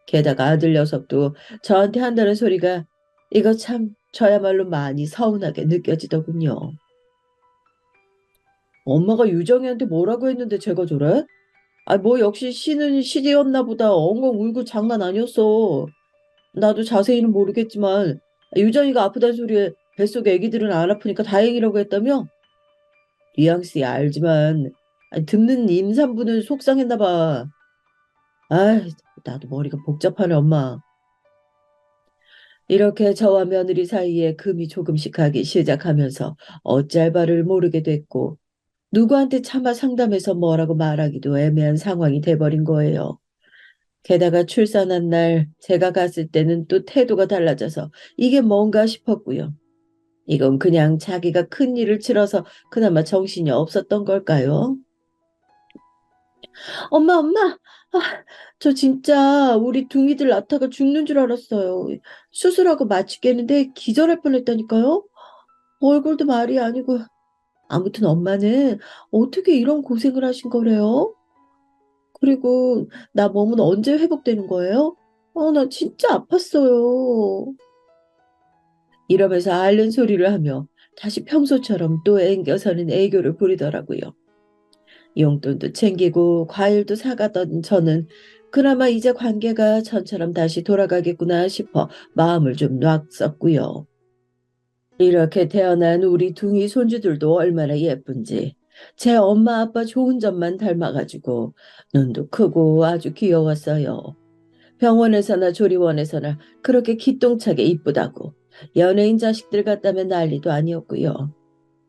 A: 게다가 아들 녀석도 저한테 한다는 소리가 이거 참 저야말로 많이 서운하게 느껴지더군요. 엄마가 유정이한테 뭐라고 했는데 제가 저래? 뭐 역시 씨는 시디였나 보다 엉엉 울고 장난 아니었어. 나도 자세히는 모르겠지만 유정이가 아프단 소리에 뱃속에 애기들은 안 아프니까 다행이라고 했다며? 뉘앙스야 알지만 듣는 임산부는 속상했나 봐. 아, 나도 머리가 복잡하네 엄마. 이렇게 저와 며느리 사이에 금이 조금씩 가기 시작하면서 어찌할 바를 모르게 됐고 누구한테 차마 상담해서 뭐라고 말하기도 애매한 상황이 돼버린 거예요. 게다가 출산한 날 제가 갔을 때는 또 태도가 달라져서 이게 뭔가 싶었고요. 이건 그냥 자기가 큰 일을 치러서 그나마 정신이 없었던 걸까요? 엄마, 엄마! 저 진짜 우리 둥이들 낳다가 죽는 줄 알았어요. 수술하고 마취겠는데 기절할 뻔했다니까요? 얼굴도 말이 아니고. 아무튼 엄마는 어떻게 이런 고생을 하신 거래요? 그리고 나 몸은 언제 회복되는 거예요? 나 진짜 아팠어요. 이러면서 앓는 소리를 하며 다시 평소처럼 또 앵겨서는 애교를 부리더라고요. 용돈도 챙기고 과일도 사가던 저는 그나마 이제 관계가 전처럼 다시 돌아가겠구나 싶어 마음을 좀 놨었고요. 이렇게 태어난 우리 둥이 손주들도 얼마나 예쁜지 제 엄마 아빠 좋은 점만 닮아가지고 눈도 크고 아주 귀여웠어요. 병원에서나 조리원에서나 그렇게 기똥차게 이쁘다고 연예인 자식들 같다면 난리도 아니었고요.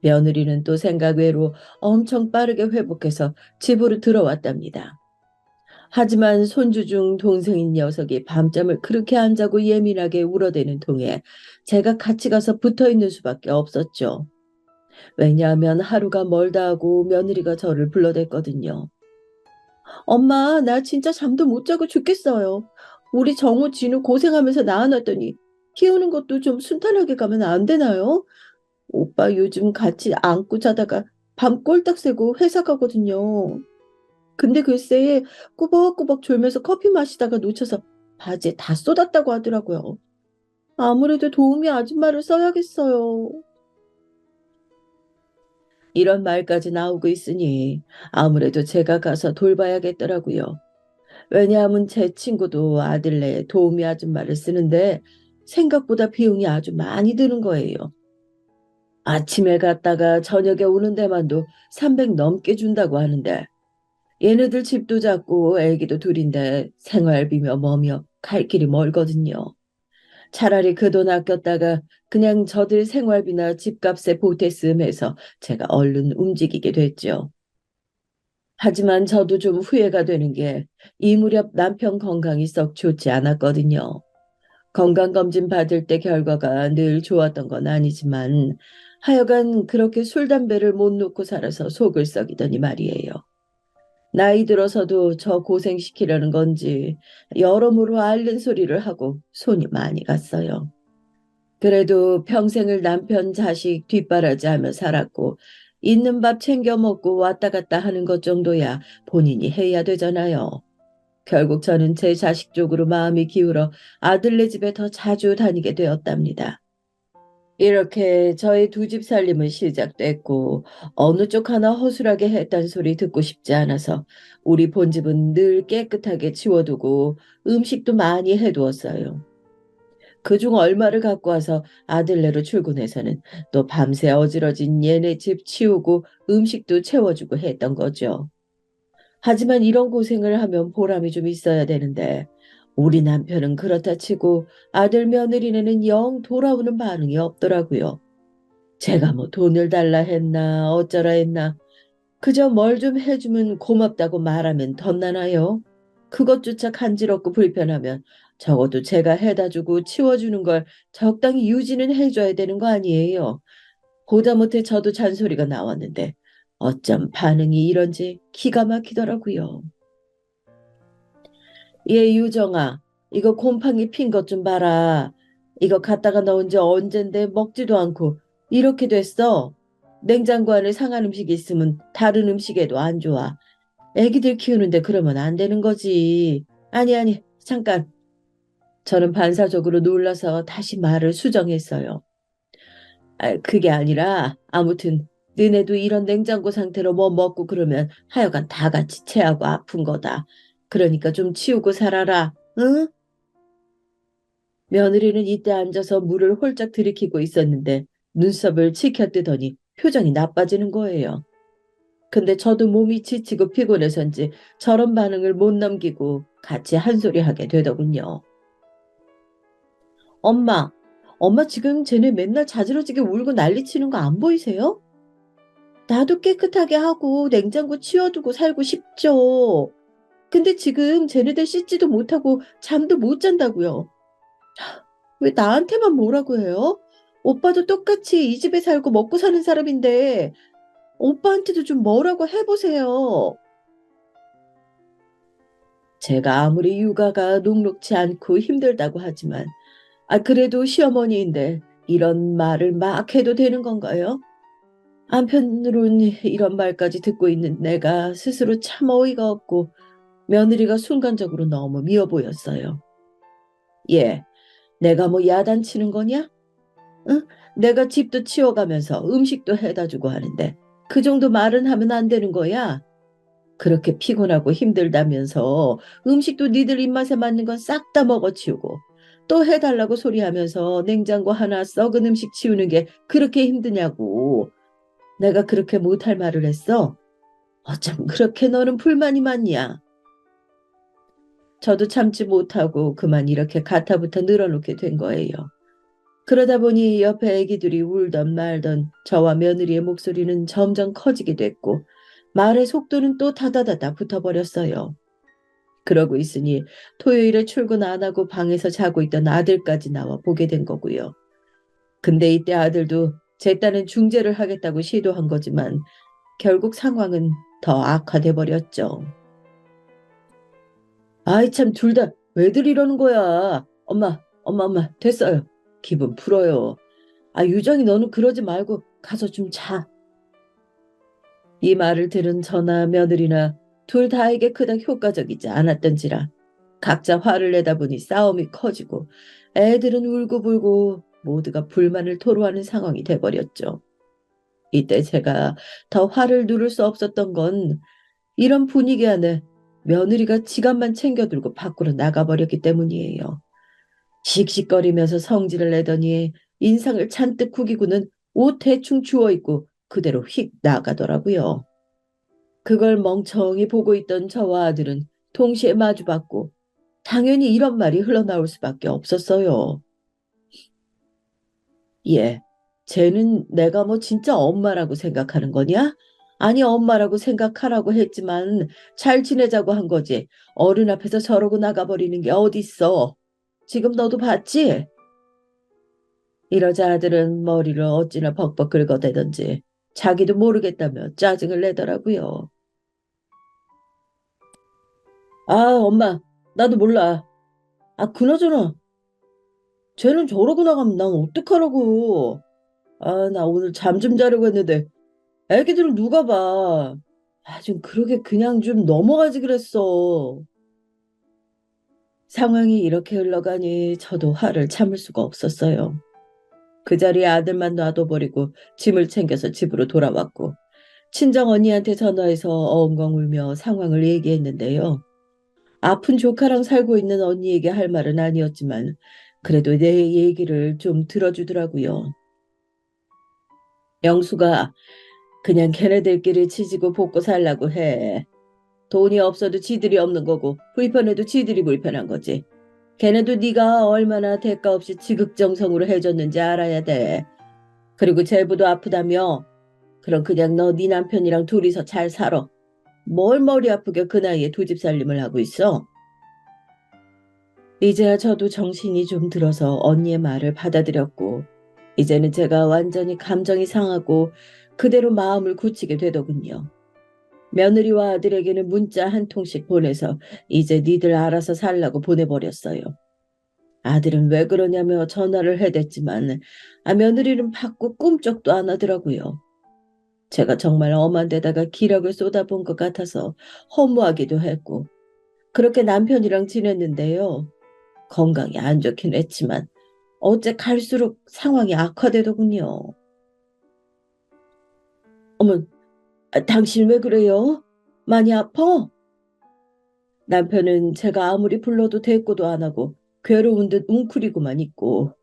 A: 며느리는 또 생각 외로 엄청 빠르게 회복해서 집으로 들어왔답니다. 하지만 손주 중 동생인 녀석이 밤잠을 그렇게 안 자고 예민하게 울어대는 통에 제가 같이 가서 붙어 있는 수밖에 없었죠. 왜냐하면 하루가 멀다 하고 며느리가 저를 불러댔거든요. 엄마, 나 진짜 잠도 못 자고 죽겠어요. 우리 정우, 진우 고생하면서 낳아놨더니 키우는 것도 좀 순탄하게 가면 안 되나요? 오빠 요즘 같이 안고 자다가 밤 꼴딱 새고 회사 가거든요. 근데 글쎄 꾸벅꾸벅 졸면서 커피 마시다가 놓쳐서 바지에 다 쏟았다고 하더라고요. 아무래도 도우미 아줌마를 써야겠어요. 이런 말까지 나오고 있으니 아무래도 제가 가서 돌봐야겠더라고요. 왜냐하면 제 친구도 아들네 도우미 아줌마를 쓰는데 생각보다 비용이 아주 많이 드는 거예요. 아침에 갔다가 저녁에 오는 데만도 300 넘게 준다고 하는데 얘네들 집도 작고 애기도 둘인데 생활비며 뭐며 갈 길이 멀거든요. 차라리 그 돈 아꼈다가 그냥 저들 생활비나 집값에 보탰음 해서 제가 얼른 움직이게 됐죠. 하지만 저도 좀 후회가 되는 게 이 무렵 남편 건강이 썩 좋지 않았거든요. 건강검진 받을 때 결과가 늘 좋았던 건 아니지만 하여간 그렇게 술, 담배를 못 놓고 살아서 속을 썩이더니 말이에요. 나이 들어서도 저 고생시키려는 건지 여러모로 앓는 소리를 하고 손이 많이 갔어요. 그래도 평생을 남편 자식 뒷바라지하며 살았고 있는 밥 챙겨 먹고 왔다 갔다 하는 것 정도야 본인이 해야 되잖아요. 결국 저는 제 자식 쪽으로 마음이 기울어 아들네 집에 더 자주 다니게 되었답니다. 이렇게 저희 두 집 살림은 시작됐고 어느 쪽 하나 허술하게 했단 소리 듣고 싶지 않아서 우리 본집은 늘 깨끗하게 치워두고 음식도 많이 해두었어요. 그중 얼마를 갖고 와서 아들네로 출근해서는 또 밤새 어지러진 얘네 집 치우고 음식도 채워주고 했던 거죠. 하지만 이런 고생을 하면 보람이 좀 있어야 되는데 우리 남편은 그렇다 치고 아들 며느리네는 영 돌아오는 반응이 없더라고요. 제가 뭐 돈을 달라 했나 어쩌라 했나 그저 뭘 좀 해주면 고맙다고 말하면 덧나나요? 그것조차 간지럽고 불편하면 적어도 제가 해다주고 치워주는 걸 적당히 유지는 해줘야 되는 거 아니에요. 보다 못해 저도 잔소리가 나왔는데 어쩜 반응이 이런지 기가 막히더라고요. 얘 유정아, 이거 곰팡이 핀 것 좀 봐라. 이거 갖다가 넣은 지 언젠데 먹지도 않고 이렇게 됐어. 냉장고 안에 상한 음식이 있으면 다른 음식에도 안 좋아. 애기들 키우는데 그러면 안 되는 거지. 아니, 아니, 잠깐. 저는 반사적으로 놀라서 다시 말을 수정했어요. 아, 그게 아니라 아무튼 너네도 이런 냉장고 상태로 뭐 먹고 그러면 하여간 다 같이 체하고 아픈 거다. 그러니까 좀 치우고 살아라. 응? 며느리는 이때 앉아서 물을 홀짝 들이키고 있었는데 눈썹을 치켜뜨더니 표정이 나빠지는 거예요. 근데 저도 몸이 지치고 피곤해서인지 저런 반응을 못 넘기고 같이 한 소리 하게 되더군요. 엄마, 엄마 지금 쟤네 맨날 자지러지게 울고 난리치는 거 안 보이세요? 나도 깨끗하게 하고 냉장고 치워두고 살고 싶죠. 근데 지금 쟤네들 씻지도 못하고 잠도 못 잔다고요. 왜 나한테만 뭐라고 해요? 오빠도 똑같이 이 집에 살고 먹고 사는 사람인데 오빠한테도 좀 뭐라고 해보세요. 제가 아무리 육아가 녹록지 않고 힘들다고 하지만 그래도 시어머니인데 이런 말을 막 해도 되는 건가요? 한편으론 이런 말까지 듣고 있는 내가 스스로 참 어이가 없고 며느리가 순간적으로 너무 미워 보였어요. 예, 내가 뭐 야단치는 거냐? 응? 내가 집도 치워가면서 음식도 해다 주고 하는데 그 정도 말은 하면 안 되는 거야? 그렇게 피곤하고 힘들다면서 음식도 니들 입맛에 맞는 건 싹 다 먹어치우고 또 해달라고 소리하면서 냉장고 하나 썩은 음식 치우는 게 그렇게 힘드냐고. 내가 그렇게 못할 말을 했어? 어쩜 그렇게 너는 불만이 많냐? 저도 참지 못하고 그만 이렇게 가타부터 늘어놓게 된 거예요. 그러다 보니 옆에 애기들이 울던 말던 저와 며느리의 목소리는 점점 커지게 됐고 말의 속도는 또 다다다다 붙어버렸어요. 그러고 있으니 토요일에 출근 안 하고 방에서 자고 있던 아들까지 나와 보게 된 거고요. 근데 이때 아들도 제 딴엔 중재를 하겠다고 시도한 거지만 결국 상황은 더 악화돼 버렸죠. 아이 참 둘 다 왜들 이러는 거야. 엄마 됐어요. 기분 풀어요. 유정이 너는 그러지 말고 가서 좀 자. 이 말을 들은 저나 며느리나 둘 다에게 그닥 효과적이지 않았던지라 각자 화를 내다 보니 싸움이 커지고 애들은 울고불고 모두가 불만을 토로하는 상황이 돼버렸죠. 이때 제가 더 화를 누를 수 없었던 건 이런 분위기 안에 며느리가 지갑만 챙겨들고 밖으로 나가버렸기 때문이에요. 씩씩거리면서 성질을 내더니 인상을 잔뜩 구기고는 옷 대충 주워 입고 그대로 휙 나가더라고요. 그걸 멍청이 보고 있던 저와 아들은 동시에 마주봤고 당연히 이런 말이 흘러나올 수밖에 없었어요. 예, 쟤는 내가 뭐 진짜 엄마라고 생각하는 거냐? 아니, 엄마라고 생각하라고 했지만 잘 지내자고 한 거지. 어른 앞에서 저러고 나가버리는 게 어딨어. 지금 너도 봤지? 이러자 아들은 머리를 어찌나 벅벅 긁어대던지 자기도 모르겠다며 짜증을 내더라고요. 아, 엄마, 나도 몰라. 아, 그나저나 쟤는 저러고 나가면 난 어떡하라고. 아, 나 오늘 잠 좀 자려고 했는데 애기들은 누가 봐. 아, 좀 그러게 그냥 좀 넘어가지 그랬어. 상황이 이렇게 흘러가니 저도 화를 참을 수가 없었어요. 그 자리에 아들만 놔둬버리고 짐을 챙겨서 집으로 돌아왔고 친정 언니한테 전화해서 엉엉 울며 상황을 얘기했는데요. 아픈 조카랑 살고 있는 언니에게 할 말은 아니었지만 그래도 내 얘기를 좀 들어주더라고요. 영수가 그냥 걔네들끼리 치지고 볶고 살라고 해. 돈이 없어도 지들이 없는 거고 불편해도 지들이 불편한 거지. 걔네도 네가 얼마나 대가 없이 지극정성으로 해줬는지 알아야 돼. 그리고 쟤부도 아프다며. 그럼 그냥 너 네 남편이랑 둘이서 잘 살아. 뭘 머리 아프게 그 나이에 두 집 살림을 하고 있어? 이제야 저도 정신이 좀 들어서 언니의 말을 받아들였고 이제는 제가 완전히 감정이 상하고 그대로 마음을 굳히게 되더군요. 며느리와 아들에게는 문자 한 통씩 보내서 이제 니들 알아서 살라고 보내버렸어요. 아들은 왜 그러냐며 전화를 해댔지만 며느리는 받고 꿈쩍도 안 하더라고요. 제가 정말 엄한 데다가 기력을 쏟아본 것 같아서 허무하기도 했고 그렇게 남편이랑 지냈는데요. 건강이 안 좋긴 했지만 어째 갈수록 상황이 악화되더군요. 어머, 당신 왜 그래요? 많이 아파? 남편은 제가 아무리 불러도 대꾸도 안 하고 괴로운 듯 웅크리고만 있고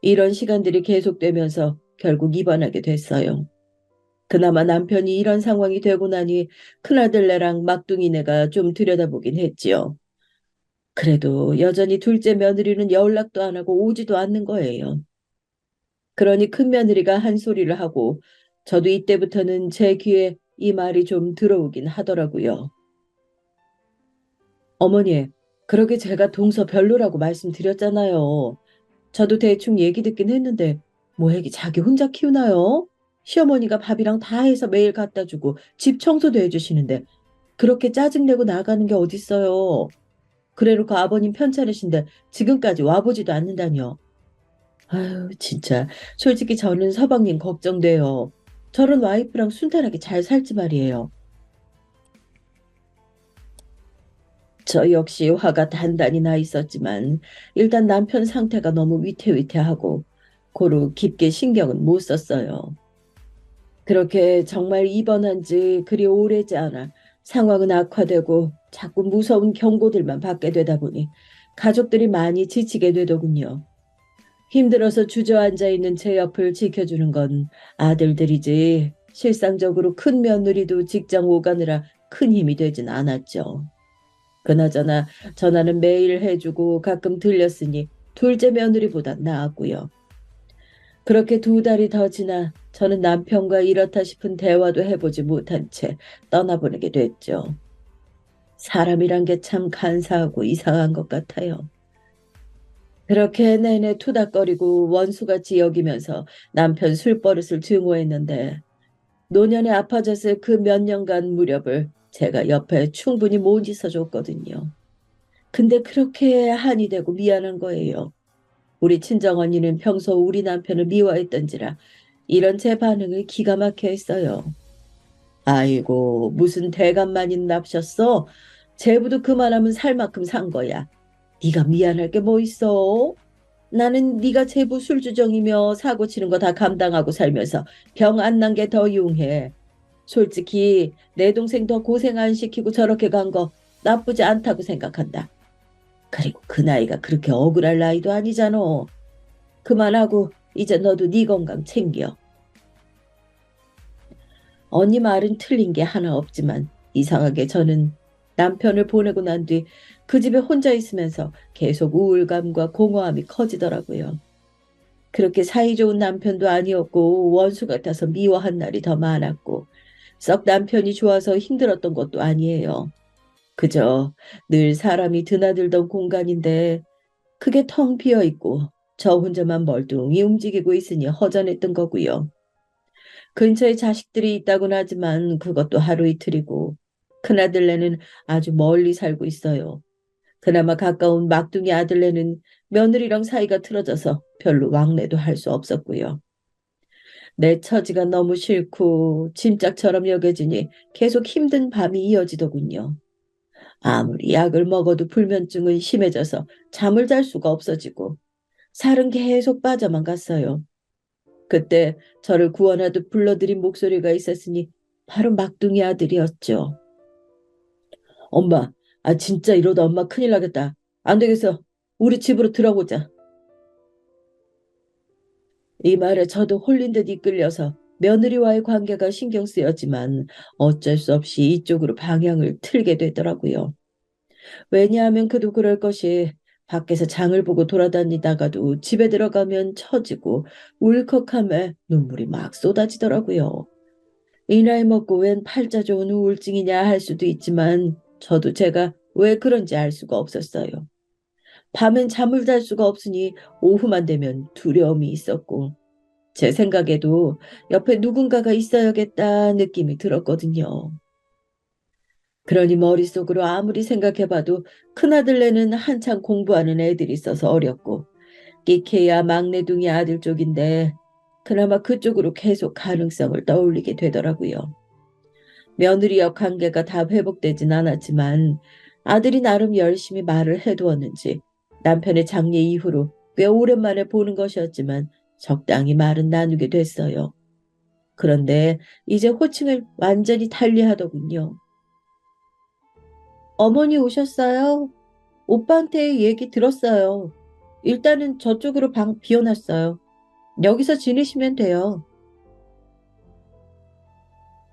A: 이런 시간들이 계속되면서 결국 입원하게 됐어요. 그나마 남편이 이런 상황이 되고 나니 큰아들네랑 막둥이네가 좀 들여다보긴 했지요. 그래도 여전히 둘째 며느리는 연락도 안 하고 오지도 않는 거예요. 그러니 큰 며느리가 한 소리를 하고 저도 이때부터는 제 귀에 이 말이 좀 들어오긴 하더라고요. 어머니, 그러게 제가 동서 별로라고 말씀드렸잖아요. 저도 대충 얘기 듣긴 했는데 뭐 애기 자기 혼자 키우나요? 시어머니가 밥이랑 다 해서 매일 갖다 주고 집 청소도 해주시는데 그렇게 짜증내고 나가는 게 어딨어요. 그래놓고 아버님 편찮으신데 지금까지 와보지도 않는다뇨. 아유, 진짜. 솔직히 저는 서방님 걱정돼요. 저런 와이프랑 순탄하게 잘 살지 말이에요. 저 역시 화가 단단히 나 있었지만 일단 남편 상태가 너무 위태위태하고 고루 깊게 신경은 못 썼어요. 그렇게 정말 입원한 지 그리 오래지 않아 상황은 악화되고 자꾸 무서운 경고들만 받게 되다 보니 가족들이 많이 지치게 되더군요. 힘들어서 주저앉아 있는 제 옆을 지켜주는 건 아들들이지 실상적으로 큰 며느리도 직장 오가느라 큰 힘이 되진 않았죠. 그나저나 전화는 매일 해주고 가끔 들렸으니 둘째 며느리보단 나았고요. 그렇게 두 달이 더 지나 저는 남편과 이렇다 싶은 대화도 해보지 못한 채 떠나보내게 됐죠. 사람이란 게 참 간사하고 이상한 것 같아요. 그렇게 내내 투닥거리고 원수같이 여기면서 남편 술버릇을 증오했는데 노년에 아파졌을 그 몇 년간 무렵을 제가 옆에 충분히 못 있어줬거든요. 근데 그렇게 한이 되고 미안한 거예요. 우리 친정언니는 평소 우리 남편을 미워했던지라 이런 제 반응을 기가 막혀 했어요. 아이고, 무슨 대감마님 납셨어? 제부도 그만하면 살 만큼 산 거야. 네가 미안할 게 뭐 있어? 나는 네가 제부 술주정이며 사고 치는 거 다 감당하고 살면서 병 안 난 게 더 유해. 솔직히 내 동생 더 고생 안 시키고 저렇게 간 거 나쁘지 않다고 생각한다. 그리고 그 나이가 그렇게 억울할 나이도 아니잖아. 그만하고 이제 너도 네 건강 챙겨. 언니 말은 틀린 게 하나 없지만 이상하게 저는 남편을 보내고 난 뒤 그 집에 혼자 있으면서 계속 우울감과 공허함이 커지더라고요. 그렇게 사이좋은 남편도 아니었고 원수 같아서 미워한 날이 더 많았고 썩 남편이 좋아서 힘들었던 것도 아니에요. 그저 늘 사람이 드나들던 공간인데 그게 텅 비어 있고 저 혼자만 멀뚱히 움직이고 있으니 허전했던 거고요. 근처에 자식들이 있다곤 하지만 그것도 하루 이틀이고 큰아들네는 아주 멀리 살고 있어요. 그나마 가까운 막둥이 아들네는 며느리랑 사이가 틀어져서 별로 왕래도 할 수 없었고요. 내 처지가 너무 싫고 짐짝처럼 여겨지니 계속 힘든 밤이 이어지더군요. 아무리 약을 먹어도 불면증은 심해져서 잠을 잘 수가 없어지고 살은 계속 빠져만 갔어요. 그때 저를 구원하듯 불러들인 목소리가 있었으니 바로 막둥이 아들이었죠. 엄마, 진짜 이러다 엄마 큰일 나겠다. 안 되겠어. 우리 집으로 들어보자. 이 말에 저도 홀린 듯 이끌려서 며느리와의 관계가 신경 쓰였지만 어쩔 수 없이 이쪽으로 방향을 틀게 되더라고요. 왜냐하면 그도 그럴 것이 밖에서 장을 보고 돌아다니다가도 집에 들어가면 처지고 울컥함에 눈물이 막 쏟아지더라고요. 이 나이 먹고 웬 팔자 좋은 우울증이냐 할 수도 있지만 저도 제가 왜 그런지 알 수가 없었어요. 밤엔 잠을 잘 수가 없으니 오후만 되면 두려움이 있었고 제 생각에도 옆에 누군가가 있어야겠다 느낌이 들었거든요. 그러니 머릿속으로 아무리 생각해봐도 큰아들네는 한창 공부하는 애들이 있어서 어렸고 끼케야 막내둥이 아들 쪽인데 그나마 그쪽으로 계속 가능성을 떠올리게 되더라고요. 며느리와 관계가 다 회복되진 않았지만 아들이 나름 열심히 말을 해두었는지 남편의 장례 이후로 꽤 오랜만에 보는 것이었지만 적당히 말은 나누게 됐어요. 그런데 이제 호칭을 완전히 달리하더군요. 어머니 오셨어요? 오빠한테 얘기 들었어요. 일단은 저쪽으로 방 비워놨어요. 여기서 지내시면 돼요.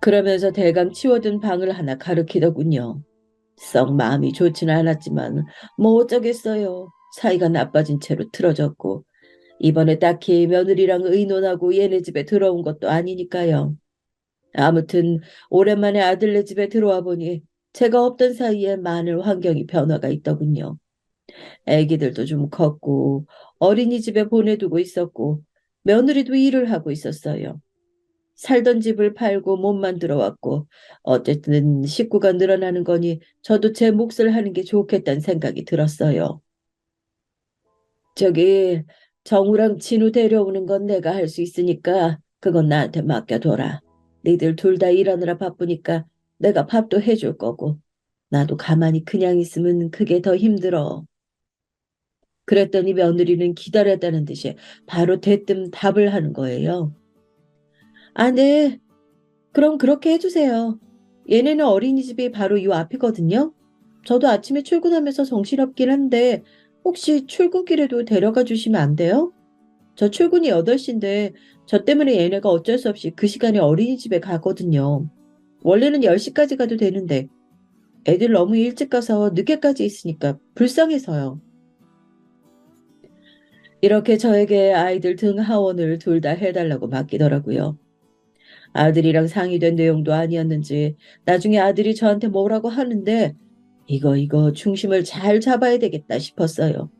A: 그러면서 대강 치워둔 방을 하나 가리키더군요. 썩 마음이 좋지는 않았지만 뭐 어쩌겠어요. 사이가 나빠진 채로 틀어졌고 이번에 딱히 며느리랑 의논하고 얘네 집에 들어온 것도 아니니까요. 아무튼 오랜만에 아들네 집에 들어와 보니 제가 없던 사이에 많은 환경이 변화가 있더군요. 애기들도 좀 컸고 어린이집에 보내두고 있었고 며느리도 일을 하고 있었어요. 살던 집을 팔고 몸만 들어왔고 어쨌든 식구가 늘어나는 거니 저도 제 몫을 하는 게 좋겠다는 생각이 들었어요. 저기 정우랑 진우 데려오는 건 내가 할 수 있으니까 그건 나한테 맡겨둬라. 니들 둘 다 일하느라 바쁘니까 내가 밥도 해줄 거고 나도 가만히 그냥 있으면 그게 더 힘들어. 그랬더니 며느리는 기다렸다는 듯이 바로 대뜸 답을 하는 거예요. 아, 네. 그럼 그렇게 해주세요. 얘네는 어린이집이 바로 요 앞이거든요. 저도 아침에 출근하면서 정신없긴 한데 혹시 출근길에도 데려가 주시면 안 돼요? 저 출근이 8시인데 저 때문에 얘네가 어쩔 수 없이 그 시간에 어린이집에 가거든요. 원래는 10시까지 가도 되는데 애들 너무 일찍 가서 늦게까지 있으니까 불쌍해서요. 이렇게 저에게 아이들 등 하원을 둘 다 해달라고 맡기더라고요. 아들이랑 상의된 내용도 아니었는지 나중에 아들이 저한테 뭐라고 하는데 이거 중심을 잘 잡아야 되겠다 싶었어요.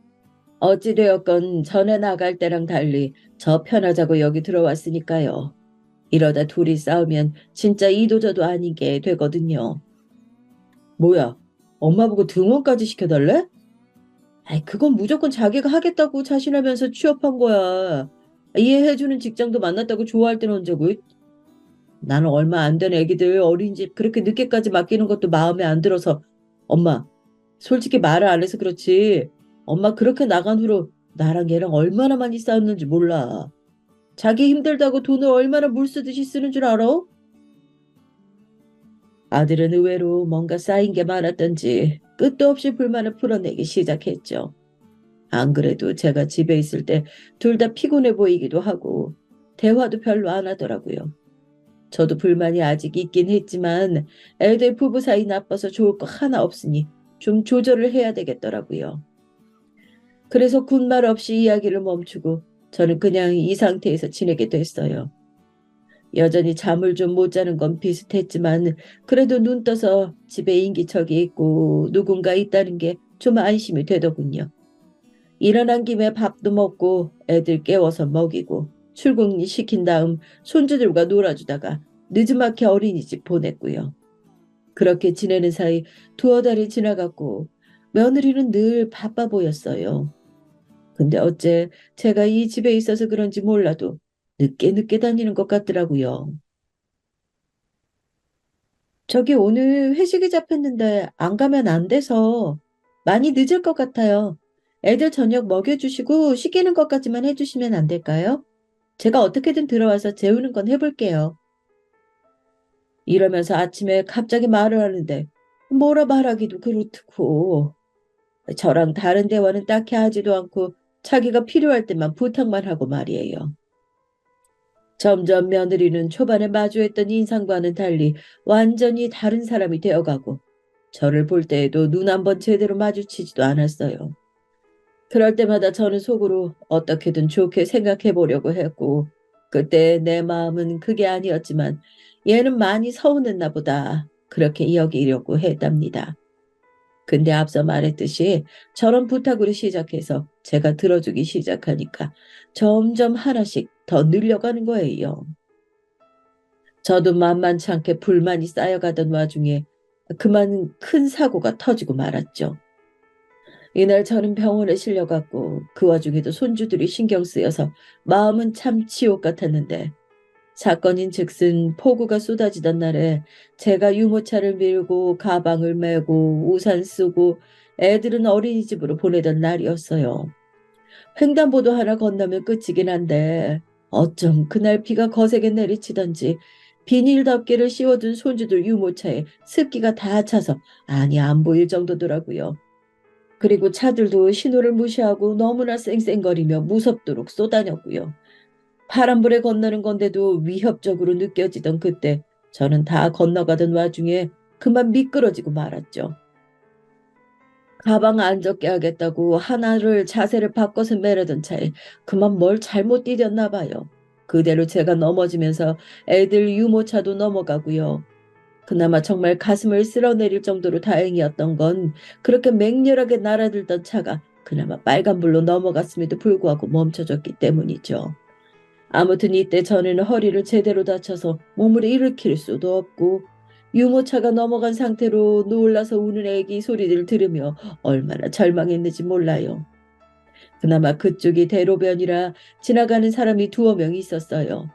A: 어찌되었건 전에 나갈 때랑 달리 저 편하자고 여기 들어왔으니까요. 이러다 둘이 싸우면 진짜 이도저도 아닌 게 되거든요. 뭐야, 엄마 보고 등원까지 시켜달래? 아이, 그건 무조건 자기가 하겠다고 자신하면서 취업한 거야. 이해해주는 직장도 만났다고 좋아할 때는 언제고? 나는 얼마 안 된 애기들 어린이집 그렇게 늦게까지 맡기는 것도 마음에 안 들어서 엄마, 솔직히 말을 안 해서 그렇지. 엄마 그렇게 나간 후로 나랑 얘랑 얼마나 많이 싸웠는지 몰라. 자기 힘들다고 돈을 얼마나 물 쓰듯이 쓰는 줄 알아? 아들은 의외로 뭔가 쌓인 게 많았던지 끝도 없이 불만을 풀어내기 시작했죠. 안 그래도 제가 집에 있을 때 둘 다 피곤해 보이기도 하고 대화도 별로 안 하더라고요. 저도 불만이 아직 있긴 했지만 애들 부부 사이 나빠서 좋을 거 하나 없으니 좀 조절을 해야 되겠더라고요. 그래서 군말 없이 이야기를 멈추고 저는 그냥 이 상태에서 지내게 됐어요. 여전히 잠을 좀 못 자는 건 비슷했지만 그래도 눈 떠서 집에 인기척이 있고 누군가 있다는 게 좀 안심이 되더군요. 일어난 김에 밥도 먹고 애들 깨워서 먹이고 출근시킨 다음 손주들과 놀아주다가 늦지막히 어린이집 보냈고요. 그렇게 지내는 사이 두어 달이 지나갔고 며느리는 늘 바빠 보였어요. 근데 어째 제가 이 집에 있어서 그런지 몰라도 늦게 다니는 것 같더라고요. 저기 오늘 회식이 잡혔는데 안 가면 안 돼서 많이 늦을 것 같아요. 애들 저녁 먹여주시고 시키는 것까지만 해주시면 안 될까요? 제가 어떻게든 들어와서 재우는 건 해볼게요. 이러면서 아침에 갑자기 말을 하는데 뭐라 말하기도 그렇고 저랑 다른 대화는 딱히 하지도 않고 자기가 필요할 때만 부탁만 하고 말이에요. 점점 며느리는 초반에 마주했던 인상과는 달리 완전히 다른 사람이 되어가고 저를 볼 때에도 눈 한 번 제대로 마주치지도 않았어요. 그럴 때마다 저는 속으로 어떻게든 좋게 생각해 보려고 했고 그때 내 마음은 그게 아니었지만 얘는 많이 서운했나 보다 그렇게 여기려고 했답니다. 근데 앞서 말했듯이 저런 부탁으로 시작해서 제가 들어주기 시작하니까 점점 하나씩 더 늘려가는 거예요. 저도 만만치 않게 불만이 쌓여가던 와중에 그만 큰 사고가 터지고 말았죠. 이날 저는 병원에 실려갔고 그 와중에도 손주들이 신경 쓰여서 마음은 참 지옥 같았는데 사건인 즉슨 폭우가 쏟아지던 날에 제가 유모차를 밀고 가방을 메고 우산 쓰고 애들은 어린이집으로 보내던 날이었어요. 횡단보도 하나 건너면 끝이긴 한데 어쩜 그날 비가 거세게 내리치던지 비닐 덮개를 씌워둔 손주들 유모차에 습기가 다 차서 아니 안 보일 정도더라고요. 그리고 차들도 신호를 무시하고 너무나 쌩쌩거리며 무섭도록 쏘다녔고요. 파란불에 건너는 건데도 위협적으로 느껴지던 그때 저는 다 건너가던 와중에 그만 미끄러지고 말았죠. 가방 안 젖게 하겠다고 하나를 자세를 바꿔서 매려던 차에 그만 뭘 잘못 디뎠나 봐요. 그대로 제가 넘어지면서 애들 유모차도 넘어가고요. 그나마 정말 가슴을 쓸어내릴 정도로 다행이었던 건 그렇게 맹렬하게 날아들던 차가 그나마 빨간불로 넘어갔음에도 불구하고 멈춰졌기 때문이죠. 아무튼 이때 저는 허리를 제대로 다쳐서 몸을 일으킬 수도 없고 유모차가 넘어간 상태로 놀라서 우는 애기 소리를 들으며 얼마나 절망했는지 몰라요. 그나마 그쪽이 대로변이라 지나가는 사람이 두어 명 있었어요.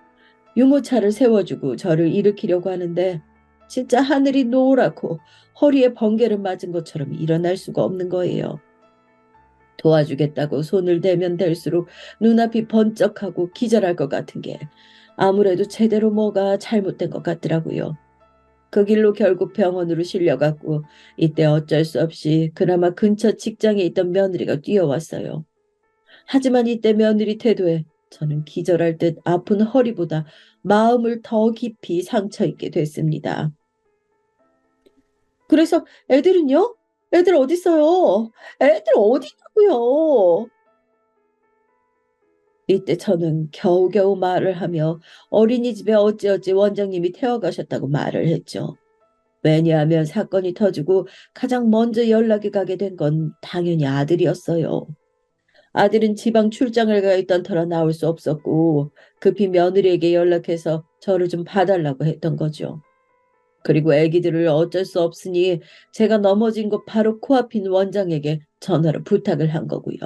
A: 유모차를 세워주고 저를 일으키려고 하는데 진짜 하늘이 노랗고 허리에 번개를 맞은 것처럼 일어날 수가 없는 거예요. 도와주겠다고 손을 대면 될수록 눈앞이 번쩍하고 기절할 것 같은 게 아무래도 제대로 뭐가 잘못된 것 같더라고요. 그 길로 결국 병원으로 실려갔고 이때 어쩔 수 없이 그나마 근처 직장에 있던 며느리가 뛰어왔어요. 하지만 이때 며느리 태도에 저는 기절할 듯 아픈 허리보다 마음을 더 깊이 상처 입게 됐습니다. 그래서 애들은요? 애들 어디 있어요? 애들 어디 있다고요? 이때 저는 겨우겨우 말을 하며 어린이집에 어찌어찌 원장님이 태워가셨다고 말을 했죠. 왜냐하면 사건이 터지고 가장 먼저 연락이 가게 된 건 당연히 아들이었어요. 아들은 지방 출장을 가 있던 터라 나올 수 없었고 급히 며느리에게 연락해서 저를 좀 봐달라고 했던 거죠. 그리고 아기들을 어쩔 수 없으니 제가 넘어진 곳 바로 코앞인 원장에게 전화로 부탁을 한 거고요.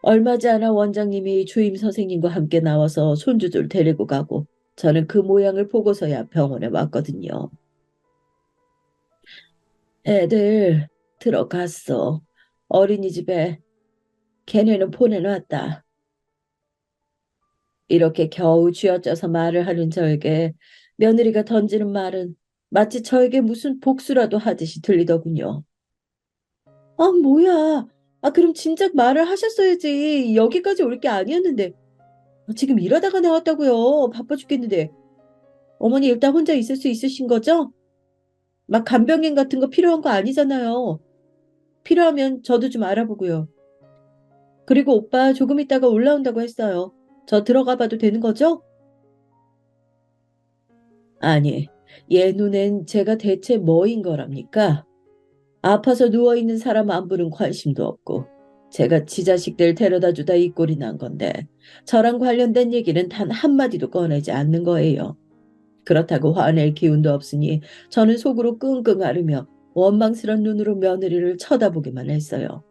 A: 얼마 지 않아 원장님이 주임 선생님과 함께 나와서 손주들 데리고 가고 저는 그 모양을 보고서야 병원에 왔거든요. 애들 들어갔어. 어린이집에 걔네는 보내놨다. 이렇게 겨우 쥐어짜서 말을 하는 저에게 며느리가 던지는 말은 마치 저에게 무슨 복수라도 하듯이 들리더군요. 아, 뭐야. 아, 그럼 진작 말을 하셨어야지. 여기까지 올 게 아니었는데. 지금 일하다가 나왔다고요. 바빠 죽겠는데. 어머니 일단 혼자 있을 수 있으신 거죠? 막 간병인 같은 거 필요한 거 아니잖아요. 필요하면 저도 좀 알아보고요. 그리고 오빠 조금 있다가 올라온다고 했어요. 저 들어가 봐도 되는 거죠? 아니, 얘 눈엔 제가 대체 뭐인 거랍니까? 아파서 누워있는 사람 안부는 관심도 없고, 제가 지 자식들 데려다 주다 이 꼴이 난 건데, 저랑 관련된 얘기는 단 한마디도 꺼내지 않는 거예요. 그렇다고 화낼 기운도 없으니 저는 속으로 끙끙 앓으며 원망스런 눈으로 며느리를 쳐다보기만 했어요.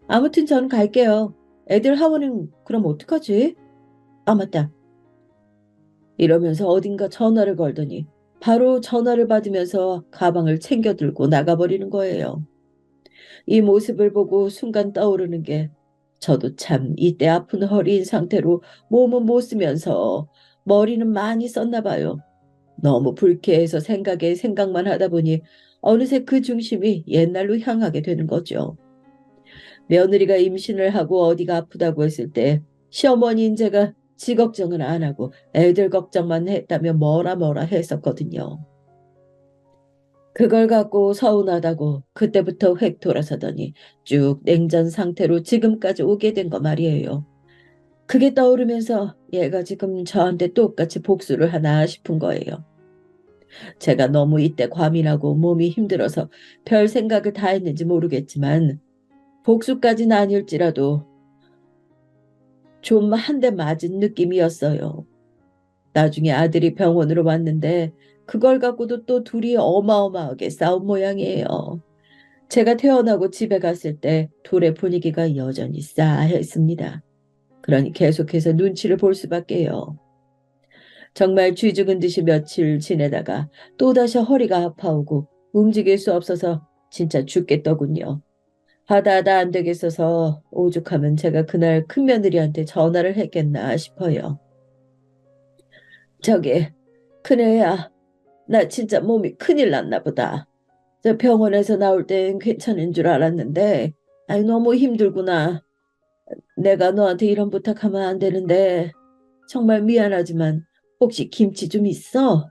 A: 아무튼 전 갈게요. 애들 하원은 그럼 어떡하지? 아, 맞다. 이러면서 어딘가 전화를 걸더니 바로 전화를 받으면서 가방을 챙겨 들고 나가버리는 거예요. 이 모습을 보고 순간 떠오르는 게 저도 참 이때 아픈 허리인 상태로 몸은 못 쓰면서 머리는 많이 썼나 봐요. 너무 불쾌해서 생각에 생각만 하다 보니 어느새 그 중심이 옛날로 향하게 되는 거죠. 며느리가 임신을 하고 어디가 아프다고 했을 때 시어머니인 제가 지 걱정은 안 하고 애들 걱정만 했다며 뭐라 했었거든요. 그걸 갖고 서운하다고 그때부터 획 돌아서더니 쭉 냉전 상태로 지금까지 오게 된 거 말이에요. 그게 떠오르면서 얘가 지금 저한테 똑같이 복수를 하나 싶은 거예요. 제가 너무 이때 과민하고 몸이 힘들어서 별 생각을 다 했는지 모르겠지만 복수까지는 아닐지라도 좀 한 대 맞은 느낌이었어요. 나중에 아들이 병원으로 왔는데 그걸 갖고도 또 둘이 어마어마하게 싸운 모양이에요. 제가 태어나고 집에 갔을 때 둘의 분위기가 여전히 싸했습니다. 그러니 계속해서 눈치를 볼 수밖에요. 정말 쥐 죽은 듯이 며칠 지내다가 또다시 허리가 아파오고 움직일 수 없어서 진짜 죽겠더군요. 하다하다 안 되겠어서 오죽하면 제가 그날 큰며느리한테 전화를 했겠나 싶어요. 저기, 큰애야, 나 진짜 몸이 큰일 났나 보다. 저 병원에서 나올 땐 괜찮은 줄 알았는데, 아이, 너무 힘들구나. 내가 너한테 이런 부탁하면 안 되는데, 정말 미안하지만, 혹시 김치 좀 있어?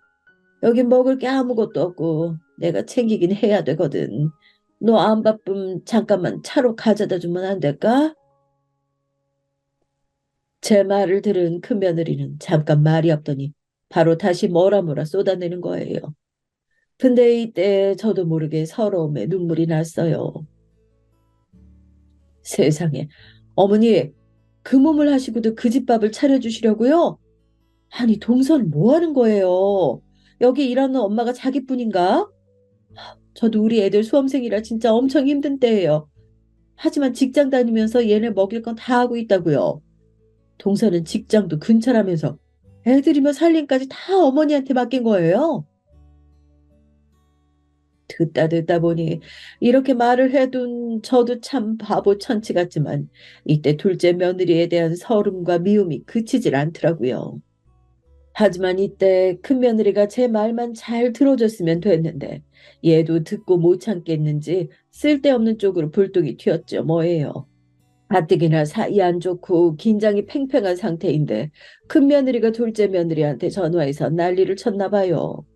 A: 여기 먹을 게 아무것도 없고, 내가 챙기긴 해야 되거든. 너 안 바쁘면 잠깐만 차로 가져다 주면 안 될까? 제 말을 들은 큰며느리는 잠깐 말이 없더니 바로 다시 뭐라 쏟아내는 거예요. 근데 이때 저도 모르게 서러움에 눈물이 났어요. 세상에. 어머니, 그 몸을 하시고도 그 집밥을 차려주시려고요? 아니, 동선 뭐 하는 거예요? 여기 일하는 엄마가 자기뿐인가? 저도 우리 애들 수험생이라 진짜 엄청 힘든 때예요. 하지만 직장 다니면서 얘네 먹일 건 다 하고 있다고요. 동서는 직장도 근처라면서 애들이며 살림까지 다 어머니한테 맡긴 거예요. 듣다 보니 이렇게 말을 해둔 저도 참 바보 천치 같지만 이때 둘째 며느리에 대한 서름과 미움이 그치질 않더라고요. 하지만 이때 큰 며느리가 제 말만 잘 들어줬으면 됐는데 얘도 듣고 못 참겠는지 쓸데없는 쪽으로 불똥이 튀었죠 뭐예요. 가뜩이나 사이 안 좋고 긴장이 팽팽한 상태인데 큰 며느리가 둘째 며느리한테 전화해서 난리를 쳤나 봐요.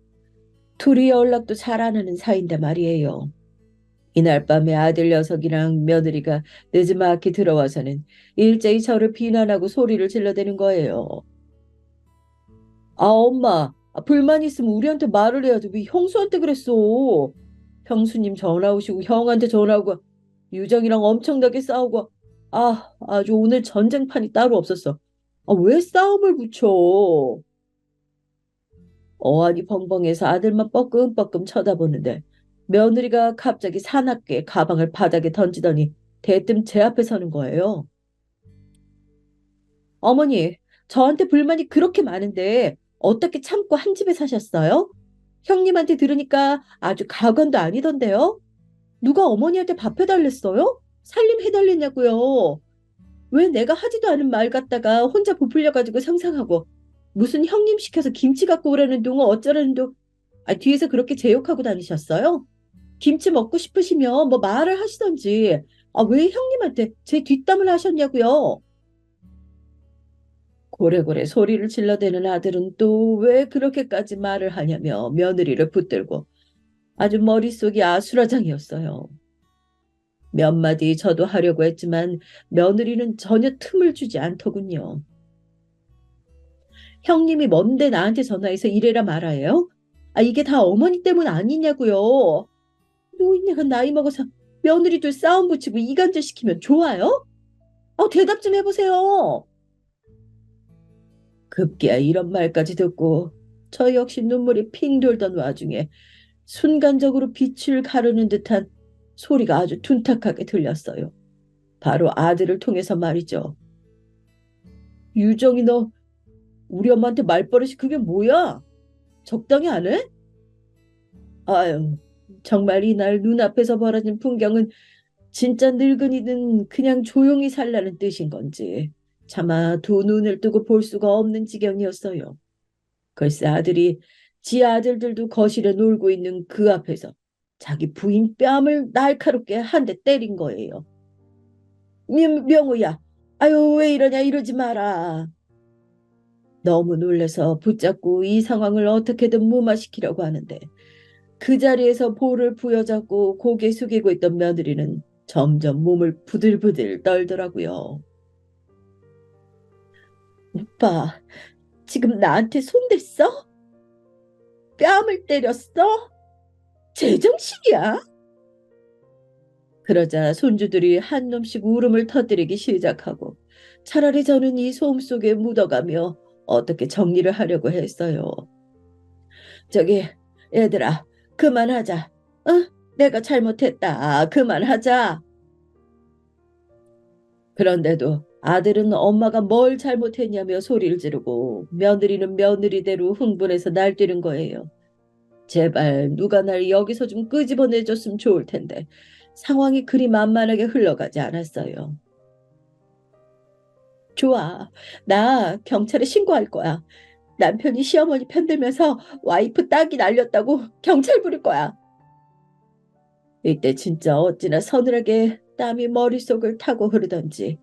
A: 둘이 연락도 잘 안 하는 사이인데 말이에요. 이날 밤에 아들 녀석이랑 며느리가 늦지막히 들어와서는 일제히 저를 비난하고 소리를 질러대는 거예요. 아, 엄마, 불만 있으면 우리한테 말을 해야지. 왜 형수한테 그랬어? 형수님 전화 오시고 형한테 전화 오고 유정이랑 엄청나게 싸우고 아주 오늘 전쟁판이 따로 없었어. 아, 왜 싸움을 붙여? 어안이 벙벙해서 아들만 뻐끔뻐끔 쳐다보는데 며느리가 갑자기 사납게 가방을 바닥에 던지더니 대뜸 제 앞에 서는 거예요. 어머니, 저한테 불만이 그렇게 많은데 어떻게 참고 한 집에 사셨어요? 형님한테 들으니까 아주 가관도 아니던데요? 누가 어머니한테 밥 해달랬어요? 살림 해달랬냐고요? 왜 내가 하지도 않은 말 갖다가 혼자 부풀려가지고 상상하고 무슨 형님 시켜서 김치 갖고 오라는 동어 어쩌라는 동 뒤에서 그렇게 제욕하고 다니셨어요? 김치 먹고 싶으시면 뭐 말을 하시던지 왜 형님한테 제 뒷담을 하셨냐고요? 고래고래 소리를 질러대는 아들은 또 왜 그렇게까지 말을 하냐며 며느리를 붙들고 아주 머릿속이 아수라장이었어요. 몇 마디 저도 하려고 했지만 며느리는 전혀 틈을 주지 않더군요. 형님이 뭔데 나한테 전화해서 이래라 말아요? 이게 다 어머니 때문 아니냐고요. 노인네가 나이 먹어서 며느리들 싸움 붙이고 이간질 시키면 좋아요? 대답 좀 해보세요. 급기야 이런 말까지 듣고 저 역시 눈물이 핑 돌던 와중에 순간적으로 빛을 가르는 듯한 소리가 아주 둔탁하게 들렸어요. 바로 아들을 통해서 말이죠. 유정이 너 우리 엄마한테 말버릇이 그게 뭐야? 적당히 안 해? 아유, 정말 이날 눈앞에서 벌어진 풍경은 진짜 늙은이는 그냥 조용히 살라는 뜻인 건지 차마 두 눈을 뜨고 볼 수가 없는 지경이었어요. 글쎄 아들이 지 아들들도 거실에 놀고 있는 그 앞에서 자기 부인 뺨을 날카롭게 한 대 때린 거예요. 명우야, 아유 왜 이러냐 이러지 마라. 너무 놀라서 붙잡고 이 상황을 어떻게든 무마시키려고 하는데 그 자리에서 볼을 부여잡고 고개 숙이고 있던 며느리는 점점 몸을 부들부들 떨더라고요. 오빠, 지금 나한테 손댔어? 뺨을 때렸어? 제정신이야? 그러자 손주들이 한 놈씩 울음을 터뜨리기 시작하고 차라리 저는 이 소음 속에 묻어가며 어떻게 정리를 하려고 했어요. 저기 얘들아 그만하자. 어? 내가 잘못했다. 그만하자. 그런데도 아들은 엄마가 뭘 잘못했냐며 소리를 지르고 며느리는 며느리대로 흥분해서 날뛰는 거예요. 제발 누가 날 여기서 좀 끄집어내줬으면 좋을 텐데 상황이 그리 만만하게 흘러가지 않았어요. 좋아. 나 경찰에 신고할 거야. 남편이 시어머니 편들면서 와이프 딸이 날렸다고 경찰 부를 거야. 이때 진짜 어찌나 서늘하게 땀이 머릿속을 타고 흐르던지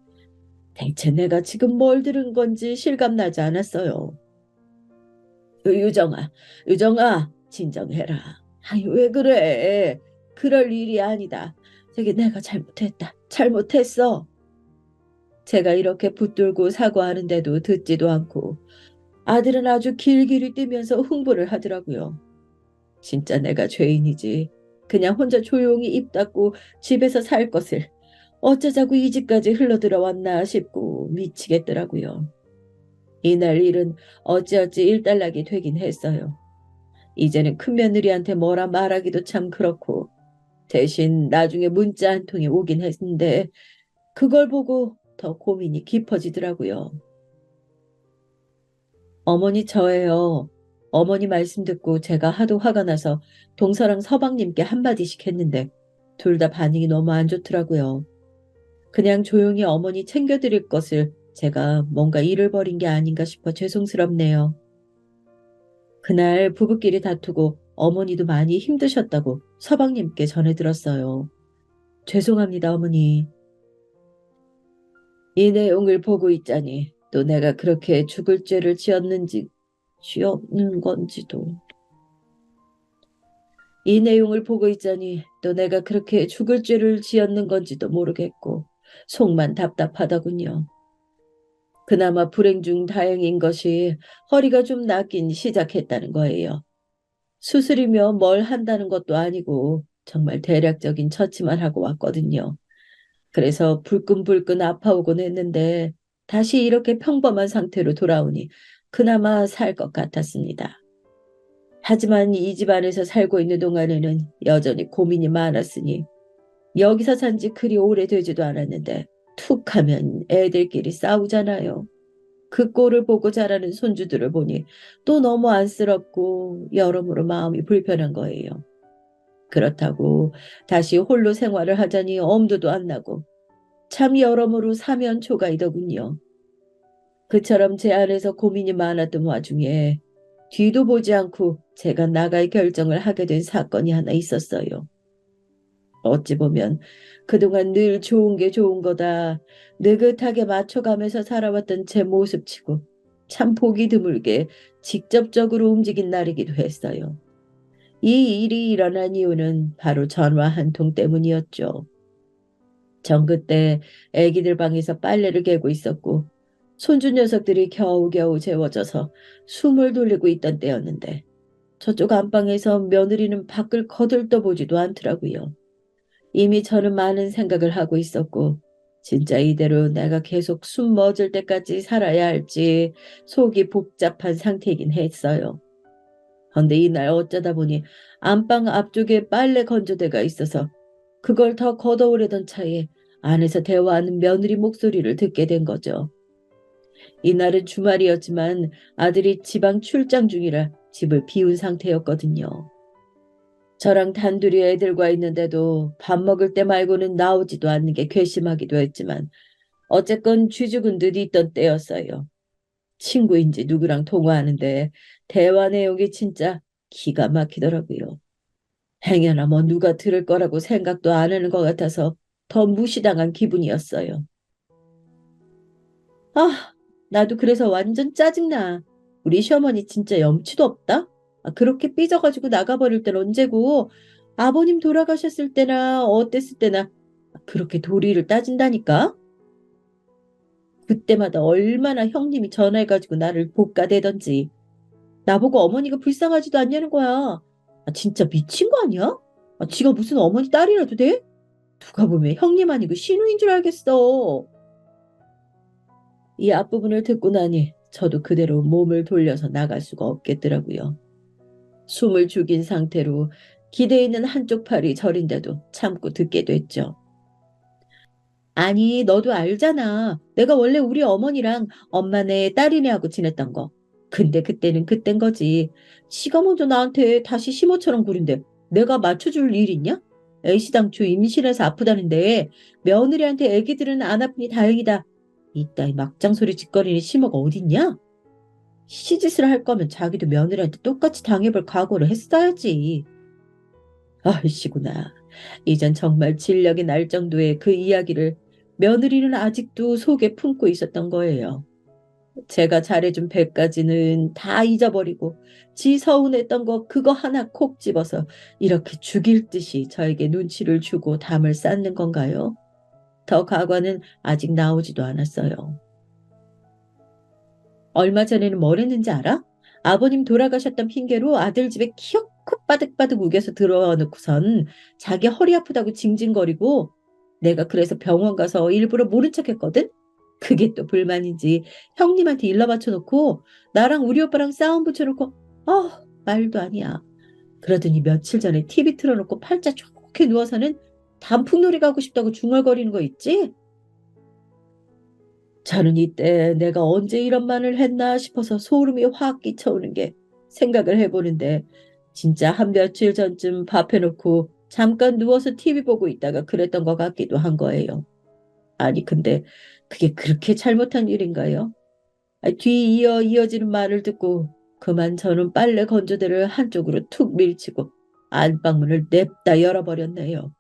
A: 대체 내가 지금 뭘 들은 건지 실감나지 않았어요. 유정아, 유정아, 진정해라. 아니, 왜 그래? 그럴 일이 아니다. 저기 내가 잘못했다. 잘못했어. 제가 이렇게 붙들고 사과하는데도 듣지도 않고 아들은 아주 길길이 뛰면서 흥분을 하더라고요. 진짜 내가 죄인이지. 그냥 혼자 조용히 입 닫고 집에서 살 것을 어쩌자고 이 집까지 흘러들어왔나 싶고 미치겠더라고요. 이날 일은 어찌어찌 일단락이 되긴 했어요. 이제는 큰며느리한테 뭐라 말하기도 참 그렇고 대신 나중에 문자 한 통이 오긴 했는데 그걸 보고 더 고민이 깊어지더라고요. 어머니 저예요. 어머니 말씀 듣고 제가 하도 화가 나서 동서랑 서방님께 한마디씩 했는데 둘 다 반응이 너무 안 좋더라고요. 그냥 조용히 어머니 챙겨드릴 것을 제가 뭔가 일을 벌인 게 아닌가 싶어 죄송스럽네요. 그날 부부끼리 다투고 어머니도 많이 힘드셨다고 서방님께 전해 들었어요. 죄송합니다, 어머니. 이 내용을 보고 있자니 또 내가 그렇게 죽을 죄를 지었는지 지었는 건지도. 이 내용을 보고 있자니 또 내가 그렇게 죽을 죄를 지었는 건지도 모르겠고 속만 답답하더군요. 그나마 불행 중 다행인 것이 허리가 좀 낫긴 시작했다는 거예요. 수술이며 뭘 한다는 것도 아니고 정말 대략적인 처치만 하고 왔거든요. 그래서 불끈불끈 아파오곤 했는데 다시 이렇게 평범한 상태로 돌아오니 그나마 살 것 같았습니다. 하지만 이 집안에서 살고 있는 동안에는 여전히 고민이 많았으니 여기서 산지 그리 오래되지도 않았는데 툭 하면 애들끼리 싸우잖아요. 그 꼴을 보고 자라는 손주들을 보니 또 너무 안쓰럽고 여러모로 마음이 불편한 거예요. 그렇다고 다시 홀로 생활을 하자니 엄두도 안 나고 참 여러모로 사면초가이더군요. 그처럼 제 안에서 고민이 많았던 와중에 뒤도 보지 않고 제가 나갈 결정을 하게 된 사건이 하나 있었어요. 어찌 보면 그동안 늘 좋은 게 좋은 거다 느긋하게 맞춰가면서 살아왔던 제 모습치고 참 보기 드물게 직접적으로 움직인 날이기도 했어요. 이 일이 일어난 이유는 바로 전화 한 통 때문이었죠. 전 그때 애기들 방에서 빨래를 개고 있었고 손주 녀석들이 겨우겨우 재워져서 숨을 돌리고 있던 때였는데 저쪽 안방에서 며느리는 밖을 거들떠보지도 않더라고요. 이미 저는 많은 생각을 하고 있었고 진짜 이대로 내가 계속 숨 멎을 때까지 살아야 할지 속이 복잡한 상태이긴 했어요. 그런데 이날 어쩌다 보니 안방 앞쪽에 빨래 건조대가 있어서 그걸 더 걷어오려던 차에 안에서 대화하는 며느리 목소리를 듣게 된 거죠. 이날은 주말이었지만 아들이 지방 출장 중이라 집을 비운 상태였거든요. 저랑 단둘이 애들과 있는데도 밥 먹을 때 말고는 나오지도 않는 게 괘씸하기도 했지만 어쨌건 쥐죽은 듯 있던 때였어요. 친구인지 누구랑 통화하는데 대화 내용이 진짜 기가 막히더라고요. 행여나 뭐 누가 들을 거라고 생각도 안 하는 것 같아서 더 무시당한 기분이었어요. 아, 나도 그래서 완전 짜증나. 우리 시어머니 진짜 염치도 없다? 그렇게 삐져가지고 나가버릴 땐 언제고, 아버님 돌아가셨을 때나 어땠을 때나 그렇게 도리를 따진다니까? 그때마다 얼마나 형님이 전화해가지고 나를 볶아대던지. 나보고 어머니가 불쌍하지도 않냐는 거야. 진짜 미친 거 아니야? 지가 무슨 어머니 딸이라도 돼? 누가 보면 형님 아니고 신우인 줄 알겠어. 이 앞부분을 듣고 나니 저도 그대로 몸을 돌려서 나갈 수가 없겠더라고요. 숨을 죽인 상태로 기대에 있는 한쪽 팔이 저린데도 참고 듣게 됐죠. 아니, 너도 알잖아. 내가 원래 우리 어머니랑 엄마네 딸이네하고 지냈던 거. 근데 그때는 그땐 거지. 지가 먼저 나한테 다시 시모처럼 구린데 내가 맞춰줄 일 있냐? 애시당초 임신해서 아프다는데 며느리한테 애기들은 안 아프니 다행이다. 이따위 막장 소리 짓거리는 시모가 어딨냐? 시짓을 할 거면 자기도 며느리한테 똑같이 당해볼 각오를 했어야지. 아이씨구나. 이젠 정말 진력이 날 정도의 그 이야기를 며느리는 아직도 속에 품고 있었던 거예요. 제가 잘해준 배까지는 다 잊어버리고 지 서운했던 거 그거 하나 콕 집어서 이렇게 죽일 듯이 저에게 눈치를 주고 담을 쌓는 건가요? 더 과거는 아직 나오지도 않았어요. 얼마 전에는 뭘 했는지 알아? 아버님 돌아가셨던 핑계로 아들 집에 키어코 빠득빠득 우겨서 들어와 놓고선 자기 허리 아프다고 징징거리고 내가 그래서 병원 가서 일부러 모른 척 했거든? 그게 또 불만인지 형님한테 일러 바쳐놓고 나랑 우리 오빠랑 싸움 붙여놓고 말도 아니야. 그러더니 며칠 전에 TV 틀어놓고 팔자 좋게 누워서는 단풍놀이 가고 싶다고 중얼거리는 거 있지? 저는 이때 내가 언제 이런 말을 했나 싶어서 소름이 확 끼쳐오는 게 생각을 해보는데 진짜 한 며칠 전쯤 밥 해놓고 잠깐 누워서 TV 보고 있다가 그랬던 것 같기도 한 거예요. 아니 근데 그게 그렇게 잘못한 일인가요? 뒤이어 이어지는 말을 듣고 그만 저는 빨래 건조대를 한쪽으로 툭 밀치고 안방문을 냅다 열어버렸네요.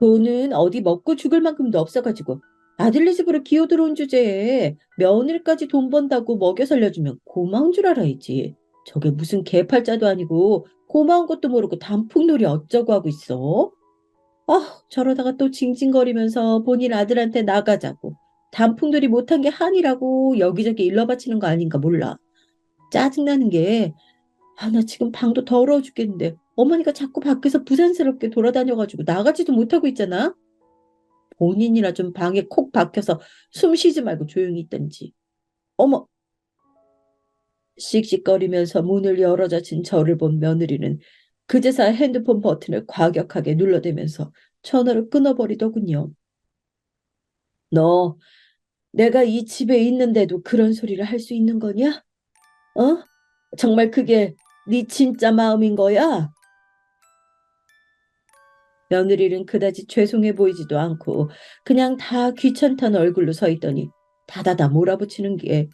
A: 돈은 어디 먹고 죽을 만큼도 없어가지고 아들네 집으로 기어 들어온 주제에 며느리까지 돈 번다고 먹여 살려주면 고마운 줄 알아야지. 저게 무슨 개팔자도 아니고 고마운 것도 모르고 단풍놀이 어쩌고 하고 있어. 저러다가 또 징징거리면서 본인 아들한테 나가자고. 단풍놀이 못한 게 한이라고 여기저기 일러바치는 거 아닌가 몰라. 짜증나는 게 나 지금 방도 더러워 죽겠는데 어머니가 자꾸 밖에서 부산스럽게 돌아다녀가지고 나가지도 못하고 있잖아. 본인이나 좀 방에 콕 박혀서 숨 쉬지 말고 조용히 있던지. 어머! 씩씩거리면서 문을 열어젖힌 저를 본 며느리는 그제서야 핸드폰 버튼을 과격하게 눌러대면서 전화를 끊어버리더군요. 너 내가 이 집에 있는데도 그런 소리를 할 수 있는 거냐? 어? 정말 그게 네 진짜 마음인 거야? 며느리는 그다지 죄송해 보이지도 않고 그냥 다 귀찮다는 얼굴로 서 있더니 다다다 몰아붙이는 게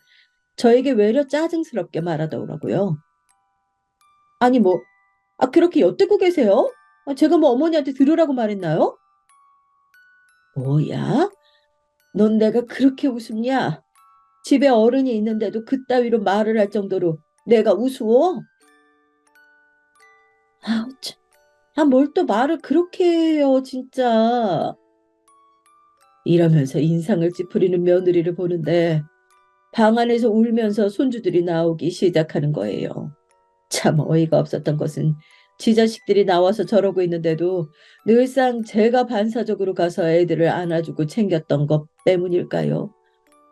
A: 저에게 외려 짜증스럽게 말하더라고요. 아니 뭐, 그렇게 엿듣고 계세요? 제가 뭐 어머니한테 들으라고 말했나요? 뭐야? 넌 내가 그렇게 우습냐? 집에 어른이 있는데도 그따위로 말을 할 정도로 내가 우스워? 아우 참. 뭘 또 말을 그렇게 해요, 진짜. 이러면서 인상을 찌푸리는 며느리를 보는데 방 안에서 울면서 손주들이 나오기 시작하는 거예요. 참 어이가 없었던 것은 지 자식들이 나와서 저러고 있는데도 늘상 제가 반사적으로 가서 애들을 안아주고 챙겼던 것 때문일까요?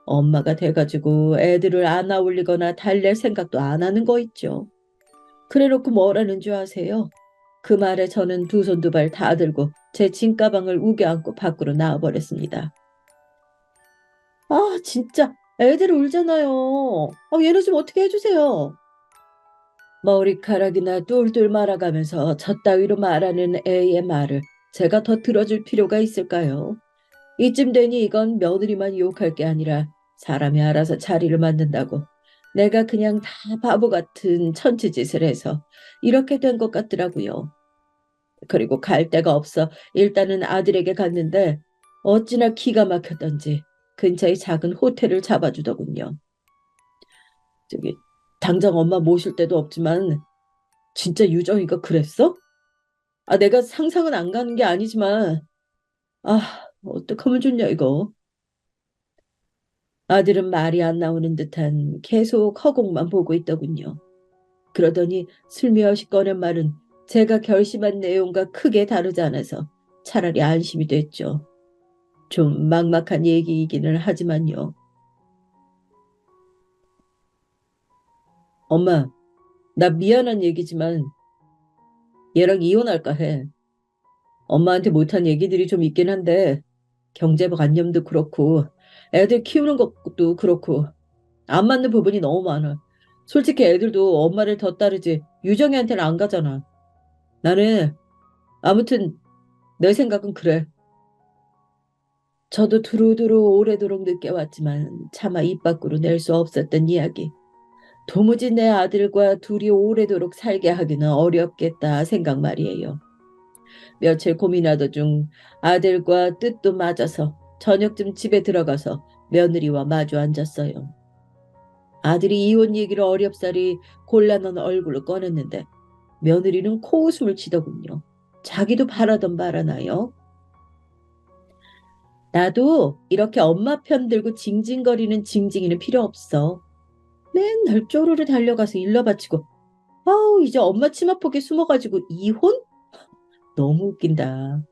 A: 엄마가 돼가지고 애들을 안아 올리거나 달랠 생각도 안 하는 거 있죠. 그래놓고 뭐라는 줄 아세요? 그 말에 저는 두 손 두 발 다 들고 제 짐가방을 우겨 안고 밖으로 나와버렸습니다. 진짜 애들 울잖아요. 얘네 좀 어떻게 해주세요. 머리카락이나 똘똘 말아가면서 저 따위로 말하는 애의 말을 제가 더 들어줄 필요가 있을까요? 이쯤 되니 이건 며느리만 욕할 게 아니라 사람이 알아서 자리를 만든다고 내가 그냥 다 바보 같은 천치짓을 해서 이렇게 된 것 같더라고요. 그리고 갈 데가 없어 일단은 아들에게 갔는데 어찌나 기가 막혔던지 근처에 작은 호텔을 잡아주더군요. 저기 당장 엄마 모실 데도 없지만 진짜 유정이가 그랬어? 내가 상상은 안 가는 게 아니지만 아, 어떡하면 좋냐 이거. 아들은 말이 안 나오는 듯한 계속 허공만 보고 있더군요. 그러더니 슬며시 꺼낸 말은 제가 결심한 내용과 크게 다르지 않아서 차라리 안심이 됐죠. 좀 막막한 얘기이기는 하지만요. 엄마, 나 미안한 얘기지만 얘랑 이혼할까 해. 엄마한테 못한 얘기들이 좀 있긴 한데 경제관념도 그렇고 애들 키우는 것도 그렇고 안 맞는 부분이 너무 많아. 솔직히 애들도 엄마를 더 따르지 유정이한테는 안 가잖아. 나는 아무튼 내 생각은 그래. 저도 두루두루 오래도록 느껴왔지만 차마 입 밖으로 낼 수 없었던 이야기. 도무지 내 아들과 둘이 오래도록 살게 하기는 어렵겠다 생각 말이에요. 며칠 고민하던 중 아들과 뜻도 맞아서 저녁쯤 집에 들어가서 며느리와 마주 앉았어요. 아들이 이혼 얘기를 어렵사리 곤란한 얼굴로 꺼냈는데 며느리는 코웃음을 치더군요. 자기도 바라던 바라나요? 나도 이렇게 엄마 편 들고 징징거리는 징징이는 필요 없어. 맨날 쪼르르 달려가서 일러 바치고 아우 이제 엄마 치마폭에 숨어가지고 이혼? 너무 웃긴다.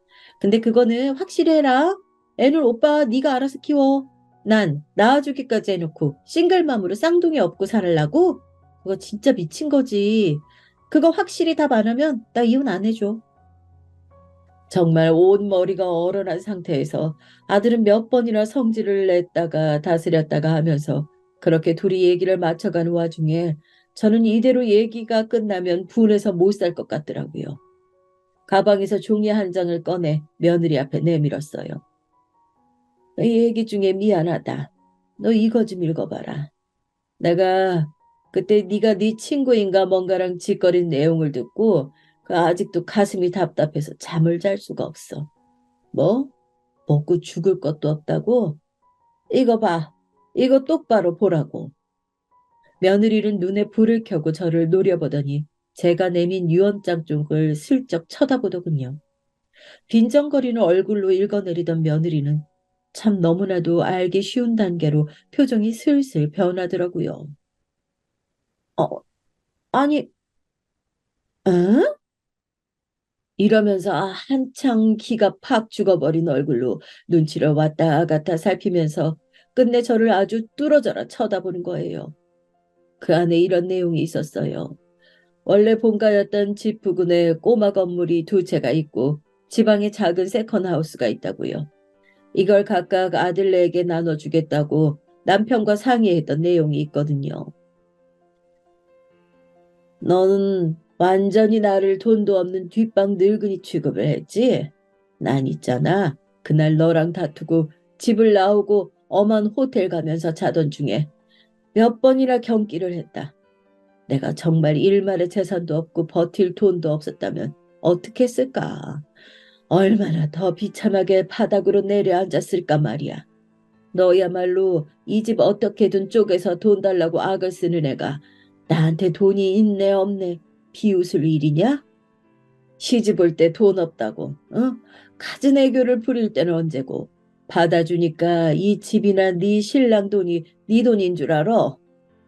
A: 근데 그거는 확실히 해라. 애는 오빠 네가 알아서 키워. 난 낳아주기까지 해놓고 싱글맘으로 쌍둥이 업고 살라고? 그거 진짜 미친 거지. 그거 확실히 답 안 하면 나 이혼 안 해줘. 정말 온 머리가 얼어난 상태에서 아들은 몇 번이나 성질을 냈다가 다스렸다가 하면서 그렇게 둘이 얘기를 맞춰가는 와중에 저는 이대로 얘기가 끝나면 분해서 못 살 것 같더라고요. 가방에서 종이 한 장을 꺼내 며느리 앞에 내밀었어요. 이 얘기 중에 미안하다. 너 이거 좀 읽어봐라. 내가 그때 네가 네 친구인가 뭔가랑 짓거린 내용을 듣고 아직도 가슴이 답답해서 잠을 잘 수가 없어. 뭐? 먹고 죽을 것도 없다고? 이거 봐. 이거 똑바로 보라고. 며느리는 눈에 불을 켜고 저를 노려보더니 제가 내민 유언장 쪽을 슬쩍 쳐다보더군요. 빈정거리는 얼굴로 읽어내리던 며느리는 참 너무나도 알기 쉬운 단계로 표정이 슬슬 변하더라고요. 어, 아니, 응? 이러면서 한창 기가 팍 죽어버린 얼굴로 눈치를 왔다 갔다 살피면서 끝내 저를 아주 뚫어져라 쳐다보는 거예요. 그 안에 이런 내용이 있었어요. 원래 본가였던 집 부근에 꼬마 건물이 두 채가 있고 지방에 작은 세컨하우스가 있다고요. 이걸 각각 아들네에게 나눠주겠다고 남편과 상의했던 내용이 있거든요. 너는 완전히 나를 돈도 없는 뒷방 늙은이 취급을 했지? 난 있잖아. 그날 너랑 다투고 집을 나오고 엄한 호텔 가면서 자던 중에 몇 번이나 경기를 했다. 내가 정말 일말의 재산도 없고 버틸 돈도 없었다면 어떻게 했을까? 얼마나 더 비참하게 바닥으로 내려앉았을까 말이야. 너야말로 이 집 어떻게든 쪼개서 돈 달라고 악을 쓰는 애가 나한테 돈이 있네 없네 비웃을 일이냐? 시집 올 때 돈 없다고, 어? 갖은 애교를 부릴 때는 언제고 받아주니까 이 집이나 네 신랑 돈이 네 돈인 줄 알아?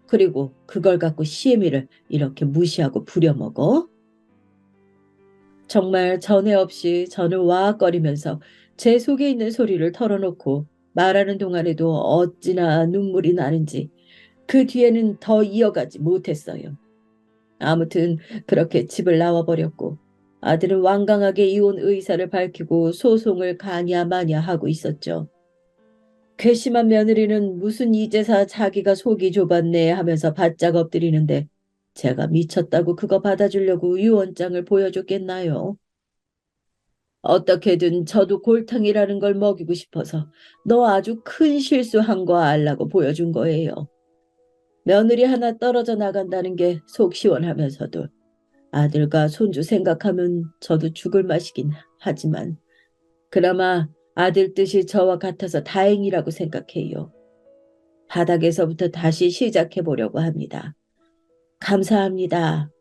A: 그리고 그걸 갖고 시애미를 이렇게 무시하고 부려먹어? 정말 전에 없이 저는 와악거리면서 제 속에 있는 소리를 털어놓고 말하는 동안에도 어찌나 눈물이 나는지 그 뒤에는 더 이어가지 못했어요. 아무튼 그렇게 집을 나와버렸고 아들은 완강하게 이혼 의사를 밝히고 소송을 가냐 마냐 하고 있었죠. 괘씸한 며느리는 무슨 이제사 자기가 속이 좁았네 하면서 바짝 엎드리는데 제가 미쳤다고 그거 받아주려고 유언장을 보여줬겠나요? 어떻게든 저도 골탕이라는 걸 먹이고 싶어서 너 아주 큰 실수한 거 알라고 보여준 거예요. 며느리 하나 떨어져 나간다는 게 속 시원하면서도 아들과 손주 생각하면 저도 죽을 맛이긴 하지만 그나마 아들 뜻이 저와 같아서 다행이라고 생각해요. 바닥에서부터 다시 시작해 보려고 합니다. 감사합니다.